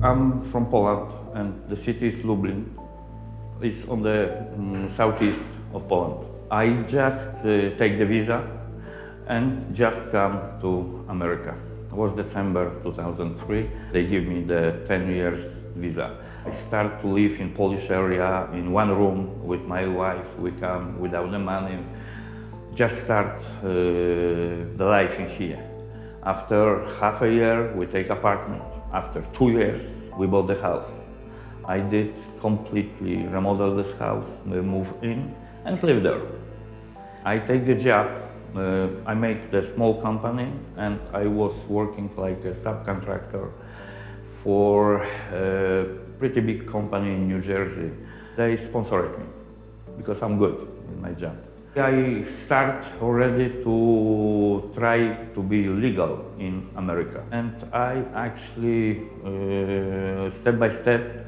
I'm from Poland, and the city is Lublin. It's on the southeast of Poland. I just take the visa and just come to America. It was December 2003. They give me the 10 years visa. I start to live in Polish area in one room with my wife. We come without the money. Just start the life in here. After half a year, we take apartment. After 2 years, we bought the house. I did completely remodel this house, we move in and live there. I take the job, I make the small company, and I was working like a subcontractor for a pretty big company in New Jersey. They sponsored me because I'm good in my job. I start already to try to be legal in America. And I actually, step by step,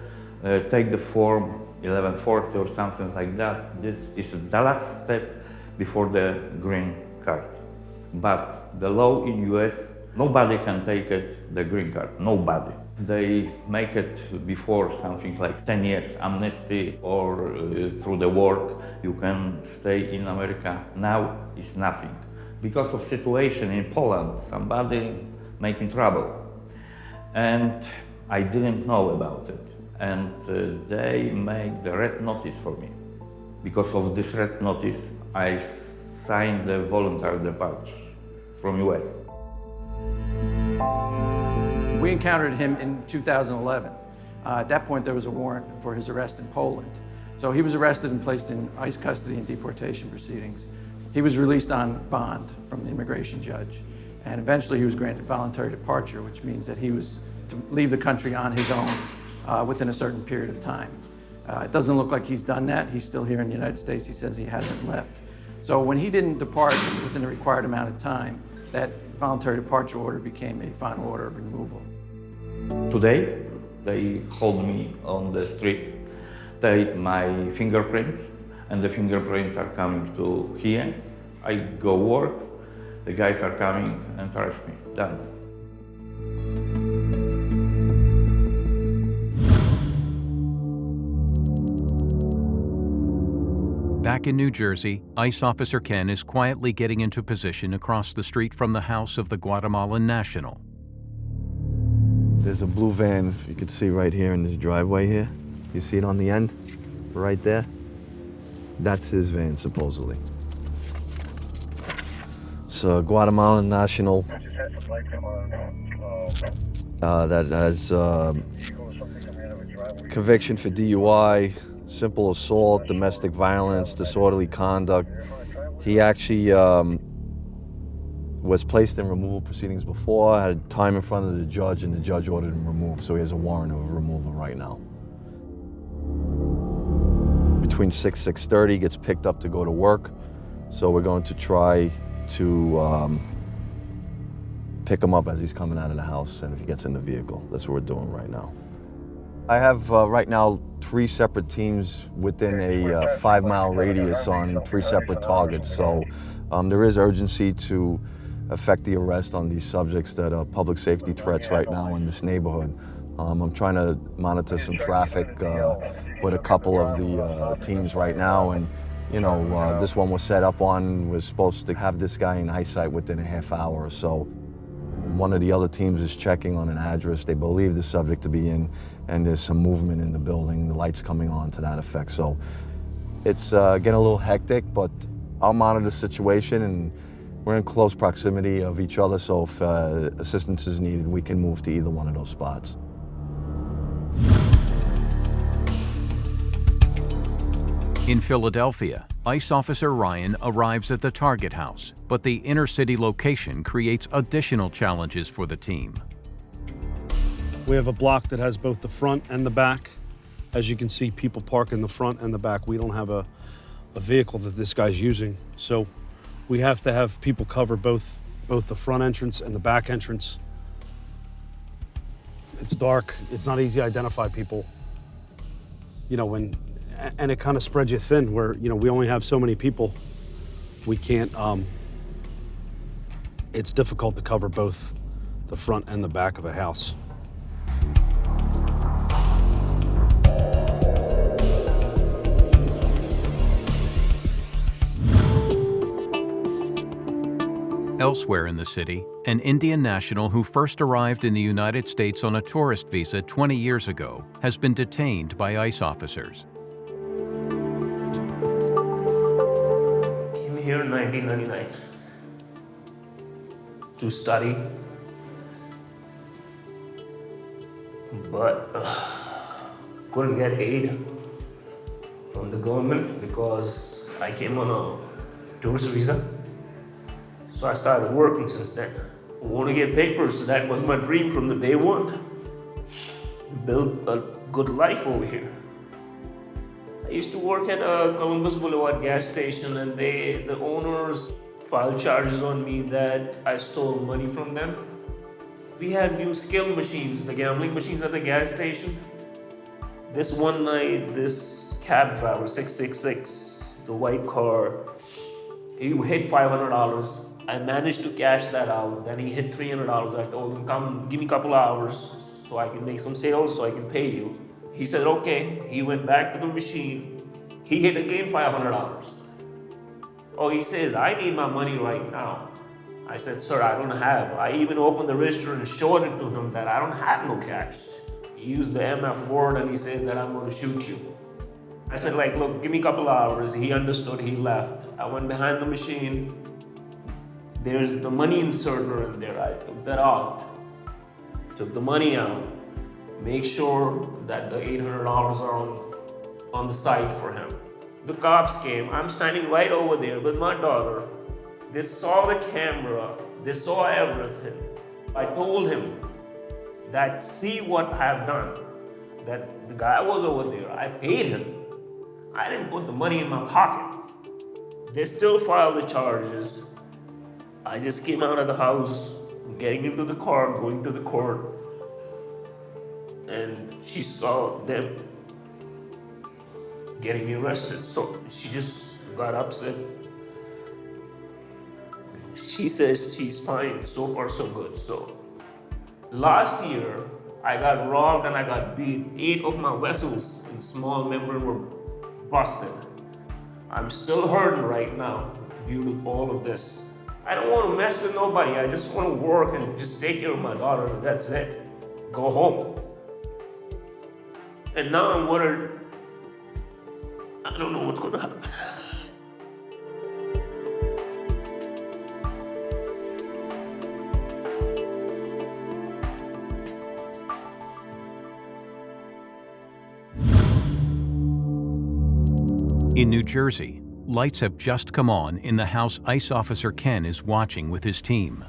take the form 1140 or something like that. This is the last step before the green card. But the law in US Nobody can take it, the green card, nobody. They make it before something like 10 years amnesty or through the work, you can stay in America. Now it's nothing. Because of situation in Poland, somebody making trouble. And I didn't know about it. And they make the red notice for me. Because of this red notice, I signed the voluntary departure from US. We encountered him in 2011. At that point, there was a warrant for his arrest in Poland. So he was arrested and placed in ICE custody and deportation proceedings. He was released on bond from the immigration judge. And eventually he was granted voluntary departure, which means that he was to leave the country on his own within a certain period of time. It doesn't look like he's done that. He's still here in the United States. He says he hasn't left. So when he didn't depart within the required amount of time, that voluntary departure order became a final order of removal. Today, they hold me on the street, take my fingerprints, and the fingerprints are coming to here. I go work, the guys are coming and arrest me. Done. Back in New Jersey, ICE Officer Ken is quietly getting into position across the street from the house of the Guatemalan national. There's a blue van, you can see right here in this driveway here. You see it on the end, right there? That's his van, supposedly. So Guatemalan national that has conviction for DUI, simple assault, domestic violence, disorderly conduct. He actually was placed in removal proceedings before, had time in front of the judge, and the judge ordered him removed, so he has a warrant of removal right now. Between 6:30, he gets picked up to go to work, so we're going to try to pick him up as he's coming out of the house, and if he gets in the vehicle. That's what we're doing right now. I have right now 3 separate teams within a 5-mile radius on 3 separate targets, so there is urgency to affect the arrest on these subjects that are public safety threats right now in this neighborhood. I'm trying to monitor some traffic with a couple of the teams right now, and you know, this one was set up on, was supposed to have this guy in eyesight within a half hour or so. One of the other teams is checking on an address they believe the subject to be in, and there's some movement in the building, the lights coming on to that effect. So it's getting a little hectic, but I'll monitor the situation, and we're in close proximity of each other, so if assistance is needed, we can move to either one of those spots. In Philadelphia, ICE Officer Ryan arrives at the target house, but the inner-city location creates additional challenges for the team. We have a block that has both the front and the back. As you can see, people park in the front and the back. We don't have a vehicle that this guy's using, so we have to have people cover both the front entrance and the back entrance. It's dark. It's not easy to identify people. You know, and it kind of spreads you thin where, you know, we only have so many people. We can't, it's difficult to cover both the front and the back of a house. Elsewhere in the city, an Indian national who first arrived in the United States on a tourist visa 20 years ago has been detained by ICE officers. Came here in 1999 to study, but couldn't get aid from the government because I came on a tourist visa. So I started working since then. I want to get papers, so that was my dream from the day one. Build a good life over here. I used to work at a Columbus Boulevard gas station, and the owners filed charges on me that I stole money from them. We had new skill machines, the gambling machines at the gas station. This one night, this cab driver, 666, the white car, He hit $500. I managed to cash that out. Then he hit $300. I told him, come, give me a couple hours so I can make some sales so I can pay you. He said, okay. He went back to the machine. He hit again $500. Oh, he says, I need my money right now. I said, sir, I don't have. I even opened the register and showed it to him that I don't have no cash. He used the MF word and he says that I'm going to shoot you. I said, like, look, give me a couple hours. He understood, he left. I went behind the machine. There's the money inserter in there. I took that out. Took the money out. Make sure that the $800 are on the side for him. The cops came. I'm standing right over there with my daughter. They saw the camera. They saw everything. I told him that, see what I have done. That the guy was over there. I paid him. I didn't put the money in my pocket. They still filed the charges. I just came out of the house, getting into the car, going to the court, and she saw them getting me arrested. So she just got upset. She says she's fine, so far so good. So last year, I got robbed and I got beat. 8 of my vessels in small membrane were busted. I'm still hurting right now due to all of this. I don't want to mess with nobody. I just want to work and just take care of my daughter, and that's it. Go home. And now I'm worried. I don't know what's going to happen. In New Jersey, lights have just come on in the house ICE officer Ken is watching with his team.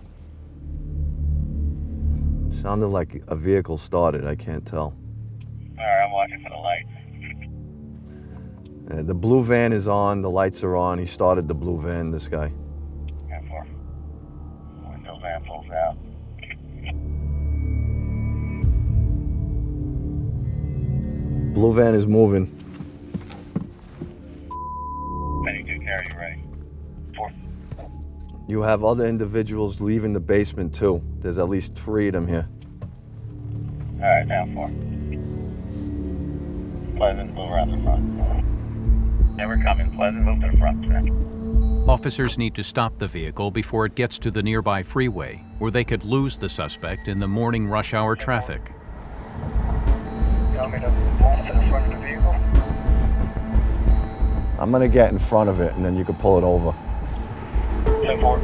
It sounded like a vehicle started, I can't tell. All right, I'm watching for the lights. The blue van is on, the lights are on. He started the blue van, this guy. 10-4. Window van pulls out. Blue van is moving. Penny 2 carry, you ready? 4. You have other individuals leaving the basement too. There's at least 3 of them here. All right, down 4. Pleasant, move around the front. Yeah, we're coming. Pleasant, move to the front. Officers need to stop the vehicle before it gets to the nearby freeway, where they could lose the suspect in the morning rush hour traffic. You want me to pull to the front of the vehicle? I'm gonna get in front of it and then you can pull it over. 10-4.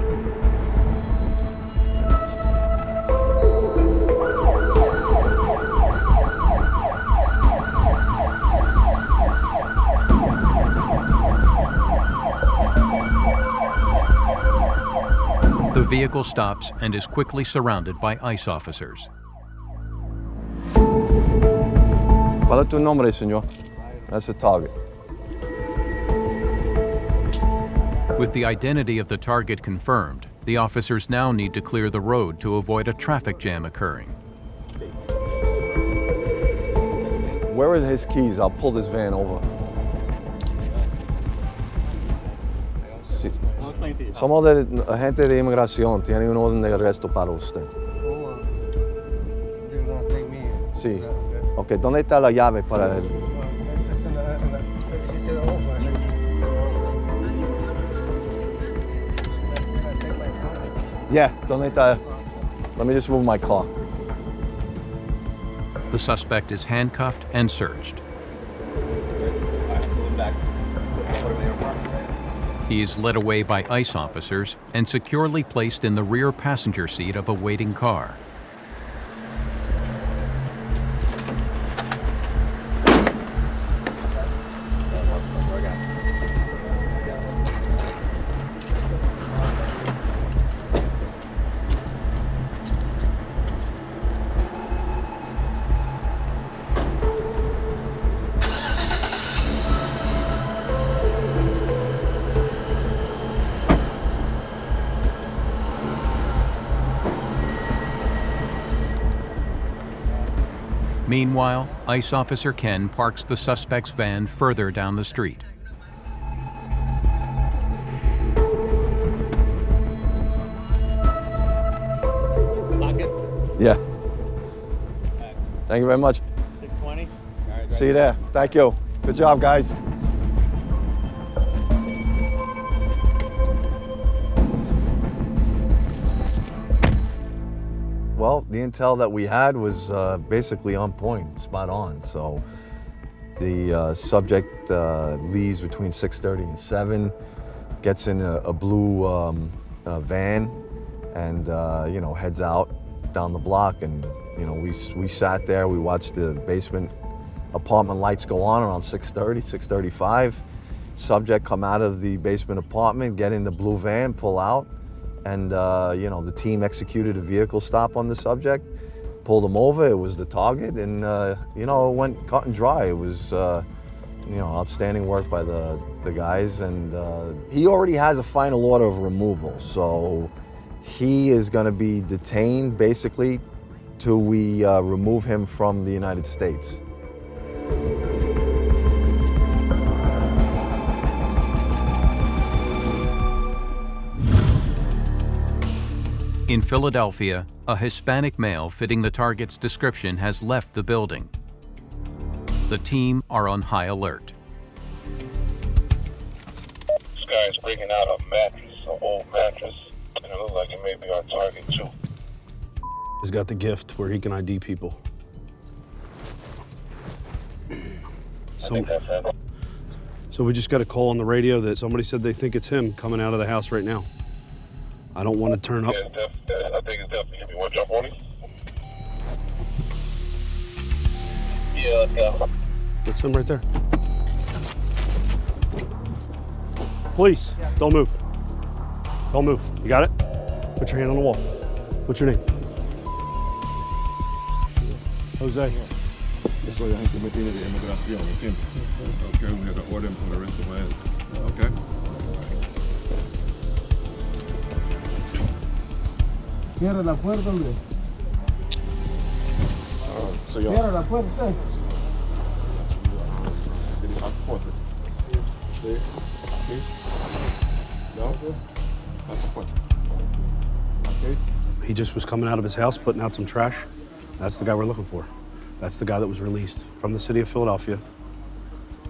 The vehicle stops and is quickly surrounded by ICE officers. ¿Cuál es tu nombre, señor? That's the target. With the identity of the target confirmed, the officers now need to clear the road to avoid a traffic jam occurring. Where are his keys? I'll pull this van over. Sí. Somos de agentes de inmigración. Tiene un orden de arresto para usted. Sí. Ok, ¿dónde está la llave para él? Yeah, ¿dónde está? Let me just move my car. The suspect is handcuffed and searched. He is led away by ICE officers and securely placed in the rear passenger seat of a waiting car. Meanwhile, ICE officer Ken parks the suspect's van further down the street. Yeah. Thank you very much. 620. All right. See you there. Thank you. Good job, guys. Well, the intel that we had was basically on point, spot on. So the subject leaves between 6:30 and 7, gets in a blue van, and heads out down the block. And we sat there, we watched the basement apartment lights go on around 6:30, 6:35. Subject come out of the basement apartment, get in the blue van, pull out. And, the team executed a vehicle stop on the subject, pulled him over. It was the target, and, it went cut and dry. It was, outstanding work by the guys. And he already has a final order of removal. So he is going to be detained, basically, till we remove him from the United States. In Philadelphia, a Hispanic male fitting the target's description has left the building. The team are on high alert. This guy's bringing out a mattress, an old mattress, and it looks like it may be our target too. He's got the gift where he can ID people. So we just got a call on the radio that somebody said they think it's him coming out of the house right now. I don't want to turn up. Yeah, I think it's definitely him. You want to jump on him? Yeah, let's go. That's him right there. Police, don't move. Don't move. You got it? Put your hand on the wall. What's your name? Jose. Eso la gente me tiene de inmigración, ¿entiendes? Okay, we have an order for the rest of my head. Okay. Cierra la puerta, hombre. Cierra la puerta. He just was coming out of his house, putting out some trash. That's the guy we're looking for. That's the guy that was released from the city of Philadelphia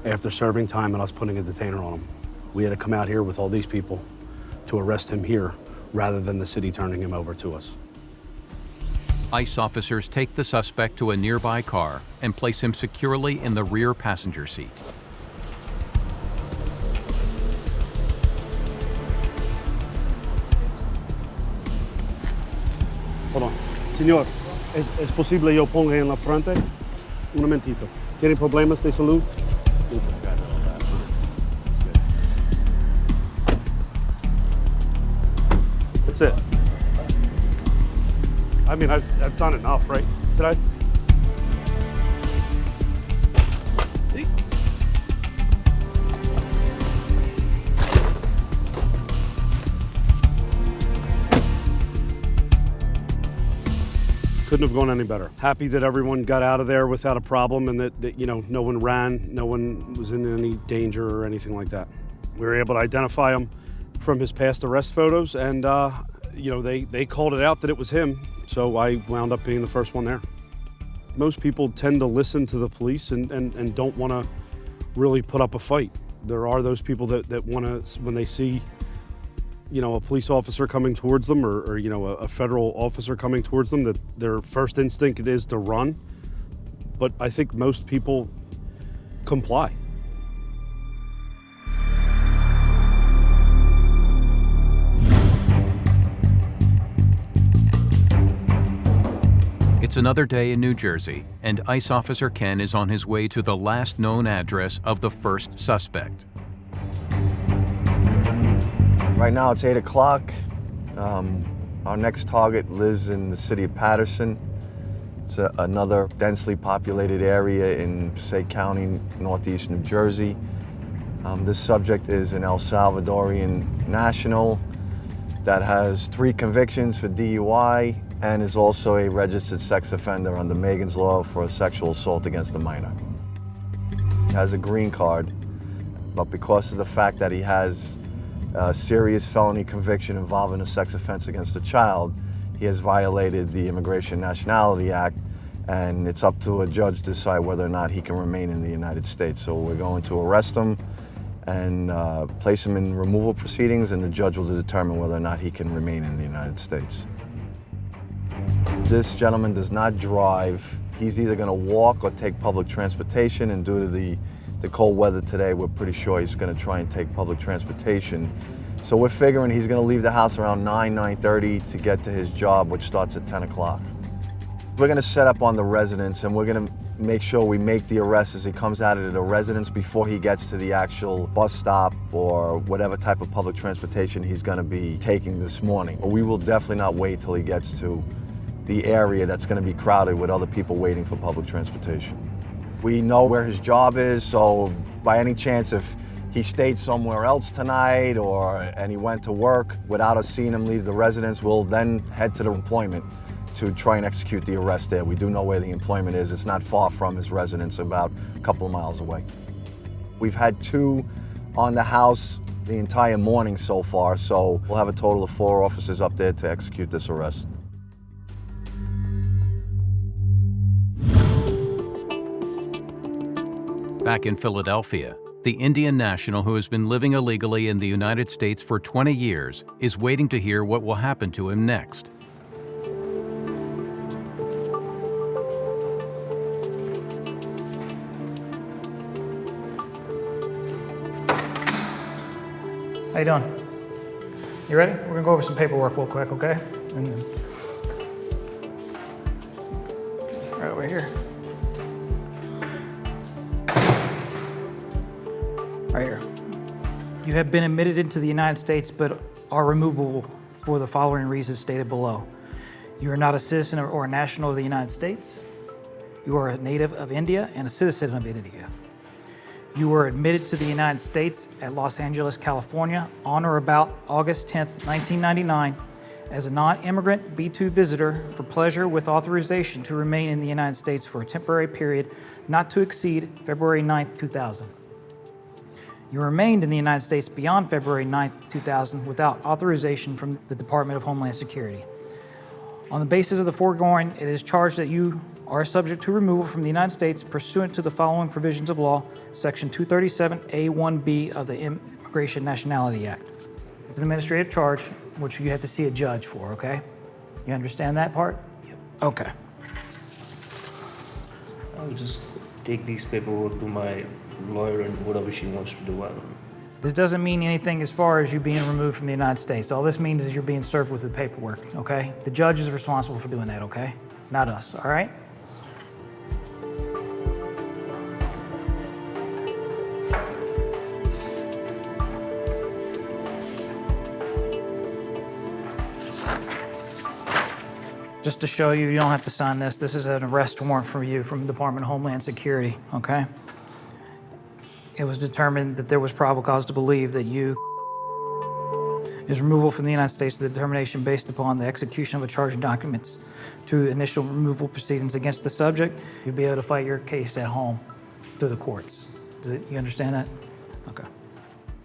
after serving time and us putting a detainer on him. We had to come out here with all these people to arrest him here rather than the city turning him over to us. ICE officers take the suspect to a nearby car and place him securely in the rear passenger seat. Hold on. Señor, ¿es posible yo ponga en la frente? Un momentito. ¿Tiene problemas de salud? That's it. I mean, I've done enough, right? Today? Couldn't have gone any better. Happy that everyone got out of there without a problem and that no one ran, no one was in any danger or anything like that. We were able to identify him from his past arrest photos, and they called it out that it was him, so I wound up being the first one there. Most people tend to listen to the police and don't want to really put up a fight. There are those people that want to, when they see a police officer coming towards them or a federal officer coming towards them, that their first instinct is to run. But I think most people comply. It's another day in New Jersey, and ICE officer Ken is on his way to the last known address of the first suspect. Right now it's 8 o'clock. Our next target lives in the city of Patterson. It's another densely populated area in Passaic County, northeast New Jersey. This subject is an El Salvadorian national that has 3 convictions for DUI and is also a registered sex offender under Megan's Law for a sexual assault against a minor. He has a green card, but because of the fact that he has a serious felony conviction involving a sex offense against a child, he has violated the Immigration and Nationality Act, and it's up to a judge to decide whether or not he can remain in the United States. So we're going to arrest him and place him in removal proceedings, and the judge will determine whether or not he can remain in the United States. This gentleman does not drive. He's either going to walk or take public transportation, and due to the cold weather today, we're pretty sure he's going to try and take public transportation. So we're figuring he's going to leave the house around 9:30 to get to his job, which starts at 10 o'clock. We're going to set up on the residence, and we're going to make sure we make the arrest as he comes out of the residence before he gets to the actual bus stop or whatever type of public transportation he's going to be taking this morning. We will definitely not wait till he gets to the area that's going to be crowded with other people waiting for public transportation. We know where his job is, so by any chance if he stayed somewhere else tonight and he went to work without us seeing him leave the residence, we'll then head to the employment to try and execute the arrest there. We do know where the employment is. It's not far from his residence, about a couple of miles away. We've had 2 on the house the entire morning so far, so we'll have a total of 4 officers up there to execute this arrest. Back in Philadelphia, the Indian national who has been living illegally in the United States for 20 years is waiting to hear what will happen to him next. How you doing? You ready? We're gonna go over some paperwork real quick, okay? And then right over here. Right here. You have been admitted into the United States but are removable for the following reasons stated below. You are not a citizen or a national of the United States. You are a native of India and a citizen of India. You were admitted to the United States at Los Angeles, California on or about August 10th, 1999 as a non-immigrant B-2 visitor for pleasure with authorization to remain in the United States for a temporary period not to exceed February 9th, 2000. You remained in the United States beyond February 9th, 2000 without authorization from the Department of Homeland Security. On the basis of the foregoing, it is charged that you are subject to removal from the United States pursuant to the following provisions of law, Section 237A1B of the Immigration Nationality Act. It's an administrative charge, which you have to see a judge for, okay? You understand that part? Yep. Okay. I'll just take these paperwork to my lawyer and whatever she wants to do. I don't know. This doesn't mean anything as far as you being removed from the United States. All this means is you're being served with the paperwork, okay? The judge is responsible for doing that, okay? Not us, all right? Just to show you, you don't have to sign this. This is an arrest warrant for you from the Department of Homeland Security, okay? It was determined that there was probable cause to believe that you is removal from the United States, the determination based upon the execution of a charging documents to initial removal proceedings against the subject. You'll be able to fight your case at home through the courts. You understand that? Okay.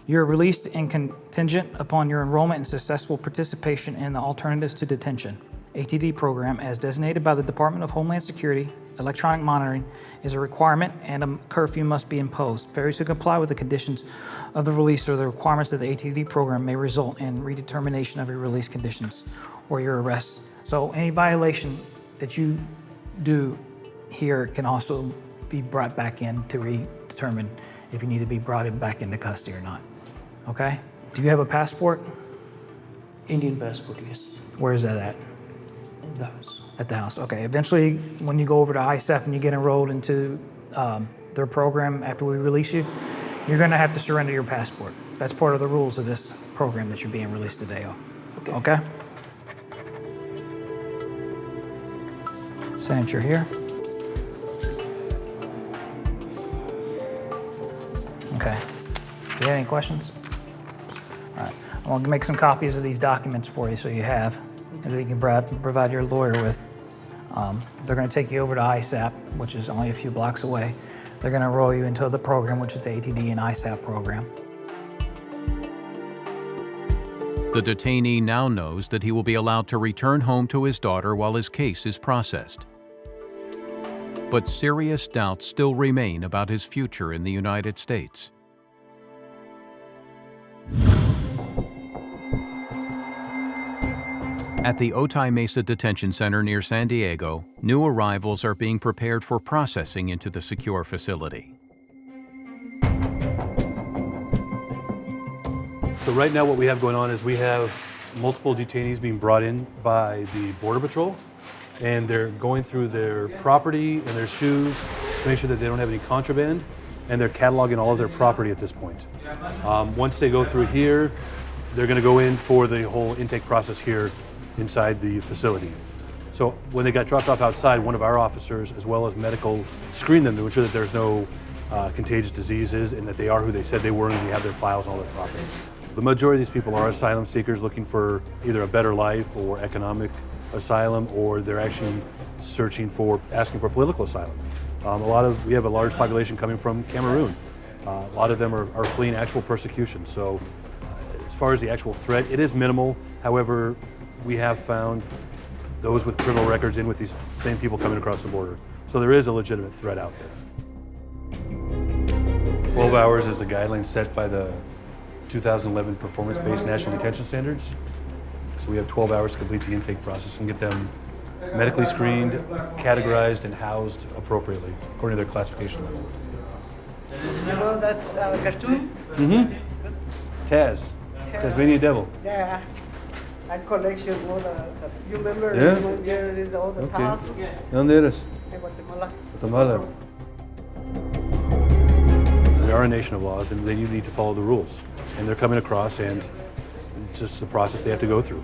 You're released in contingent upon your enrollment and successful participation in the Alternatives to Detention, ATD program as designated by the Department of Homeland Security. Electronic monitoring is a requirement and a curfew must be imposed. Failure to comply with the conditions of the release or the requirements of the ATD program may result in redetermination of your release conditions or your arrest. So any violation that you do here can also be brought back in to redetermine if you need to be brought back into custody or not. Okay? Do you have a passport? Indian passport, yes. Where is that at? In the house. At the house, okay. Eventually, when you go over to ISAP and you get enrolled into their program after we release you, you're gonna have to surrender your passport. That's part of the rules of this program that you're being released today. Okay? Signature here. Okay. Do you have any questions? All right. I'm gonna make some copies of these documents for you so you have, and that you can provide your lawyer with. They're going to take you over to ISAP, which is only a few blocks away. They're going to enroll you into the program, which is the ATD and ISAP program. The detainee now knows that he will be allowed to return home to his daughter while his case is processed. But serious doubts still remain about his future in the United States. At the Otay Mesa Detention Center near San Diego, new arrivals are being prepared for processing into the secure facility. So right now what we have going on is we have multiple detainees being brought in by the Border Patrol, and they're going through their property and their shoes to make sure that they don't have any contraband, and they're cataloging all of their property at this point. Once they go through here, they're going to go in for the whole intake process here inside the facility. So when they got dropped off outside, one of our officers, as well as medical, screened them to ensure that there's no contagious diseases and that they are who they said they were, and we have their files and all their property. The majority of these people are asylum seekers looking for either a better life or economic asylum, or they're actually asking for political asylum. We have a large population coming from Cameroon. A lot of them are fleeing actual persecution. So as far as the actual threat, it is minimal. However, we have found those with criminal records in with these same people coming across the border. So there is a legitimate threat out there. 12 hours is the guideline set by the 2011 performance-based national detention standards. So we have 12 hours to complete the intake process and get them medically screened, categorized, and housed appropriately according to their classification level. You know that's a cartoon? Mm-hmm. Taz. Tasmanian Devil. Yeah. I collection all the you remember Yeah. all the houses? ¿Dónde eres? In Guatemala. Guatemala. We are a nation of laws, and they need to follow the rules. And they're coming across, and it's just the process they have to go through.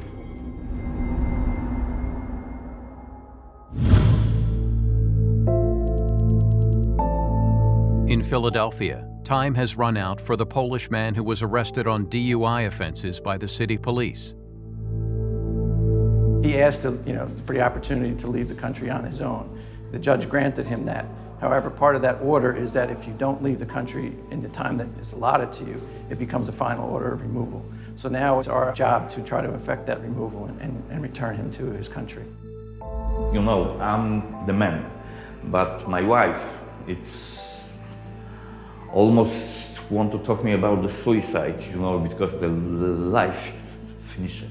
In Philadelphia, time has run out for the Polish man who was arrested on DUI offenses by the city police. He asked for the opportunity to leave the country on his own. The judge granted him that. However, part of that order is that if you don't leave the country in the time that is allotted to you, it becomes a final order of removal. So now it's our job to try to effect that removal and return him to his country. You know, I'm the man, but my wife, it's almost want to talk me about the suicide, because the life is finished.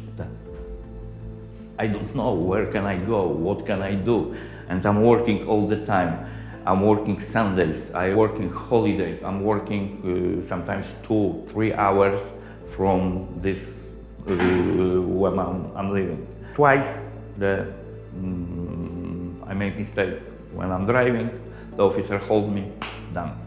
I don't know where can I go, what can I do, and I'm working all the time. I'm working Sundays, I'm working holidays, I'm working sometimes 2-3 hours from this when I'm living. Twice I make mistake. When I'm driving, the officer hold me, done.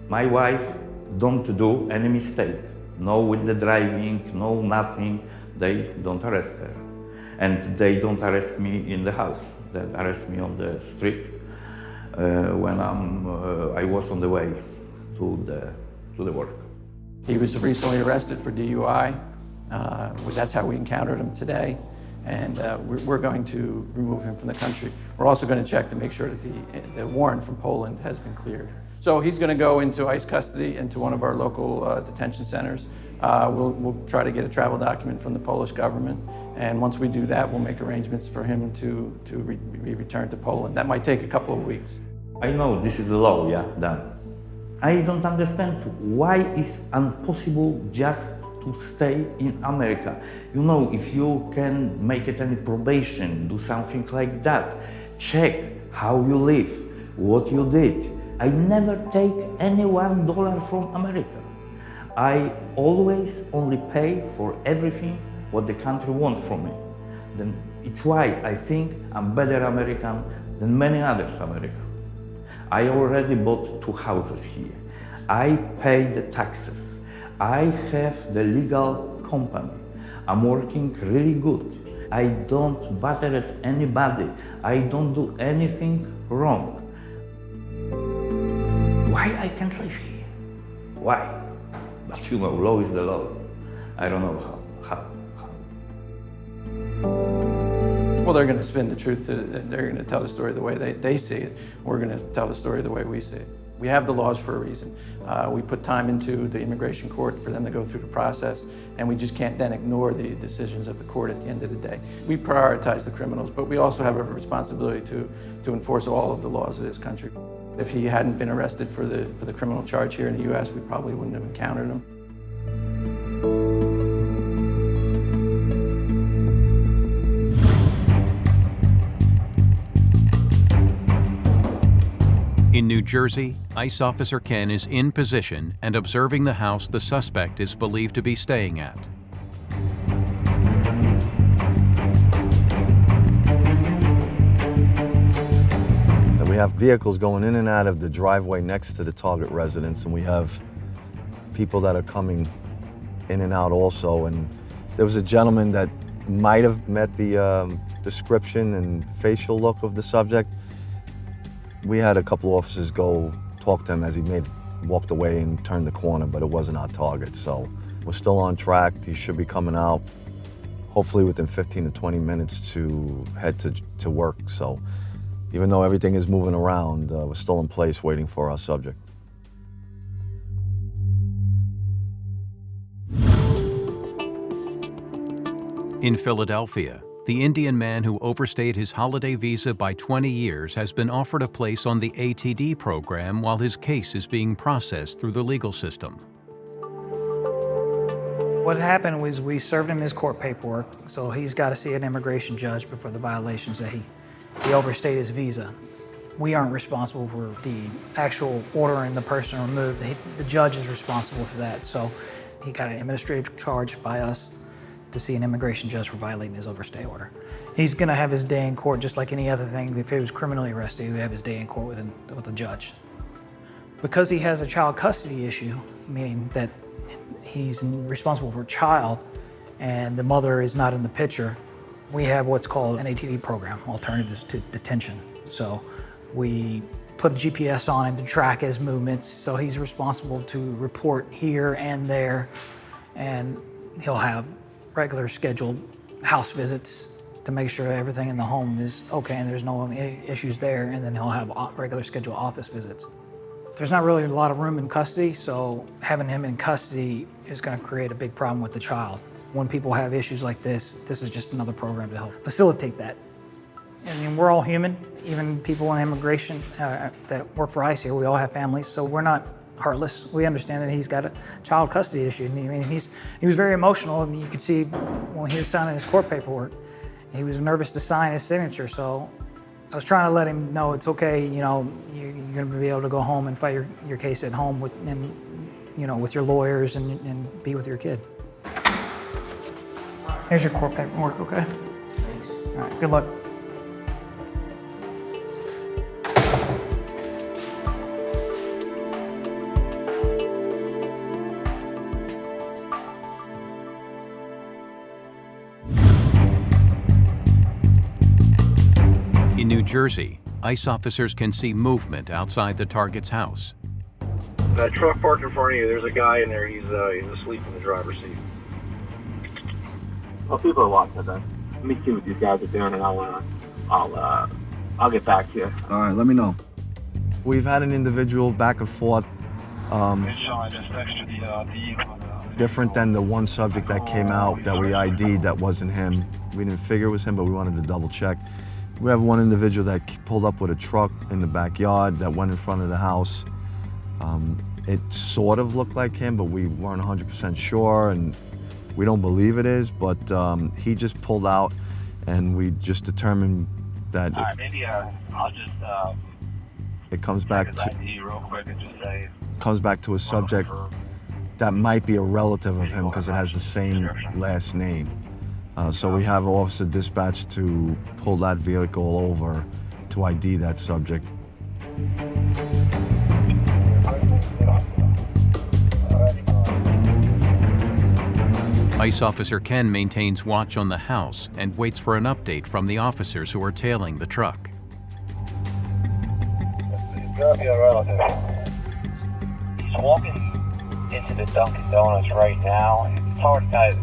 My wife don't do any mistake. No with the driving, no nothing. They don't arrest her. And they don't arrest me in the house. They arrest me on the street when I was on the way to the work. He was recently arrested for DUI. That's how we encountered him today. And we're going to remove him from the country. We're also going to check to make sure that the warrant from Poland has been cleared. So he's going to go into ICE custody, into one of our local detention centers. We'll try to get a travel document from the Polish government. And once we do that, we'll make arrangements for him to be returned to Poland. That might take a couple of weeks. I know this is the law, yeah, done. I don't understand why it's impossible just to stay in America. If you can make it any probation, do something like that, check how you live, what you did. I never take any $1 from America. I always only pay for everything what the country wants from me. Then it's why I think I'm better American than many others Americans. I already bought 2 houses here. I pay the taxes. I have the legal company. I'm working really good. I don't bother at anybody. I don't do anything wrong. Why I can't live here? Why? But law is the law. I don't know how. Well, they're going to spin the truth. They're going to tell the story the way they see it. We're going to tell the story the way we see it. We have the laws for a reason. We put time into the immigration court for them to go through the process, and we just can't then ignore the decisions of the court at the end of the day. We prioritize the criminals, but we also have a responsibility to enforce all of the laws of this country. If he hadn't been arrested for the criminal charge here in the U.S., we probably wouldn't have encountered him. In New Jersey, ICE Officer Ken is in position and observing the house the suspect is believed to be staying at. We have vehicles going in and out of the driveway next to the target residence, and we have people that are coming in and out also. And there was a gentleman that might have met the description and facial look of the subject. We had a couple officers go talk to him as he walked away and turned the corner, but it wasn't our target. So we're still on track. He should be coming out hopefully within 15 to 20 minutes to head to work. So even though everything is moving around, we're still in place waiting for our subject. In Philadelphia, the Indian man who overstayed his holiday visa by 20 years has been offered a place on the ATD program while his case is being processed through the legal system. What happened was we served him his court paperwork, so he's got to see an immigration judge before the violations that he overstayed his visa. We aren't responsible for the actual ordering the person removed. The judge is responsible for that, so he got an administrative charge by us to see an immigration judge for violating his overstay order. He's gonna have his day in court just like any other thing. If he was criminally arrested, he would have his day in court with the judge. Because he has a child custody issue, meaning that he's responsible for a child and the mother is not in the picture, we have what's called an ATD program, Alternatives to Detention. So we put a GPS on him to track his movements, so he's responsible to report here and there, and he'll have regular scheduled house visits to make sure everything in the home is okay and there's no issues there, and then he'll have regular scheduled office visits. There's not really a lot of room in custody, so having him in custody is going to create a big problem with the child. When people have issues like this is just another program to help facilitate that. I mean, we're all human, even people in immigration that work for ICE here, we all have families, so we're not heartless. We understand that he's got a child custody issue. I mean, he was very emotional, and you could see when he was signing his court paperwork, he was nervous to sign his signature. So I was trying to let him know it's okay. You know, you're going to be able to go home and fight your case at home with your lawyers and be with your kid. Here's your court paperwork, okay? Thanks. All right, good luck. In New Jersey, ICE officers can see movement outside the target's house. That truck parked in front of you, there's a guy in there, he's asleep in the driver's seat. Well, people are locked up there. Let me see what these guys are doing, and I'll get back to you. All right, let me know. We've had an individual back and forth, different than the one subject that came out that we ID'd that wasn't him. We didn't figure it was him, but we wanted to double check. We have one individual that pulled up with a truck in the backyard that went in front of the house. It sort of looked like him, but we weren't 100% sure, and we don't believe it is, but he just pulled out, and we just determined that all right, maybe I'll just it comes back to ID real quick and just say a subject that might be a relative of him because it has the same last name. So we have an officer dispatched to pull that vehicle over to ID that subject. ICE Officer Ken maintains watch on the house and waits for an update from the officers who are tailing the truck. He's walking into the Dunkin' Donuts right now. It's hard to tell.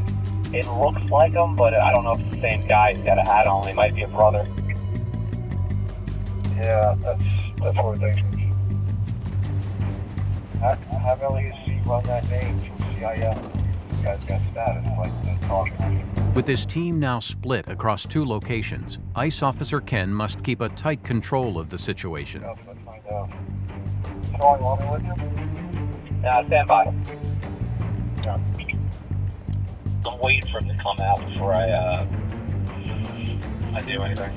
It looks like him, but I don't know if it's the same guy. He's got a hat on. He might be a brother. Yeah, that's what we're thinking. Have LAC run that name through CIF. You guys got status, like the talking. With his team now split across 2 locations, ICE Officer Ken must keep a tight control of the situation. Let's find out. Sean, want me with you? Stand by. Yeah. I'm waiting for him to come out before I do anything.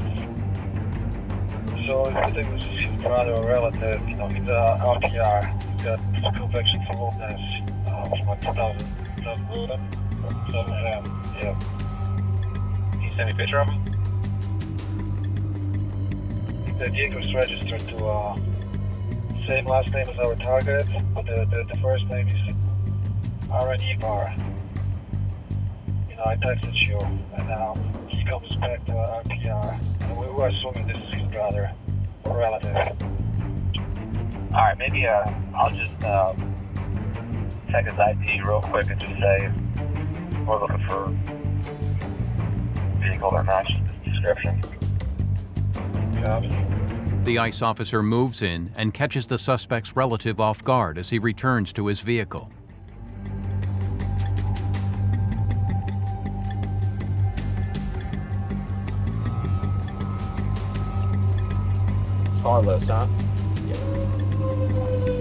So I think this is his brother or relative. You know, he's RPR. He's got conviction for wilderness from like 2011. Yeah. Can you send me a picture of him? The vehicle's registered to same last name as our target, but the first name is RNE bar. You know, I texted you, and now he comes back to RPR, and we were assuming this is his brother or relative. Alright, maybe I'll just check his ID real quick and just say we're looking for a vehicle that matches this description. The ICE officer moves in and catches the suspect's relative off guard as he returns to his vehicle. Carlos, huh? Yeah.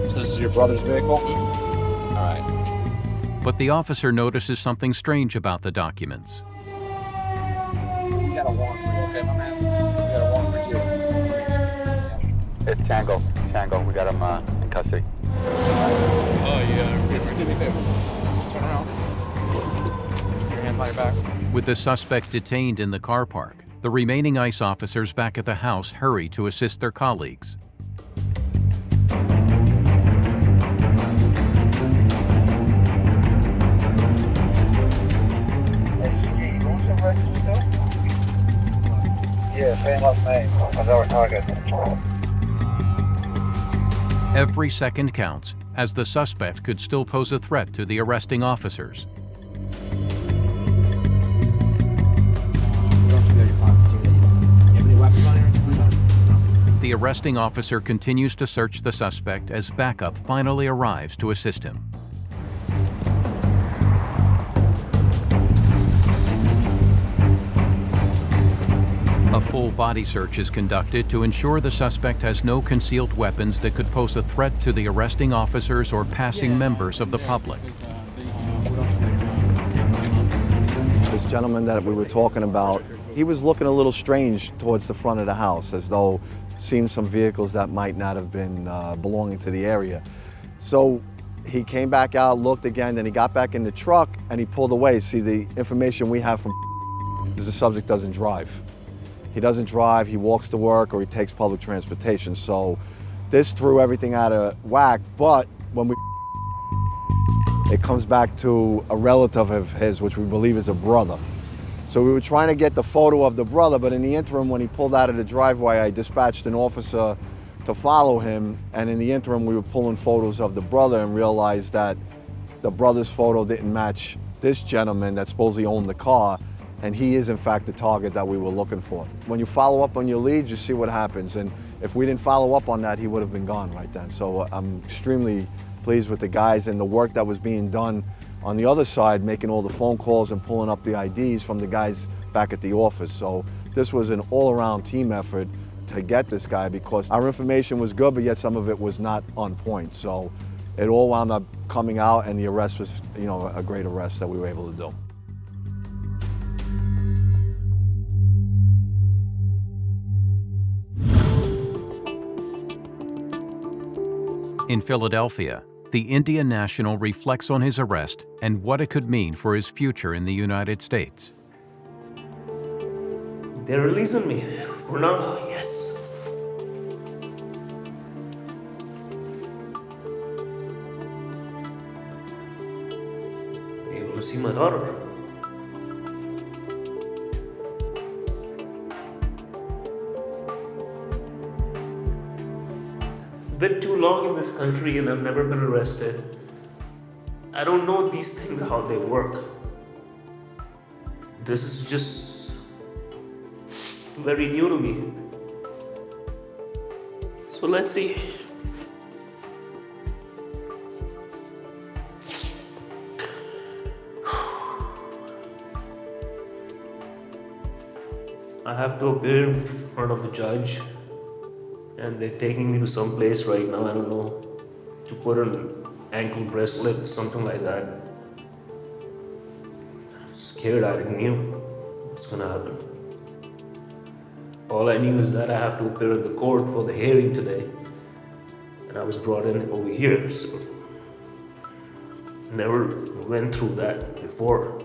So this is your brother's vehicle? All right. But the officer notices something strange about the documents. We got a warrant for you, okay, my man? We got a warrant for you. It's Tango. We got him in custody. Oh, yeah. Just do me a favor. Just turn around. Your hand behind your back. With the suspect detained in the car park, the remaining ICE officers back at the house hurry to assist their colleagues. Yeah, same last name as our target. Every second counts, as the suspect could still pose a threat to the arresting officers. The arresting officer continues to search the suspect as backup finally arrives to assist him. A full body search is conducted to ensure the suspect has no concealed weapons that could pose a threat to the arresting officers or passing members of the public. This gentleman that we were talking about, he was looking a little strange towards the front of the house, as though seeing some vehicles that might not have been belonging to the area. So he came back out, looked again, then he got back in the truck and he pulled away. See, the information we have from is the subject doesn't drive. He doesn't drive, he walks to work, or he takes public transportation. So this threw everything out of whack, but when it comes back to a relative of his, which we believe is a brother. So we were trying to get the photo of the brother, but in the interim, when he pulled out of the driveway, I dispatched an officer to follow him, and in the interim, we were pulling photos of the brother and realized that the brother's photo didn't match this gentleman that supposedly owned the car, and he is in fact the target that we were looking for. When you follow up on your leads, you see what happens, and if we didn't follow up on that, he would have been gone right then. So I'm extremely pleased with the guys and the work that was being done on the other side, making all the phone calls and pulling up the IDs from the guys back at the office. So this was an all-around team effort to get this guy, because our information was good, but yet some of it was not on point. So it all wound up coming out, and the arrest was, you know, a great arrest that we were able to do. In Philadelphia, the Indian national reflects on his arrest and what it could mean for his future in the United States. They're releasing me for now, yes. Able to see my daughter. Been too long in this country and I've never been arrested. I don't know these things, how they work. This is just very new to me. So let's see. I have to appear in front of the judge, and they're taking me to some place right now, I don't know, to put an ankle bracelet, something like that. I'm scared, I didn't know what's gonna happen. All I knew is that I have to appear in the court for the hearing today, and I was brought in over here, so never went through that before.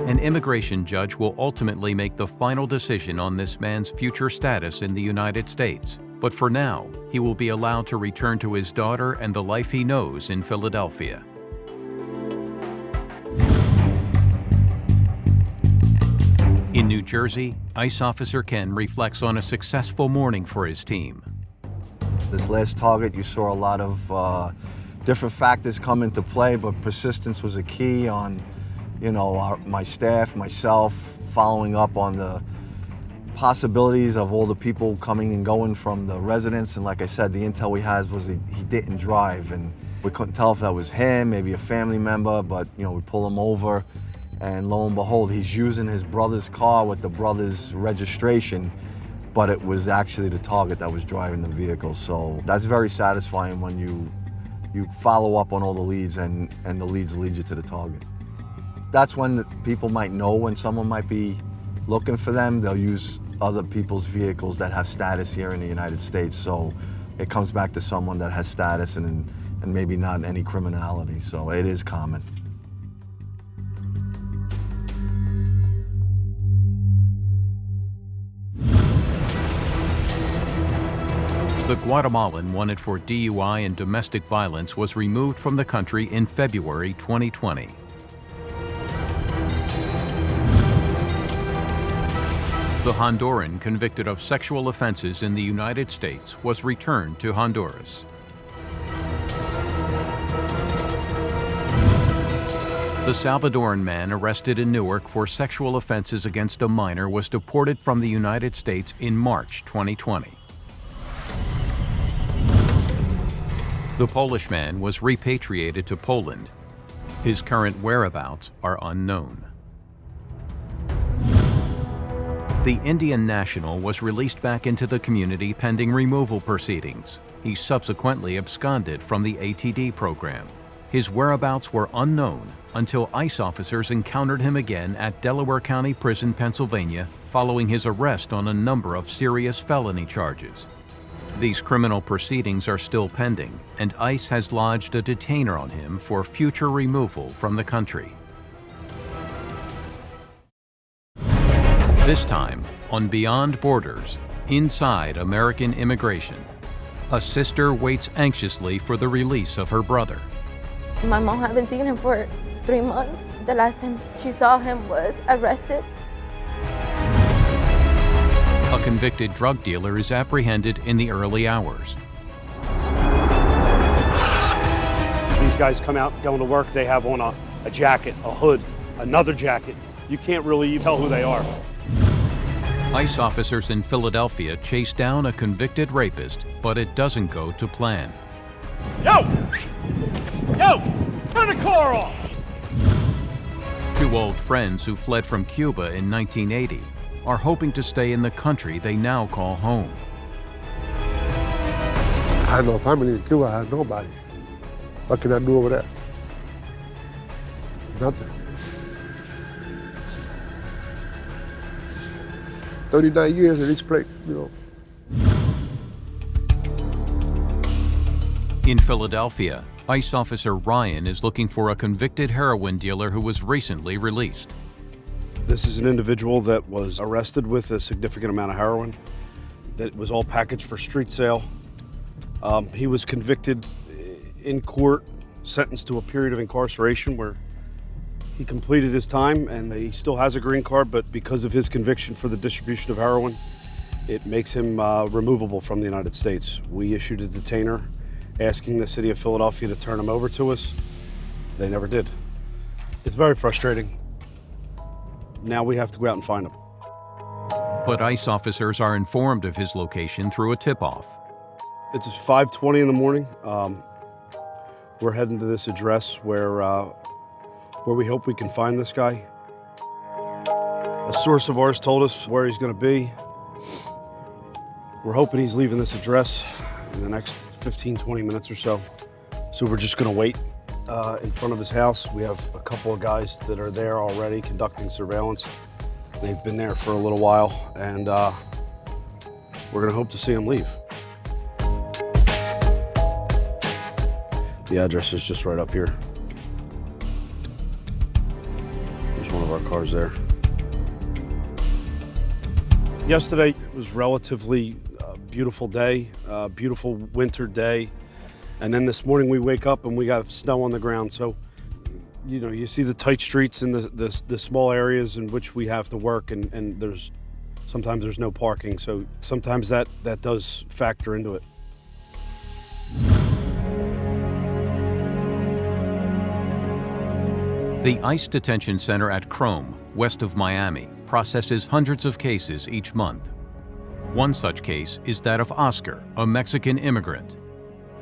An immigration judge will ultimately make the final decision on this man's future status in the United States. But for now, he will be allowed to return to his daughter and the life he knows in Philadelphia. In New Jersey, ICE Officer Ken reflects on a successful morning for his team. This last target, you saw a lot of different factors come into play, but persistence was a key on, my staff, myself, following up on the possibilities of all the people coming and going from the residence. And like I said, the intel we had was he didn't drive, and we couldn't tell if that was him, maybe a family member, but we pull him over, and lo and behold, he's using his brother's car with the brother's registration, but it was actually the target that was driving the vehicle. So that's very satisfying when you follow up on all the leads and the leads lead you to the target. That's when people might know when someone might be looking for them. They'll use other people's vehicles that have status here in the United States. So it comes back to someone that has status and maybe not any criminality. So it is common. The Guatemalan wanted for DUI and domestic violence was removed from the country in February 2020. The Honduran convicted of sexual offenses in the United States was returned to Honduras. The Salvadoran man arrested in Newark for sexual offenses against a minor was deported from the United States in March 2020. The Polish man was repatriated to Poland. His current whereabouts are unknown. The Indian national was released back into the community pending removal proceedings. He subsequently absconded from the ATD program. His whereabouts were unknown until ICE officers encountered him again at Delaware County Prison, Pennsylvania, following his arrest on a number of serious felony charges. These criminal proceedings are still pending, and ICE has lodged a detainer on him for future removal from the country. This time, on Beyond Borders, inside American immigration, a sister waits anxiously for the release of her brother. My mom hadn't seen him for 3 months. The last time she saw him was arrested. A convicted drug dealer is apprehended in the early hours. These guys come out going to work, they have on a jacket, a hood, another jacket. You can't really tell who they are. ICE officers in Philadelphia chase down a convicted rapist, but it doesn't go to plan. Yo! Yo! Turn the car off! Two old friends who fled from Cuba in 1980 are hoping to stay in the country they now call home. I had no family in Cuba, I had nobody. What can I do over there? Nothing. 39 years in this place, In Philadelphia, ICE officer Ryan is looking for a convicted heroin dealer who was recently released. This is an individual that was arrested with a significant amount of heroin that was all packaged for street sale. He was convicted in court, sentenced to a period of incarceration where he completed his time, and he still has a green card, but because of his conviction for the distribution of heroin, it makes him removable from the United States. We issued a detainer asking the city of Philadelphia to turn him over to us. They never did. It's very frustrating. Now we have to go out and find him. But ICE officers are informed of his location through a tip-off. It's 5:20 in the morning. We're heading to this address where we hope we can find this guy. A source of ours told us where he's going to be. We're hoping he's leaving this address in the next 15, 20 minutes or so. So we're just going to wait in front of his house. We have a couple of guys that are there already conducting surveillance. They've been there for a little while, and we're going to hope to see him leave. The address is just right up here. There's one of our cars there. Yesterday was relatively beautiful day, beautiful winter day. And then this morning we wake up and we got snow on the ground. So, you know, you see the tight streets and the small areas in which we have to work, and sometimes there's no parking. So sometimes that does factor into it. The ICE detention center at Chrome, west of Miami, processes hundreds of cases each month. One such case is that of Oscar, a Mexican immigrant.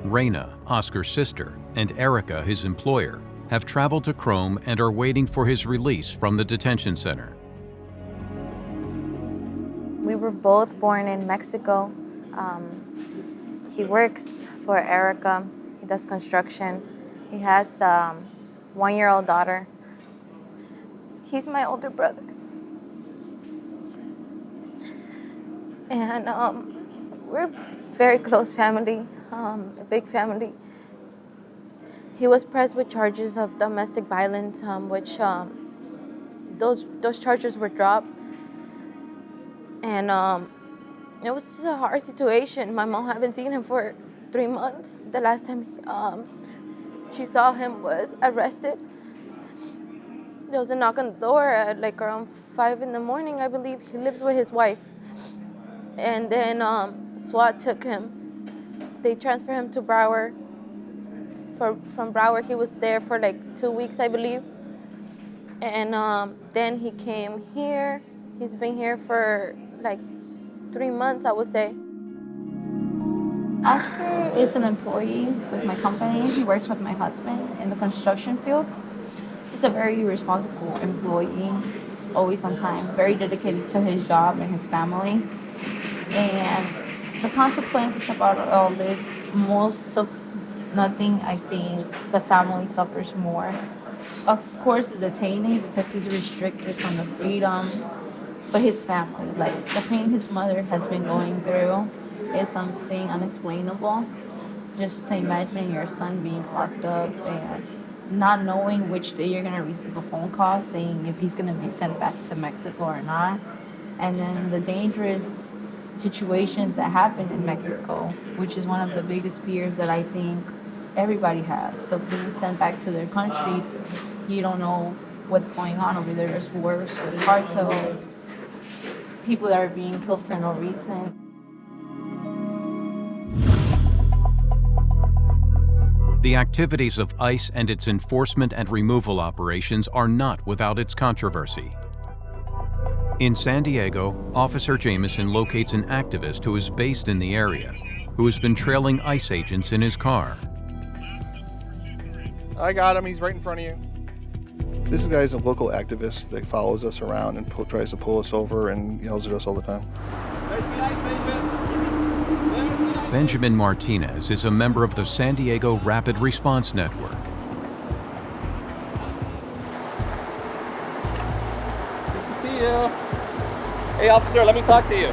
Reina, Oscar's sister, and Erica, his employer, have traveled to Chrome and are waiting for his release from the detention center. We were both born in Mexico. He works for Erica. He does construction. He has a 1-year-old daughter. He's my older brother. And we're very close family, a big family. He was pressed with charges of domestic violence, which those charges were dropped. And it was a hard situation. My mom hadn't seen him for 3 months. The last time she saw him was arrested. There was a knock on the door at like around 5 in the morning, I believe. He lives with his wife. And then SWAT took him. They transferred him to Broward. From Broward, he was there for like 2 weeks, I believe. And then he came here. He's been here for like 3 months, I would say. Oscar is an employee with my company. He works with my husband in the construction field. He's a very responsible employee. He's always on time, very dedicated to his job and his family. And the consequences about all this, most of nothing, I think the family suffers more. Of course, the detaining, because he's restricted from the freedom, but his family, like the pain his mother has been going through is something unexplainable. Just to imagine your son being locked up and not knowing which day you're gonna receive a phone call saying if he's gonna be sent back to Mexico or not. And then the dangerous situations that happen in Mexico, which is one of the biggest fears that I think everybody has. So being sent back to their country, you don't know what's going on over there. There's wars, there's parts of people that are being killed for no reason. The activities of ICE and its enforcement and removal operations are not without its controversy. In San Diego, Officer Jameson locates an activist who is based in the area, who has been trailing ICE agents in his car. I got him, he's right in front of you. This guy is a local activist that follows us around and tries to pull us over and yells at us all the time. Benjamin Martinez is a member of the San Diego Rapid Response Network. See you. Hey, officer, let me talk to you.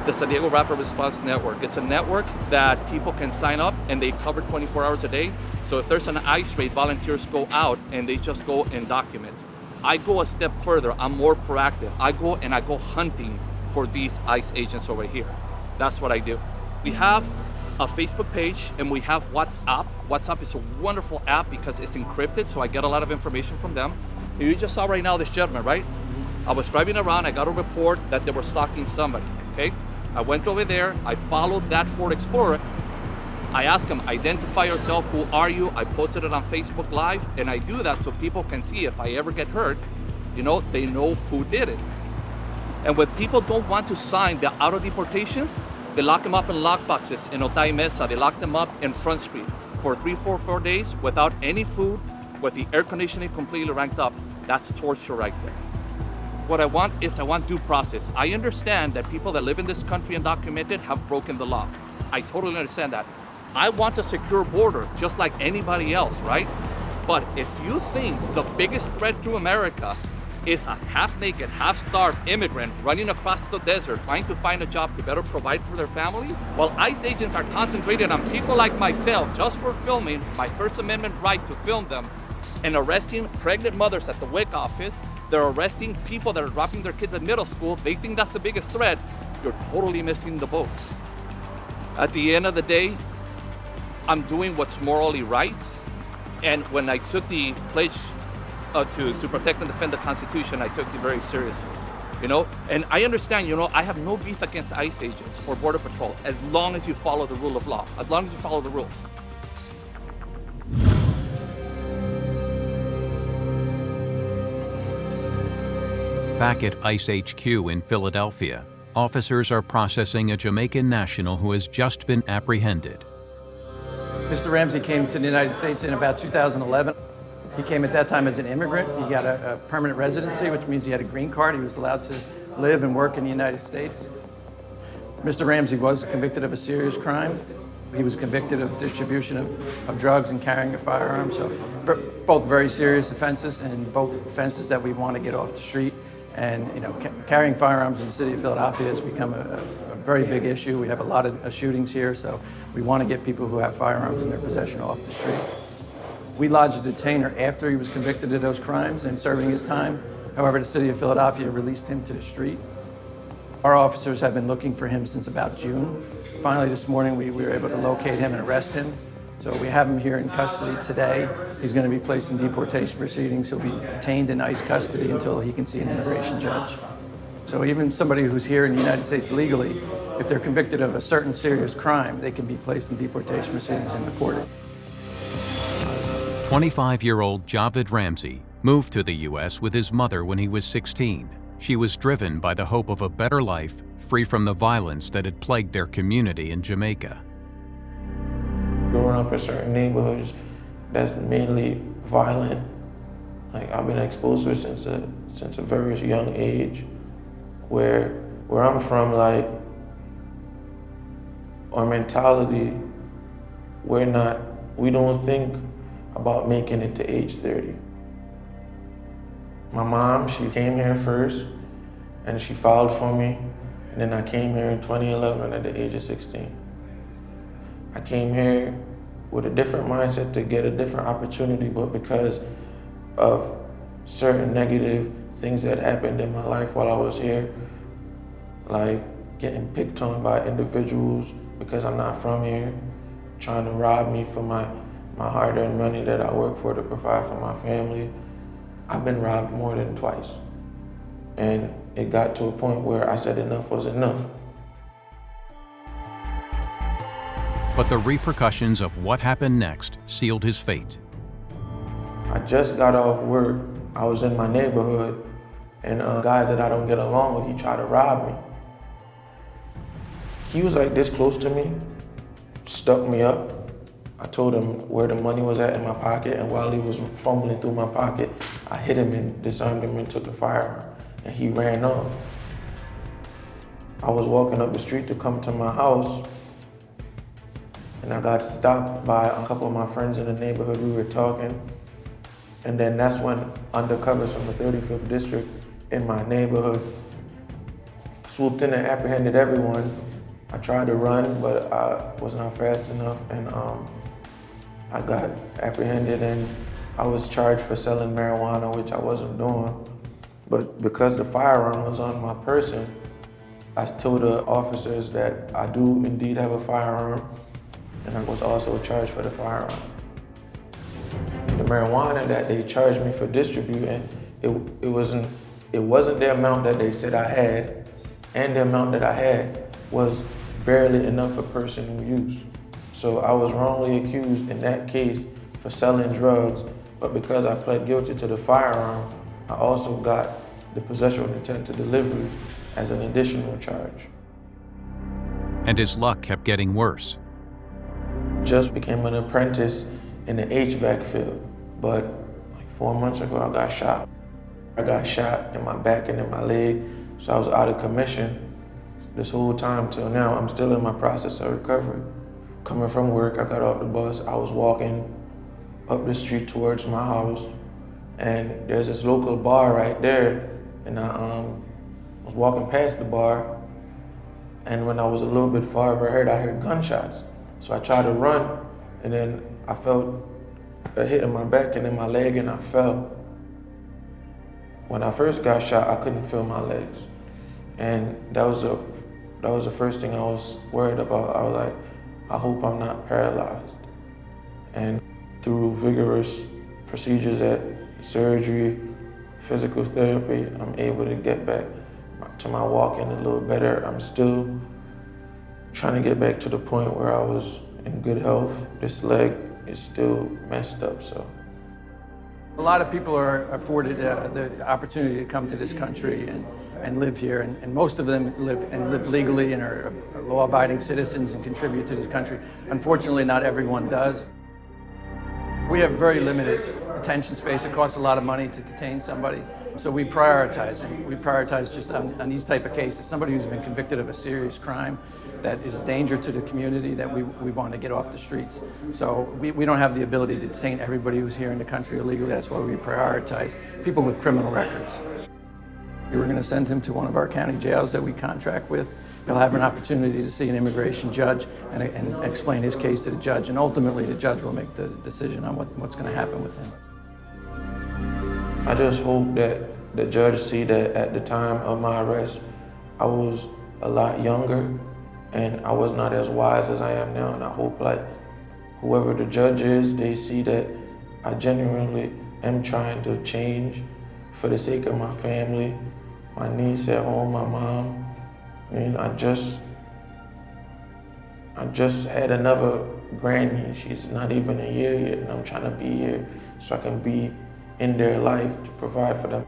The San Diego Rapid Response Network. It's a network that people can sign up and they cover 24 hours a day. So if there's an ICE raid, volunteers go out and they just go and document. I go a step further. I'm more proactive. I go hunting for these ICE agents over here. That's what I do. We have a Facebook page and we have WhatsApp. WhatsApp is a wonderful app because it's encrypted, so I get a lot of information from them. You just saw right now this gentleman, right? I was driving around, I got a report that they were stalking somebody, okay? I went over there, I followed that Ford Explorer. I asked him, identify yourself, who are you? I posted it on Facebook Live, and I do that so people can see if I ever get hurt, you know, they know who did it. And when people don't want to sign the auto deportations, they lock them up in lockboxes in Otay Mesa. They lock them up in Front Street for 4 days without any food, with the air conditioning completely ranked up. That's torture right there. What I want due process. I understand that people that live in this country undocumented have broken the law. I totally understand that. I want a secure border, just like anybody else, right? But if you think the biggest threat to America is a half-naked, half-starved immigrant running across the desert trying to find a job to better provide for their families, while ICE agents are concentrated on people like myself just for filming, my First Amendment right to film them, and arresting pregnant mothers at the WIC office, they're arresting people that are dropping their kids at middle school, they think that's the biggest threat, you're totally missing the boat. At the end of the day, I'm doing what's morally right, and when I took the pledge to protect and defend the Constitution, I took it very seriously, you know? And I understand, you know, I have no beef against ICE agents or Border Patrol as long as you follow the rule of law, as long as you follow the rules. Back at ICE HQ in Philadelphia, officers are processing a Jamaican national who has just been apprehended. Mr. Ramsey came to the United States in about 2011. He came at that time as an immigrant. He got a permanent residency, which means he had a green card. He was allowed to live and work in the United States. Mr. Ramsey was convicted of a serious crime. He was convicted of distribution of drugs and carrying a firearm. So both very serious offenses, and both offenses that we want to get off the street. And you know, carrying firearms in the city of Philadelphia has become a very big issue. We have a lot of shootings here, so we want to get people who have firearms in their possession off the street. We lodged a detainer after he was convicted of those crimes and serving his time. However, the city of Philadelphia released him to the street. Our officers have been looking for him since about June. Finally, this morning, we were able to locate him and arrest him. So we have him here in custody today. He's going to be placed in deportation proceedings. He'll be detained in ICE custody until he can see an immigration judge. So even somebody who's here in the United States legally, if they're convicted of a certain serious crime, they can be placed in deportation proceedings and deported. 25-year-old Javed Ramsey moved to the U.S. with his mother when he was 16. She was driven by the hope of a better life, free from the violence that had plagued their community in Jamaica. Growing up in certain neighborhoods that's mainly violent, like I've been exposed to it since a very young age, where I'm from, like, our mentality, we don't think about making it to age 30. My mom, she came here first, and she filed for me, and then I came here in 2011 at the age of 16. I came here with a different mindset to get a different opportunity, but because of certain negative things that happened in my life while I was here, like getting picked on by individuals because I'm not from here, trying to rob me for my hard-earned money that I work for to provide for my family. I've been robbed more than twice. And it got to a point where I said enough was enough. But the repercussions of what happened next sealed his fate. I just got off work. I was in my neighborhood, and guys that I don't get along with, he tried to rob me. He was like this close to me, stuck me up. I told him where the money was at in my pocket, and while he was fumbling through my pocket, I hit him and disarmed him and took the firearm, and he ran off. I was walking up the street to come to my house, and I got stopped by a couple of my friends in the neighborhood. We were talking, and then that's when undercovers from the 35th district in my neighborhood swooped in and apprehended everyone. I tried to run, but I was not fast enough, and I got apprehended, and I was charged for selling marijuana, which I wasn't doing. But because the firearm was on my person, I told the officers that I do indeed have a firearm, and I was also charged for the firearm. The marijuana that they charged me for distributing, it wasn't the amount that they said I had, and the amount that I had was barely enough for a person who used. So I was wrongly accused in that case for selling drugs, but because I pled guilty to the firearm, I also got the possession with intent to delivery as an additional charge. And his luck kept getting worse. Just became an apprentice in the HVAC field, but like 4 months ago I got shot. I got shot in my back and in my leg, so I was out of commission this whole time till now. I'm still in my process of recovery. Coming from work, I got off the bus, I was walking up the street towards my house, and there's this local bar right there, and I was walking past the bar, and when I was a little bit farther ahead, I heard gunshots. So I tried to run, and then I felt a hit in my back and in my leg, and I fell. When I first got shot, I couldn't feel my legs, and that was the first thing I was worried about. I was like, I hope I'm not paralyzed. And through vigorous procedures at surgery, physical therapy, I'm able to get back to my walking a little better. I'm still trying to get back to the point where I was in good health. This leg is still messed up, so. A lot of people are afforded the opportunity to come to this country and live here, and most of them live legally and are law-abiding citizens and contribute to this country. Unfortunately, not everyone does. We have very limited detention space. It costs a lot of money to detain somebody, so we prioritize, and we prioritize just on these type of cases. Somebody who's been convicted of a serious crime that is a danger to the community that we want to get off the streets. So we don't have the ability to detain everybody who's here in the country illegally. That's why we prioritize people with criminal records. We're going to send him to one of our county jails that we contract with. He'll have an opportunity to see an immigration judge and explain his case to the judge, and ultimately the judge will make the decision on what's going to happen with him. I just hope that the judge see that at the time of my arrest, I was a lot younger and I was not as wise as I am now. And I hope, like, whoever the judge is, they see that I genuinely am trying to change for the sake of my family, my niece at home, my mom. I mean, I just had another grandniece. She's not even a year yet, and I'm trying to be here so I can be in their life to provide for them.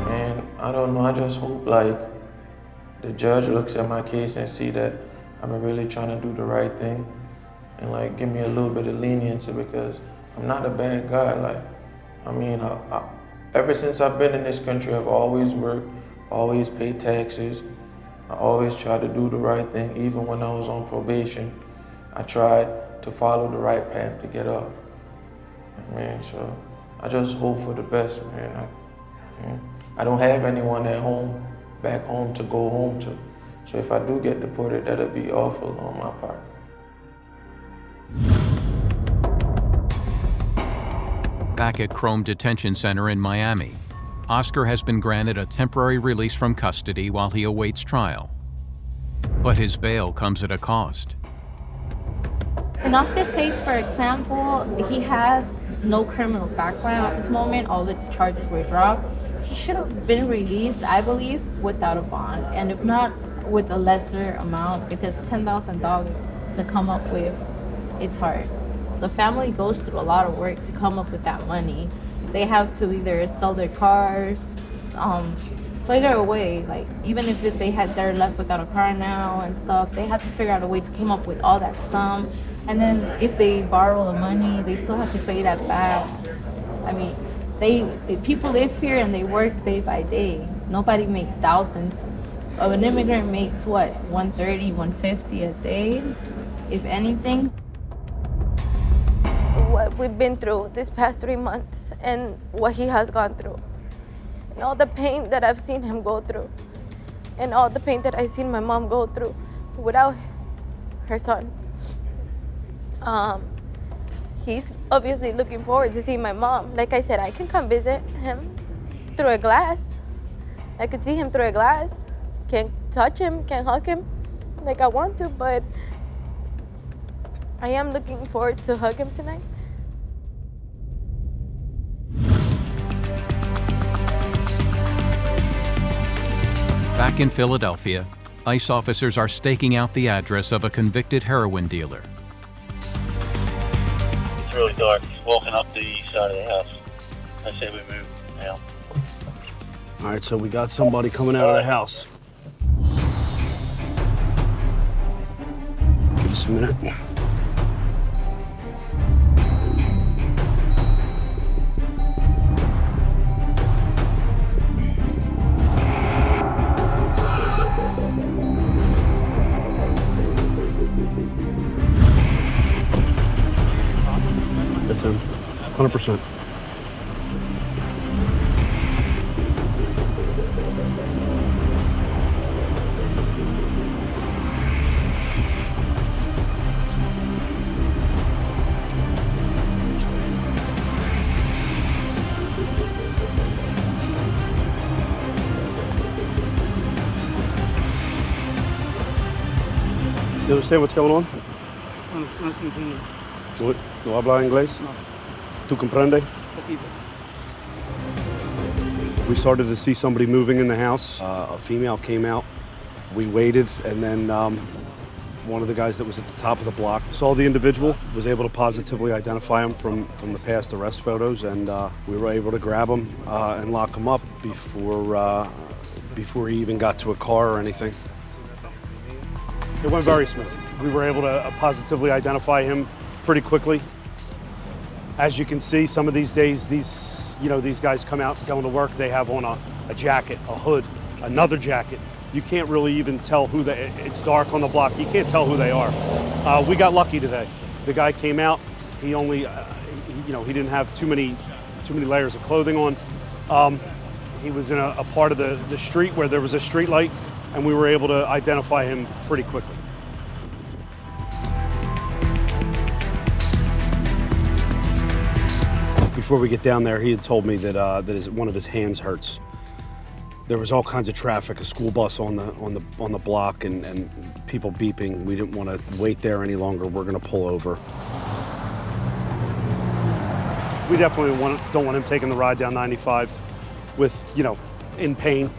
And I don't know, I just hope like the judge looks at my case and see that I'm really trying to do the right thing and like give me a little bit of leniency, because I'm not a bad guy. Like, I mean, ever since I've been in this country, I've always worked, always paid taxes. I always tried to do the right thing. Even when I was on probation, I tried to follow the right path to get off. I mean, so I just hope for the best, man. I don't have anyone at home, back home to go home to. So if I do get deported, that'll be awful on my part. Back at Crome Detention Center in Miami, Oscar has been granted a temporary release from custody while he awaits trial. But his bail comes at a cost. In Oscar's case, for example, he has no criminal background at this moment. All the charges were dropped. He should have been released, I believe, without a bond, and if not, with a lesser amount, because $10,000 to come up with, it's hard. The family goes through a lot of work to come up with that money. They have to either sell their cars, figure a way, like even if they're left without a car now and stuff, they have to figure out a way to come up with all that sum. And then if they borrow the money, they still have to pay that back. I mean, people live here and they work day by day. Nobody makes thousands. An immigrant makes what, 130, 150 a day, if anything. What we've been through this past 3 months and what he has gone through, and all the pain that I've seen him go through, and all the pain that I've seen my mom go through without her son. He's obviously looking forward to seeing my mom. Like I said, I can come visit him through a glass. I could see him through a glass. Can't touch him, can't hug him like I want to, but I am looking forward to hug him tonight. Back in Philadelphia, ICE officers are staking out the address of a convicted heroin dealer. It's really dark. He's walking up the east side of the house. I say we move now. All right, so we got somebody coming out of the house. Give us a minute. 100%. You understand what's going on? ¿No habla inglés? No. ¿Tú comprende? Poquito. We started to see somebody moving in the house. A female came out. We waited, and then one of the guys that was at the top of the block saw the individual, was able to positively identify him from the past arrest photos, and we were able to grab him and lock him up before he even got to a car or anything. It went very smooth. We were able to positively identify him pretty quickly. As you can see, some of these days, these guys come out going to work, they have on a jacket, a hood, another jacket. You can't really even tell who it's dark on the block. You can't tell who they are. We got lucky today. The guy came out, he only, he didn't have too many layers of clothing on. He was in a part of the street where there was a street light, and we were able to identify him pretty quickly. Before we get down there, he had told me that one of his hands hurts. There was all kinds of traffic, a school bus on the block, and people beeping. We didn't want to wait there any longer. We're going to pull over. We definitely don't want him taking the ride down 95 with, in pain.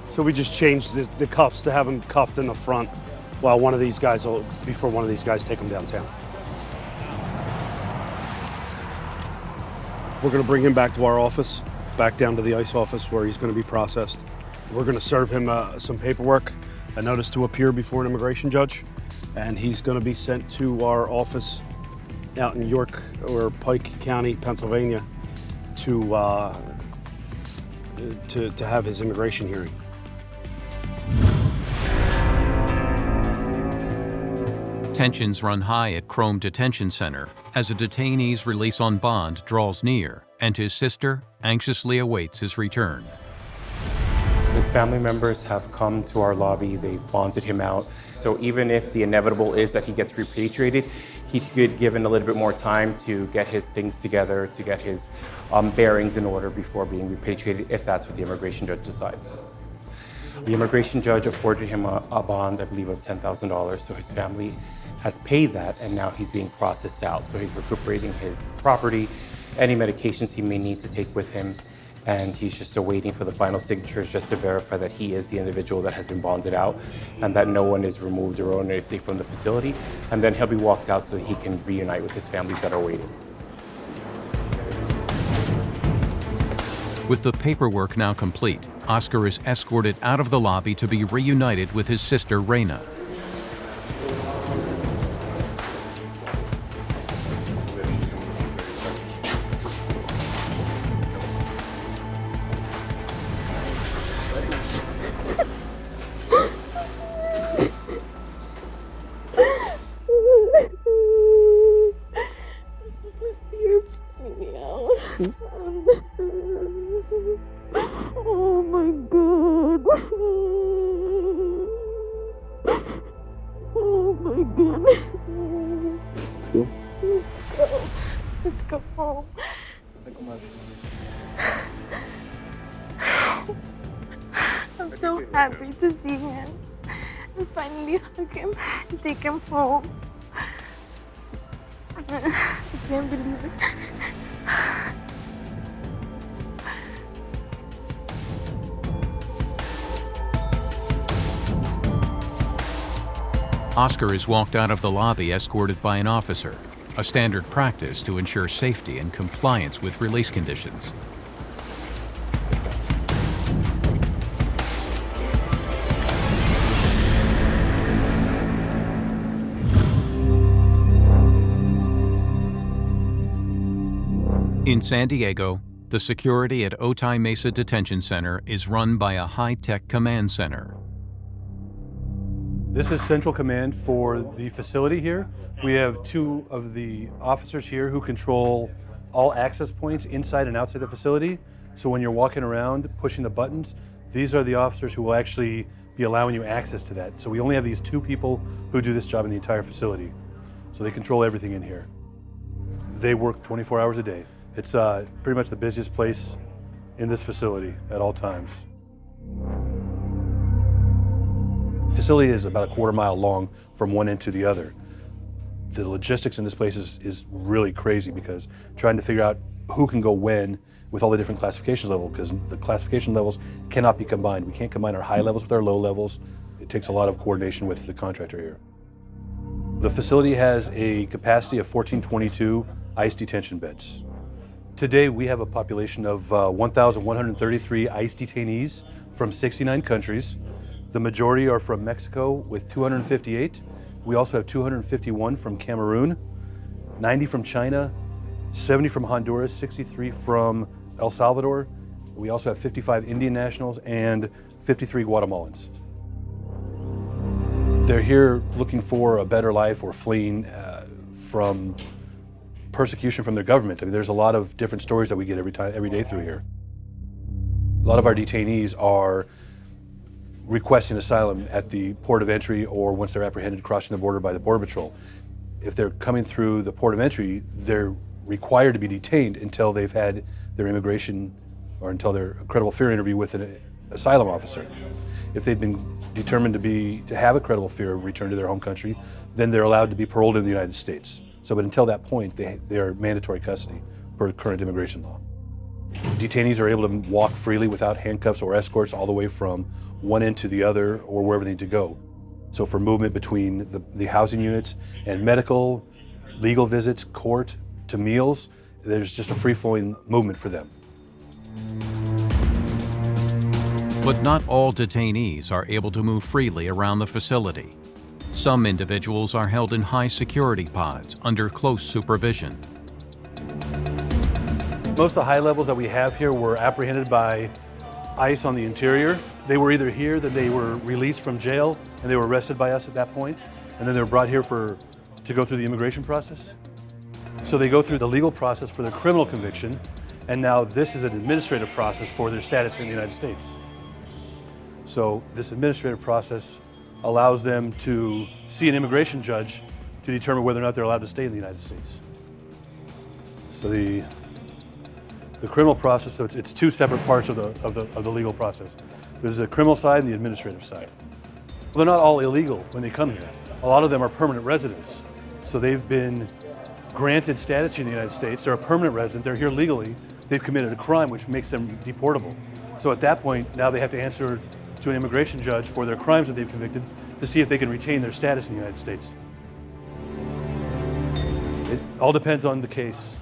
So we just changed the cuffs to have him cuffed in the front before one of these guys take him downtown. We're going to bring him back to our office, back down to the ICE office where he's going to be processed. We're going to serve him some paperwork, a notice to appear before an immigration judge, and he's going to be sent to our office out in York or Pike County, Pennsylvania, to have his immigration hearing. Tensions run high at Chrome Detention Center as a detainee's release on bond draws near, and his sister anxiously awaits his return. His family members have come to our lobby, they've bonded him out. So even if the inevitable is that he gets repatriated, he could be given a little bit more time to get his things together, to get his bearings in order before being repatriated, if that's what the immigration judge decides. The immigration judge afforded him a bond, I believe, of $10,000, so his family has paid that, and now he's being processed out. So he's recuperating his property, any medications he may need to take with him, and he's just awaiting for the final signatures just to verify that he is the individual that has been bonded out and that no one is removed erroneously from the facility, and then he'll be walked out so that he can reunite with his families that are waiting. With the paperwork now complete, Oscar is escorted out of the lobby to be reunited with his sister, Reina. Oh my God. Oh my goodness. Let's go. Let's go. Let's go home. I'm so happy to see him and finally hug him and take him home. I can't believe it. Oscar is walked out of the lobby escorted by an officer, a standard practice to ensure safety and compliance with release conditions. In San Diego, the security at Otay Mesa Detention Center is run by a high-tech command center. This is central command for the facility here. We have two of the officers here who control all access points inside and outside the facility. So when you're walking around pushing the buttons, these are the officers who will actually be allowing you access to that. So we only have these 2 people who do this job in the entire facility. So they control everything in here. They work 24 hours a day. It's pretty much the busiest place in this facility at all times. The facility is about a quarter-mile long from one end to the other. The logistics in this place is really crazy because trying to figure out who can go when with all the different classification levels, because the classification levels cannot be combined. We can't combine our high levels with our low levels. It takes a lot of coordination with the contractor here. The facility has a capacity of 1422 ICE detention beds. Today we have a population of 1,133 ICE detainees from 69 countries. The majority are from Mexico with 258. We also have 251 from Cameroon, 90 from China, 70 from Honduras, 63 from El Salvador. We also have 55 Indian nationals and 53 Guatemalans. They're here looking for a better life or fleeing from persecution from their government. I mean, there's a lot of different stories that we get every day through here. A lot of our detainees are requesting asylum at the port of entry or once they're apprehended crossing the border by the Border Patrol. If they're coming through the port of entry, they're required to be detained until they've had their immigration or until their credible fear interview with an asylum officer. If they've been determined to have a credible fear of return to their home country, then they're allowed to be paroled in the United States. So, but until that point, they are mandatory custody per current immigration law. Detainees are able to walk freely without handcuffs or escorts all the way from one end to the other or wherever they need to go. So for movement between the housing units and medical, legal visits, court, to meals, there's just a free-flowing movement for them. But not all detainees are able to move freely around the facility. Some individuals are held in high security pods under close supervision. Most of the high levels that we have here were apprehended by ICE on the interior. They were either here, then they were released from jail, and they were arrested by us at that point, and then they were brought here to go through the immigration process. So they go through the legal process for their criminal conviction, and now this is an administrative process for their status in the United States. So this administrative process allows them to see an immigration judge to determine whether or not they're allowed to stay in the United States. So the criminal process, so it's 2 separate parts of the legal process. There's the criminal side and the administrative side. Well, they're not all illegal when they come here. A lot of them are permanent residents. So they've been granted status in the United States. They're a permanent resident. They're here legally. They've committed a crime which makes them deportable. So at that point, now they have to answer to an immigration judge for their crimes that they've convicted to see if they can retain their status in the United States. It all depends on the case.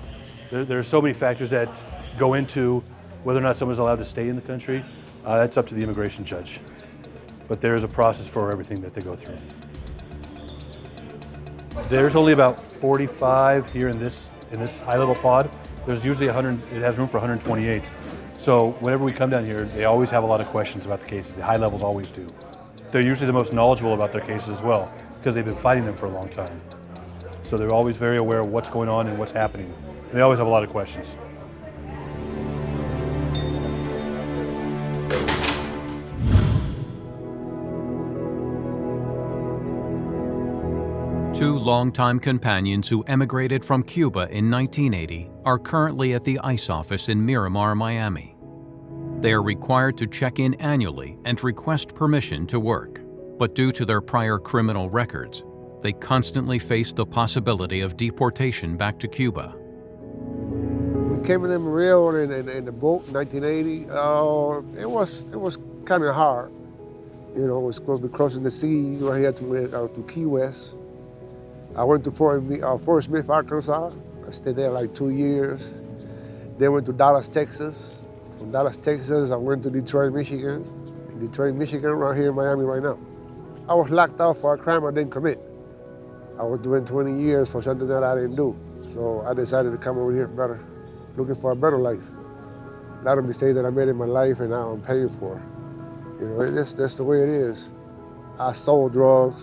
There are so many factors that go into whether or not someone's allowed to stay in the country. That's up to the immigration judge. But there's a process for everything that they go through. There's only about 45 here in this high-level pod. There's usually 100. It has room for 128. So whenever we come down here, they always have a lot of questions about the cases. The high levels always do. They're usually the most knowledgeable about their cases as well because they've been fighting them for a long time. So they're always very aware of what's going on and what's happening. And they always have a lot of questions. Two longtime companions who emigrated from Cuba in 1980 are currently at the ICE office in Miramar, Miami. They are required to check in annually and request permission to work. But due to their prior criminal records, they constantly face the possibility of deportation back to Cuba. We came in the Maria in the boat in 1980. It was kind of hard. You know, it was close to crossing the sea right here to Key West. I went to Fort Smith, Arkansas. I stayed there like 2 years. Then went to Dallas, Texas. From Dallas, Texas, I went to Detroit, Michigan. In Detroit, Michigan, right here in Miami right now. I was locked out for a crime I didn't commit. I was doing 20 years for something that I didn't do. So I decided to come over here looking for a better life. A lot of mistakes that I made in my life and now I'm paying for. You know, that's the way it is. I sold drugs,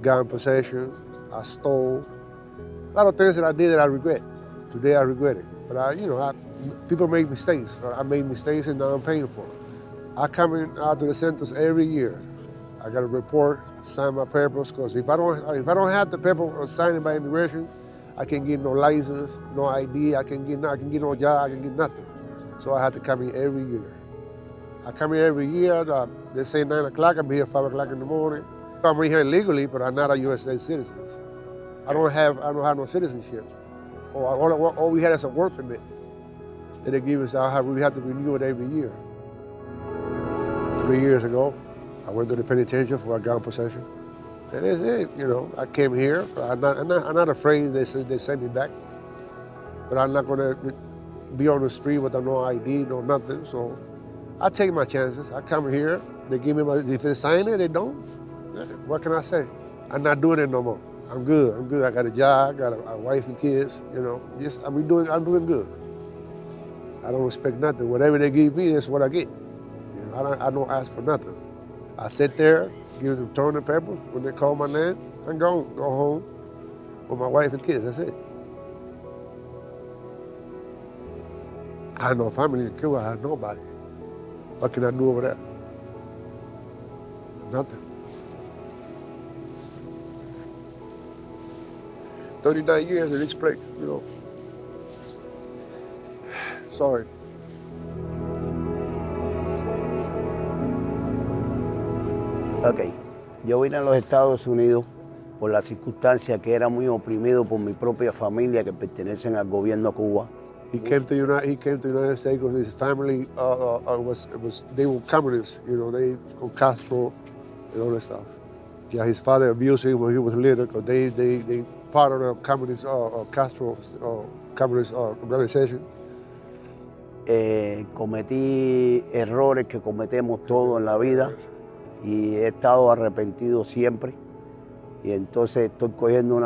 got in possession, I stole. A lot of things that I did that I regret. Today I regret it. But people make mistakes. But I made mistakes and now I'm paying for it. I come in out to the centers every year. I got a report, sign my papers, because if I don't have the paper signed by immigration, I can't get no license, no ID, I can get no job, I can get nothing. So I have to come in every year. I come here every year. They say 9 o'clock, I'm here 5 o'clock in the morning. I'm here legally, but I'm not a U.S. citizen. I don't have no citizenship. All we had is a work permit that they give us. We have to renew it every year. 3 years ago, I went to the penitentiary for a gun possession. And that's it, I came here. I'm not afraid they send me back. But I'm not gonna be on the street without no ID, no nothing. So I take my chances. I come here, they give me if they sign it, they don't. What can I say? I'm not doing it no more. I'm good. I got a job, I got a wife and kids, I'm doing good. I don't expect nothing. Whatever they give me, that's what I get. I don't ask for nothing. I sit there, give them turn the papers. When they call my name, I'm gone. Go home with my wife and kids. That's it. I have no family in Cuba. I have nobody. What can I do over there? Nothing. 39 years in this place, Sorry. Ok, yo vine a los Estados Unidos por la circunstancia que era muy oprimido por mi propia familia que pertenecen al gobierno de Cuba. He came to the United States because his family they were communists, they Castro and all that stuff. Yeah, his father abused him when he was little because they part of the communist Castro communist organization. Cometí errores que cometemos todos en la vida y he estado arrepentido siempre. Y entonces estoy cogiendo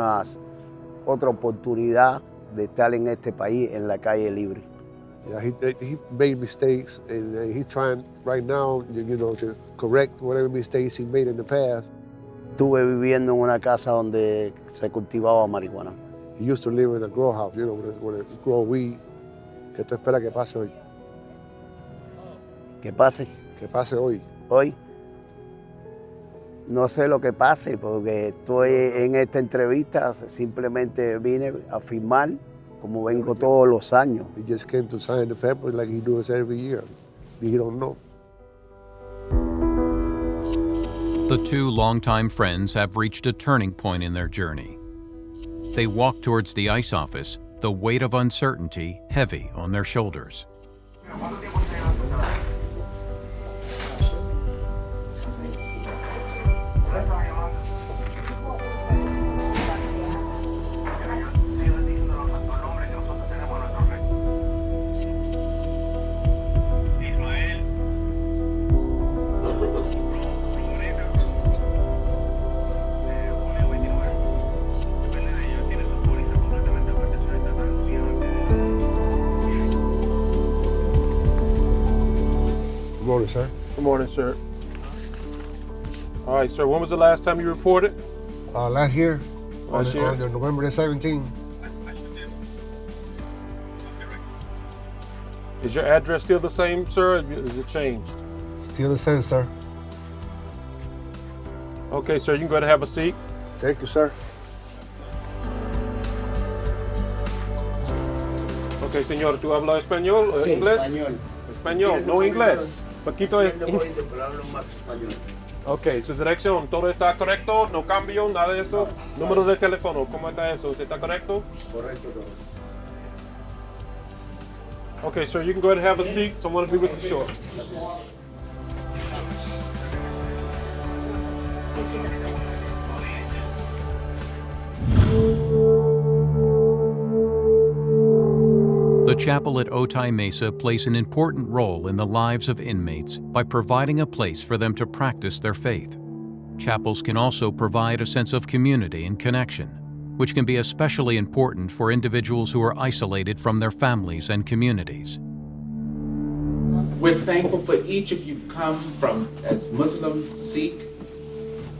otra oportunidad de estar en este país, en la calle libre. Yeah, he made mistakes and he's trying right now, to correct whatever mistakes he made in the past. Estuve viviendo en una casa donde se cultivaba marihuana. He used to live in a grow house, where they grow weed. ¿Qué tú esperas que pase hoy? ¿Qué pase? Que pase hoy. Hoy. No sé lo que pase porque estoy en esta entrevista, simplemente vine a firmar como vengo todos los años. He just came to sign the papers like he does every year. He don't know. The two longtime friends have reached a turning point in their journey. They walk towards the ICE office, the weight of uncertainty heavy on their shoulders. Good morning, sir. Good morning, sir. All right, sir, when was the last time you reported? Last year, on year? November the 17th. Is your address still the same, sir, or is it changed? Still the same, sir. Okay, sir, you can go ahead and have a seat. Thank you, sir. Okay, señor, ¿tú hablas español o Sí, inglés? español. Español, no inglés. Poquito es... Entiendo poquito, pero hablo más español. Ok, su dirección, ¿todo está correcto? ¿No cambio? ¿Nada de eso? Número de teléfono, ¿cómo está eso? ¿Está correcto? Correcto todo. Okay, sir, you can go ahead and have a seat. Someone will be with you shortly. The chapel at Otay Mesa plays an important role in the lives of inmates by providing a place for them to practice their faith. Chapels can also provide a sense of community and connection, which can be especially important for individuals who are isolated from their families and communities. We're thankful for each of you come from as Muslim, Sikh,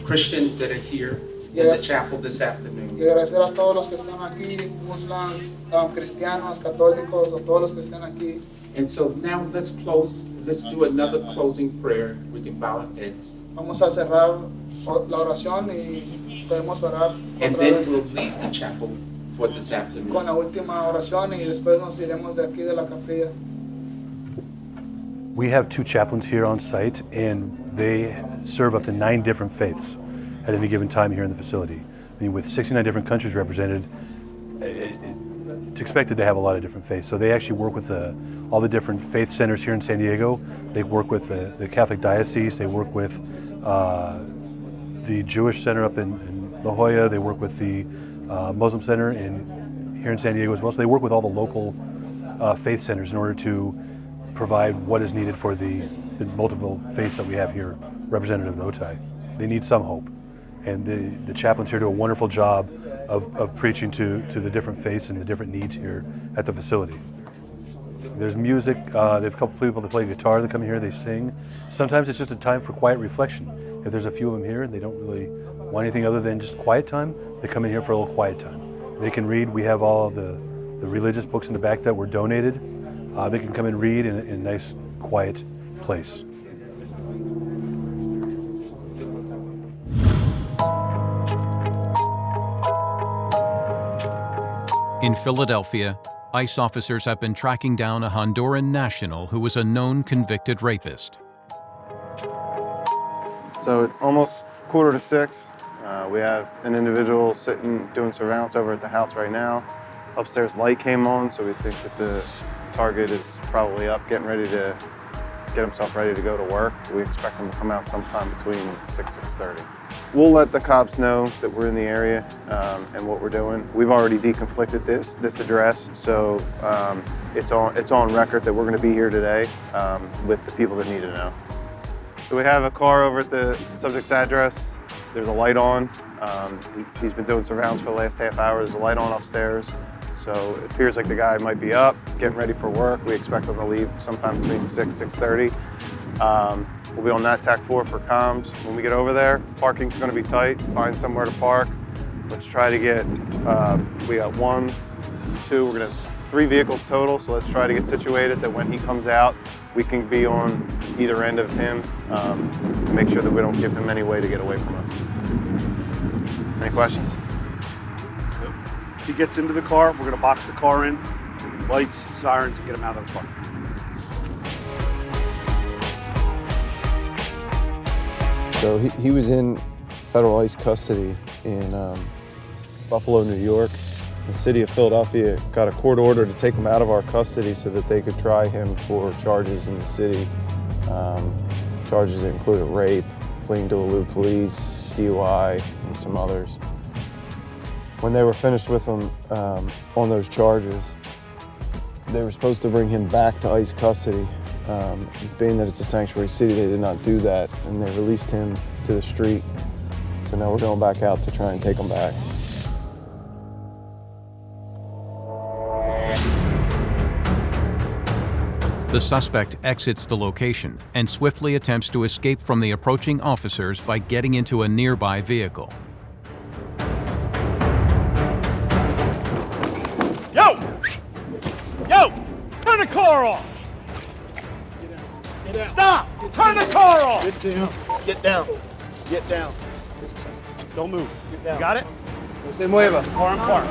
Christians that are here. in the chapel this afternoon. Y agradecer a todos los que están aquí, Muslims, cristianos, católicos, o todos los que están aquí. And so now let's do another closing prayer. We can bow our heads. Vamos a cerrar la oración y podemos orar And otra then vez we'll leave the chapel for this afternoon. con la última oración y después nos iremos de aquí de la capilla. We have 2 chaplains here on site, and they serve up to 9 different faiths at any given time here in the facility. I mean, with 69 different countries represented, it's expected to have a lot of different faiths. So they actually work with all the different faith centers here in San Diego. They work with the Catholic Diocese. They work with the Jewish Center up in La Jolla. They work with the Muslim Center here in San Diego as well. So they work with all the local faith centers in order to provide what is needed for the multiple faiths that we have here represented in Otay. They need some hope. And the chaplains here do a wonderful job of preaching to the different faiths and the different needs here at the facility. There's music, they have a couple people that play guitar that come here, they sing. Sometimes it's just a time for quiet reflection. If there's a few of them here and they don't really want anything other than just quiet time, they come in here for a little quiet time. They can read, we have all the religious books in the back that were donated. They can come and read in a nice, quiet place. In Philadelphia, ICE officers have been tracking down a Honduran national who was a known convicted rapist. So it's almost 5:45. We have an individual sitting doing surveillance over at the house right now. Upstairs light came on, so we think that the target is probably up, getting ready to get himself ready to go to work. We expect him to come out sometime between 6:30. We'll let the cops know that we're in the area and what we're doing. We've already deconflicted this address, so it's on record that we're going to be here today with the people that need to know. So we have a car over at the subject's address. There's a light on. He's been doing surveillance for the last half hour. There's a light on upstairs. So it appears like the guy might be up, getting ready for work. We expect him to leave sometime between 6:30. We'll be on NATAC 4 for comms. When we get over there, parking's gonna be tight. Find somewhere to park. Let's try to get, we got 1, 2, we're gonna have 3 vehicles total. So let's try to get situated that when he comes out, we can be on either end of him to make sure that we don't give him any way to get away from us. Any questions? He gets into the car, we're gonna box the car in, lights, sirens, and get him out of the car. So he was in federal ICE custody in Buffalo, New York. The city of Philadelphia got a court order to take him out of our custody so that they could try him for charges in the city. Charges that included rape, fleeing to elude police, DUI, and some others. When they were finished with him on those charges, they were supposed to bring him back to ICE custody. Being that it's a sanctuary city, they did not do that, and they released him to the street. So now we're going back out to try and take him back. The suspect exits the location and swiftly attempts to escape from the approaching officers by getting into a nearby vehicle. Yo! Yo! Turn the car off! Stop! Turn the car off! Get down. Get down. Get down. Don't move. Get down. You got it? No se mueva. Car in park.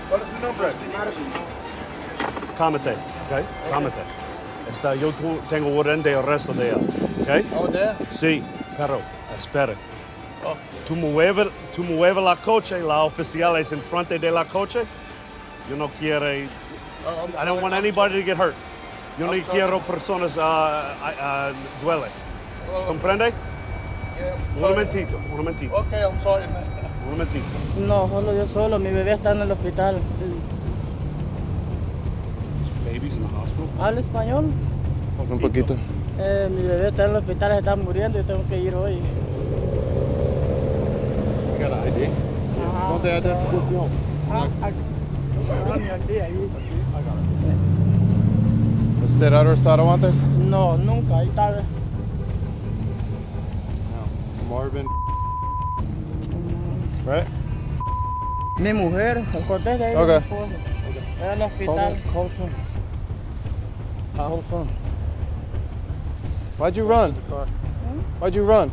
¿Cuál es su nombre? Cámate, ¿ok? Cámate. Yo tengo orden de arresto de él, ¿ok? Oh, there? Sí, pero espere. Tú mueves la coche, la oficial es enfrente de la coche. Yo no quiero, I don't want anybody to get hurt. Yo no quiero personas duelen. ¿Comprende? Un momentito, un momentito. Okay, I'm sorry, man. Un momentito. No, solo yo solo. Mi bebé está en el hospital. Baby's in the hospital. ¿Habla español? Un poquito. Mi bebé está en el hospital, se está muriendo y tengo que ir hoy. You got an ID? Ajá. ¿Dónde hay identificación? ¿Usted ha arrestado antes? No, nunca. Ahí está. Marvin. Right? Mi mujer, el cortés de ahí. Okay. Era el hospital. Hold the phone. Hold the phone. Why'd you run? Why'd you run?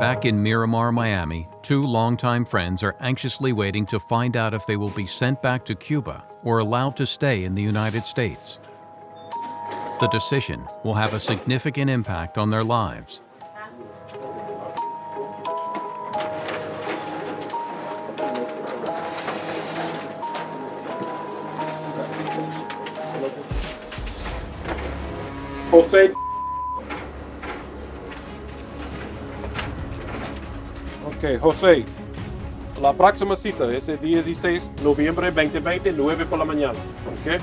Back in Miramar, Miami, two longtime friends are anxiously waiting to find out if they will be sent back to Cuba or allowed to stay in the United States. The decision will have a significant impact on their lives. José. Ok, José. La próxima cita es el 16 de noviembre 2020, 9 por la mañana. Ok.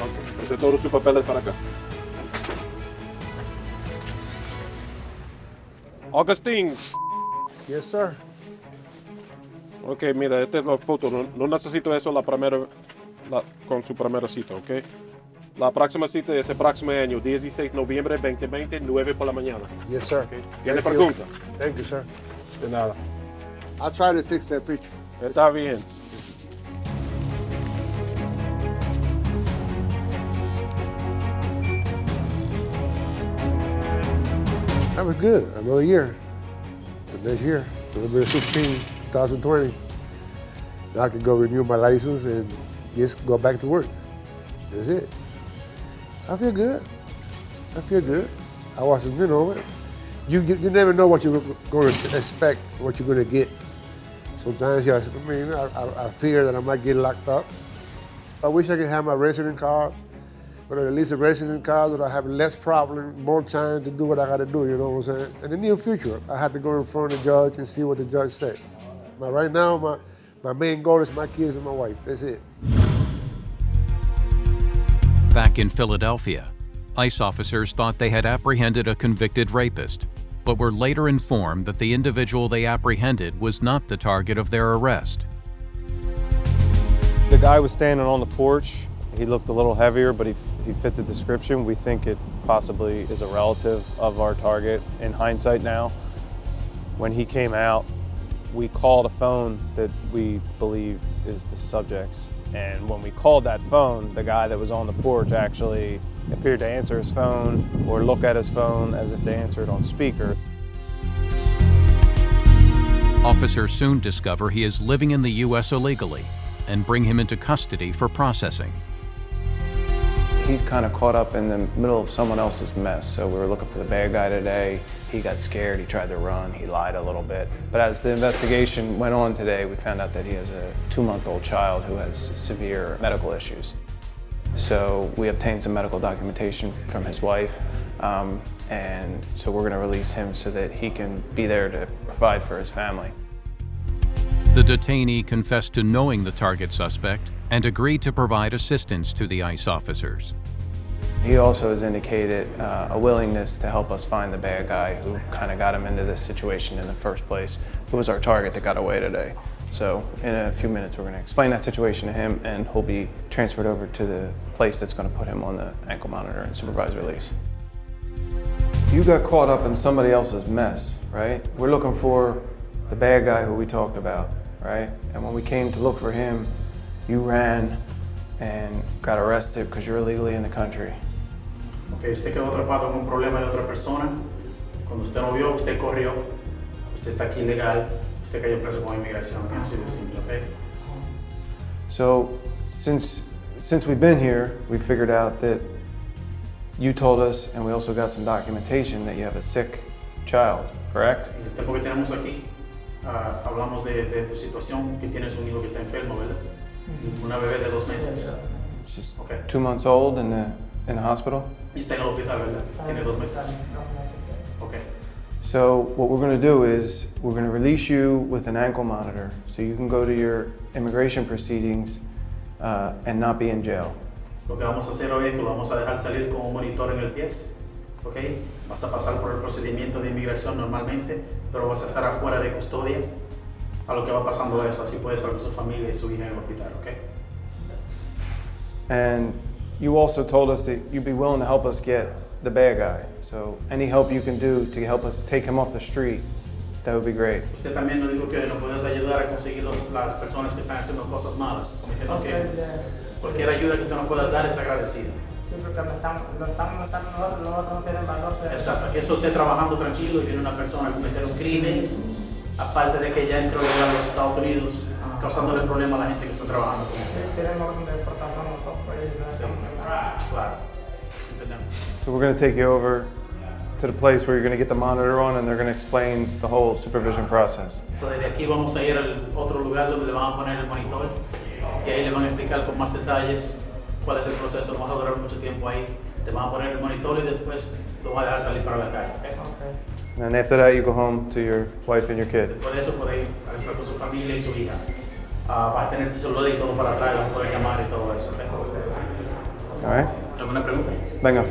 Ok, ese todos sus papeles para acá. Agustín. Yes, sir. Ok, mira, esta es la foto. No necesito eso con su primera cita, ok. La próxima cita es el próximo año, 16 de noviembre 2020, 9 por la mañana. Yes, sir. Okay. ¿Tiene preguntas? Thank you, sir. De nada. I'll try to fix that picture. Está bien. That was good. Another year. The next year, November 16, 2020. Now I can go renew my license and just go back to work. That's it. I feel good. I feel good. I was, you never know what you're going to expect, what you're going to get. Sometimes I fear that I might get locked up. I wish I could have my resident card, but at least a resident card that I have less problem, more time to do what I got to do, you know what I'm saying? In the near future, I have to go in front of the judge and see what the judge said. But right now, my main goal is my kids and my wife. That's it. Back in Philadelphia, ICE officers thought they had apprehended a convicted rapist, but were later informed that the individual they apprehended was not the target of their arrest. The guy was standing on the porch. He looked a little heavier, but he fit the description. We think it possibly is a relative of our target. In hindsight now, when he came out, we called a phone that we believe is the subject's. And when we called that phone, the guy that was on the porch actually appeared to answer his phone or look at his phone as if they answered on speaker. Officers soon discover he is living in the U.S. illegally and bring him into custody for processing. He's kind of caught up in the middle of someone else's mess. So we were looking for the bad guy today. He got scared, he tried to run, he lied a little bit. But as the investigation went on today, we found out that he has a 2-month-old child who has severe medical issues. So we obtained some medical documentation from his wife, and so we're gonna release him so that he can be there to provide for his family. The detainee confessed to knowing the target suspect and agreed to provide assistance to the ICE officers. He also has indicated a willingness to help us find the bad guy who kind of got him into this situation in the first place, who was our target that got away today. So in a few minutes, we're going to explain that situation to him, and he'll be transferred over to the place that's going to put him on the ankle monitor and supervised release. You got caught up in somebody else's mess, right? We're looking for the bad guy who we talked about, right? And when we came to look for him, you ran and got arrested because you're illegally in the country. Okay, usted quedó atrapado en un problema de otra persona. Cuando usted no vio, usted corrió. Usted está aquí ilegal. Usted cayó preso con inmigración. Así de simple, okay? So, since we've been here, we figured out that you told us, and we also got some documentation that you have a sick child, correct? En el tiempo que tenemos aquí, hablamos de tu situación, que tienes un hijo que está enfermo, ¿verdad? Una bebé de 2 meses. She's Okay. 2 months old in the hospital. Y está en el hospital, ¿verdad? Tiene 2 meses. Okay. So what we're going to do is we're going to release you with an ankle monitor so you can go to your immigration proceedings and not be in jail. Lo que vamos a hacer hoy es que lo vamos a dejar salir con un monitor en el pie ¿ok? Vas a pasar por el procedimiento de inmigración normalmente, pero vas a estar afuera de custodia a lo que va pasando eso, así puede estar con su familia y su hija en el hospital, ¿ok? And you also told us that you'd be willing to help us get the bad guy. So any help you can do to help us take him off the street, that would be great. Usted también nos dijo que nos puedes ayudar a conseguir las personas que están haciendo cosas malas. Cualquier ayuda que usted nos pueda dar es agradecida. Exacto, que eso esté trabajando tranquilo y viene una persona a cometer un crimen, aparte de que ya entró a los Estados Unidos, causándole problemas a la gente que está trabajando con usted. Sí, claro. Entendemos. So we're going to take you over to the place where you're going to get the monitor on and they're going to explain the whole supervision process. So desde aquí vamos a ir al otro lugar donde le van a poner el monitor y ahí le van a explicar con más detalles cuál es el proceso. No vas a durar mucho tiempo ahí. Te van a poner el monitor y después lo vas a dejar salir para la calle. Okay? And after that, you go home to your wife and your kid. Después de eso puede ir a estar con su familia y su hija. Vas a tener tu celular y todo para atrás, vas a poder llamar y todo eso. Okay? All right. ¿Alguna pregunta? Venga.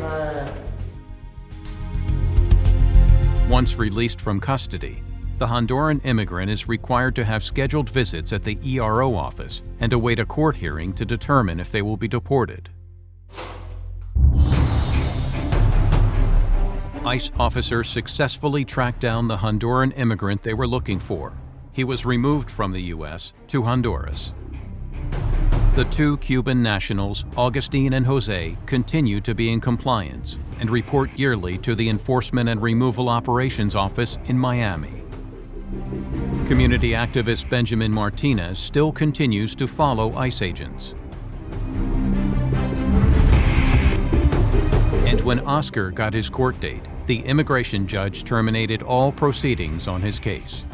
Once released from custody, the Honduran immigrant is required to have scheduled visits at the ERO office and await a court hearing to determine if they will be deported. ICE officers successfully tracked down the Honduran immigrant they were looking for. He was removed from the U.S. to Honduras. The two Cuban nationals, Augustine and Jose, continue to be in compliance and report yearly to the Enforcement and Removal Operations Office in Miami. Community activist Benjamin Martinez still continues to follow ICE agents. And when Oscar got his court date, the immigration judge terminated all proceedings on his case.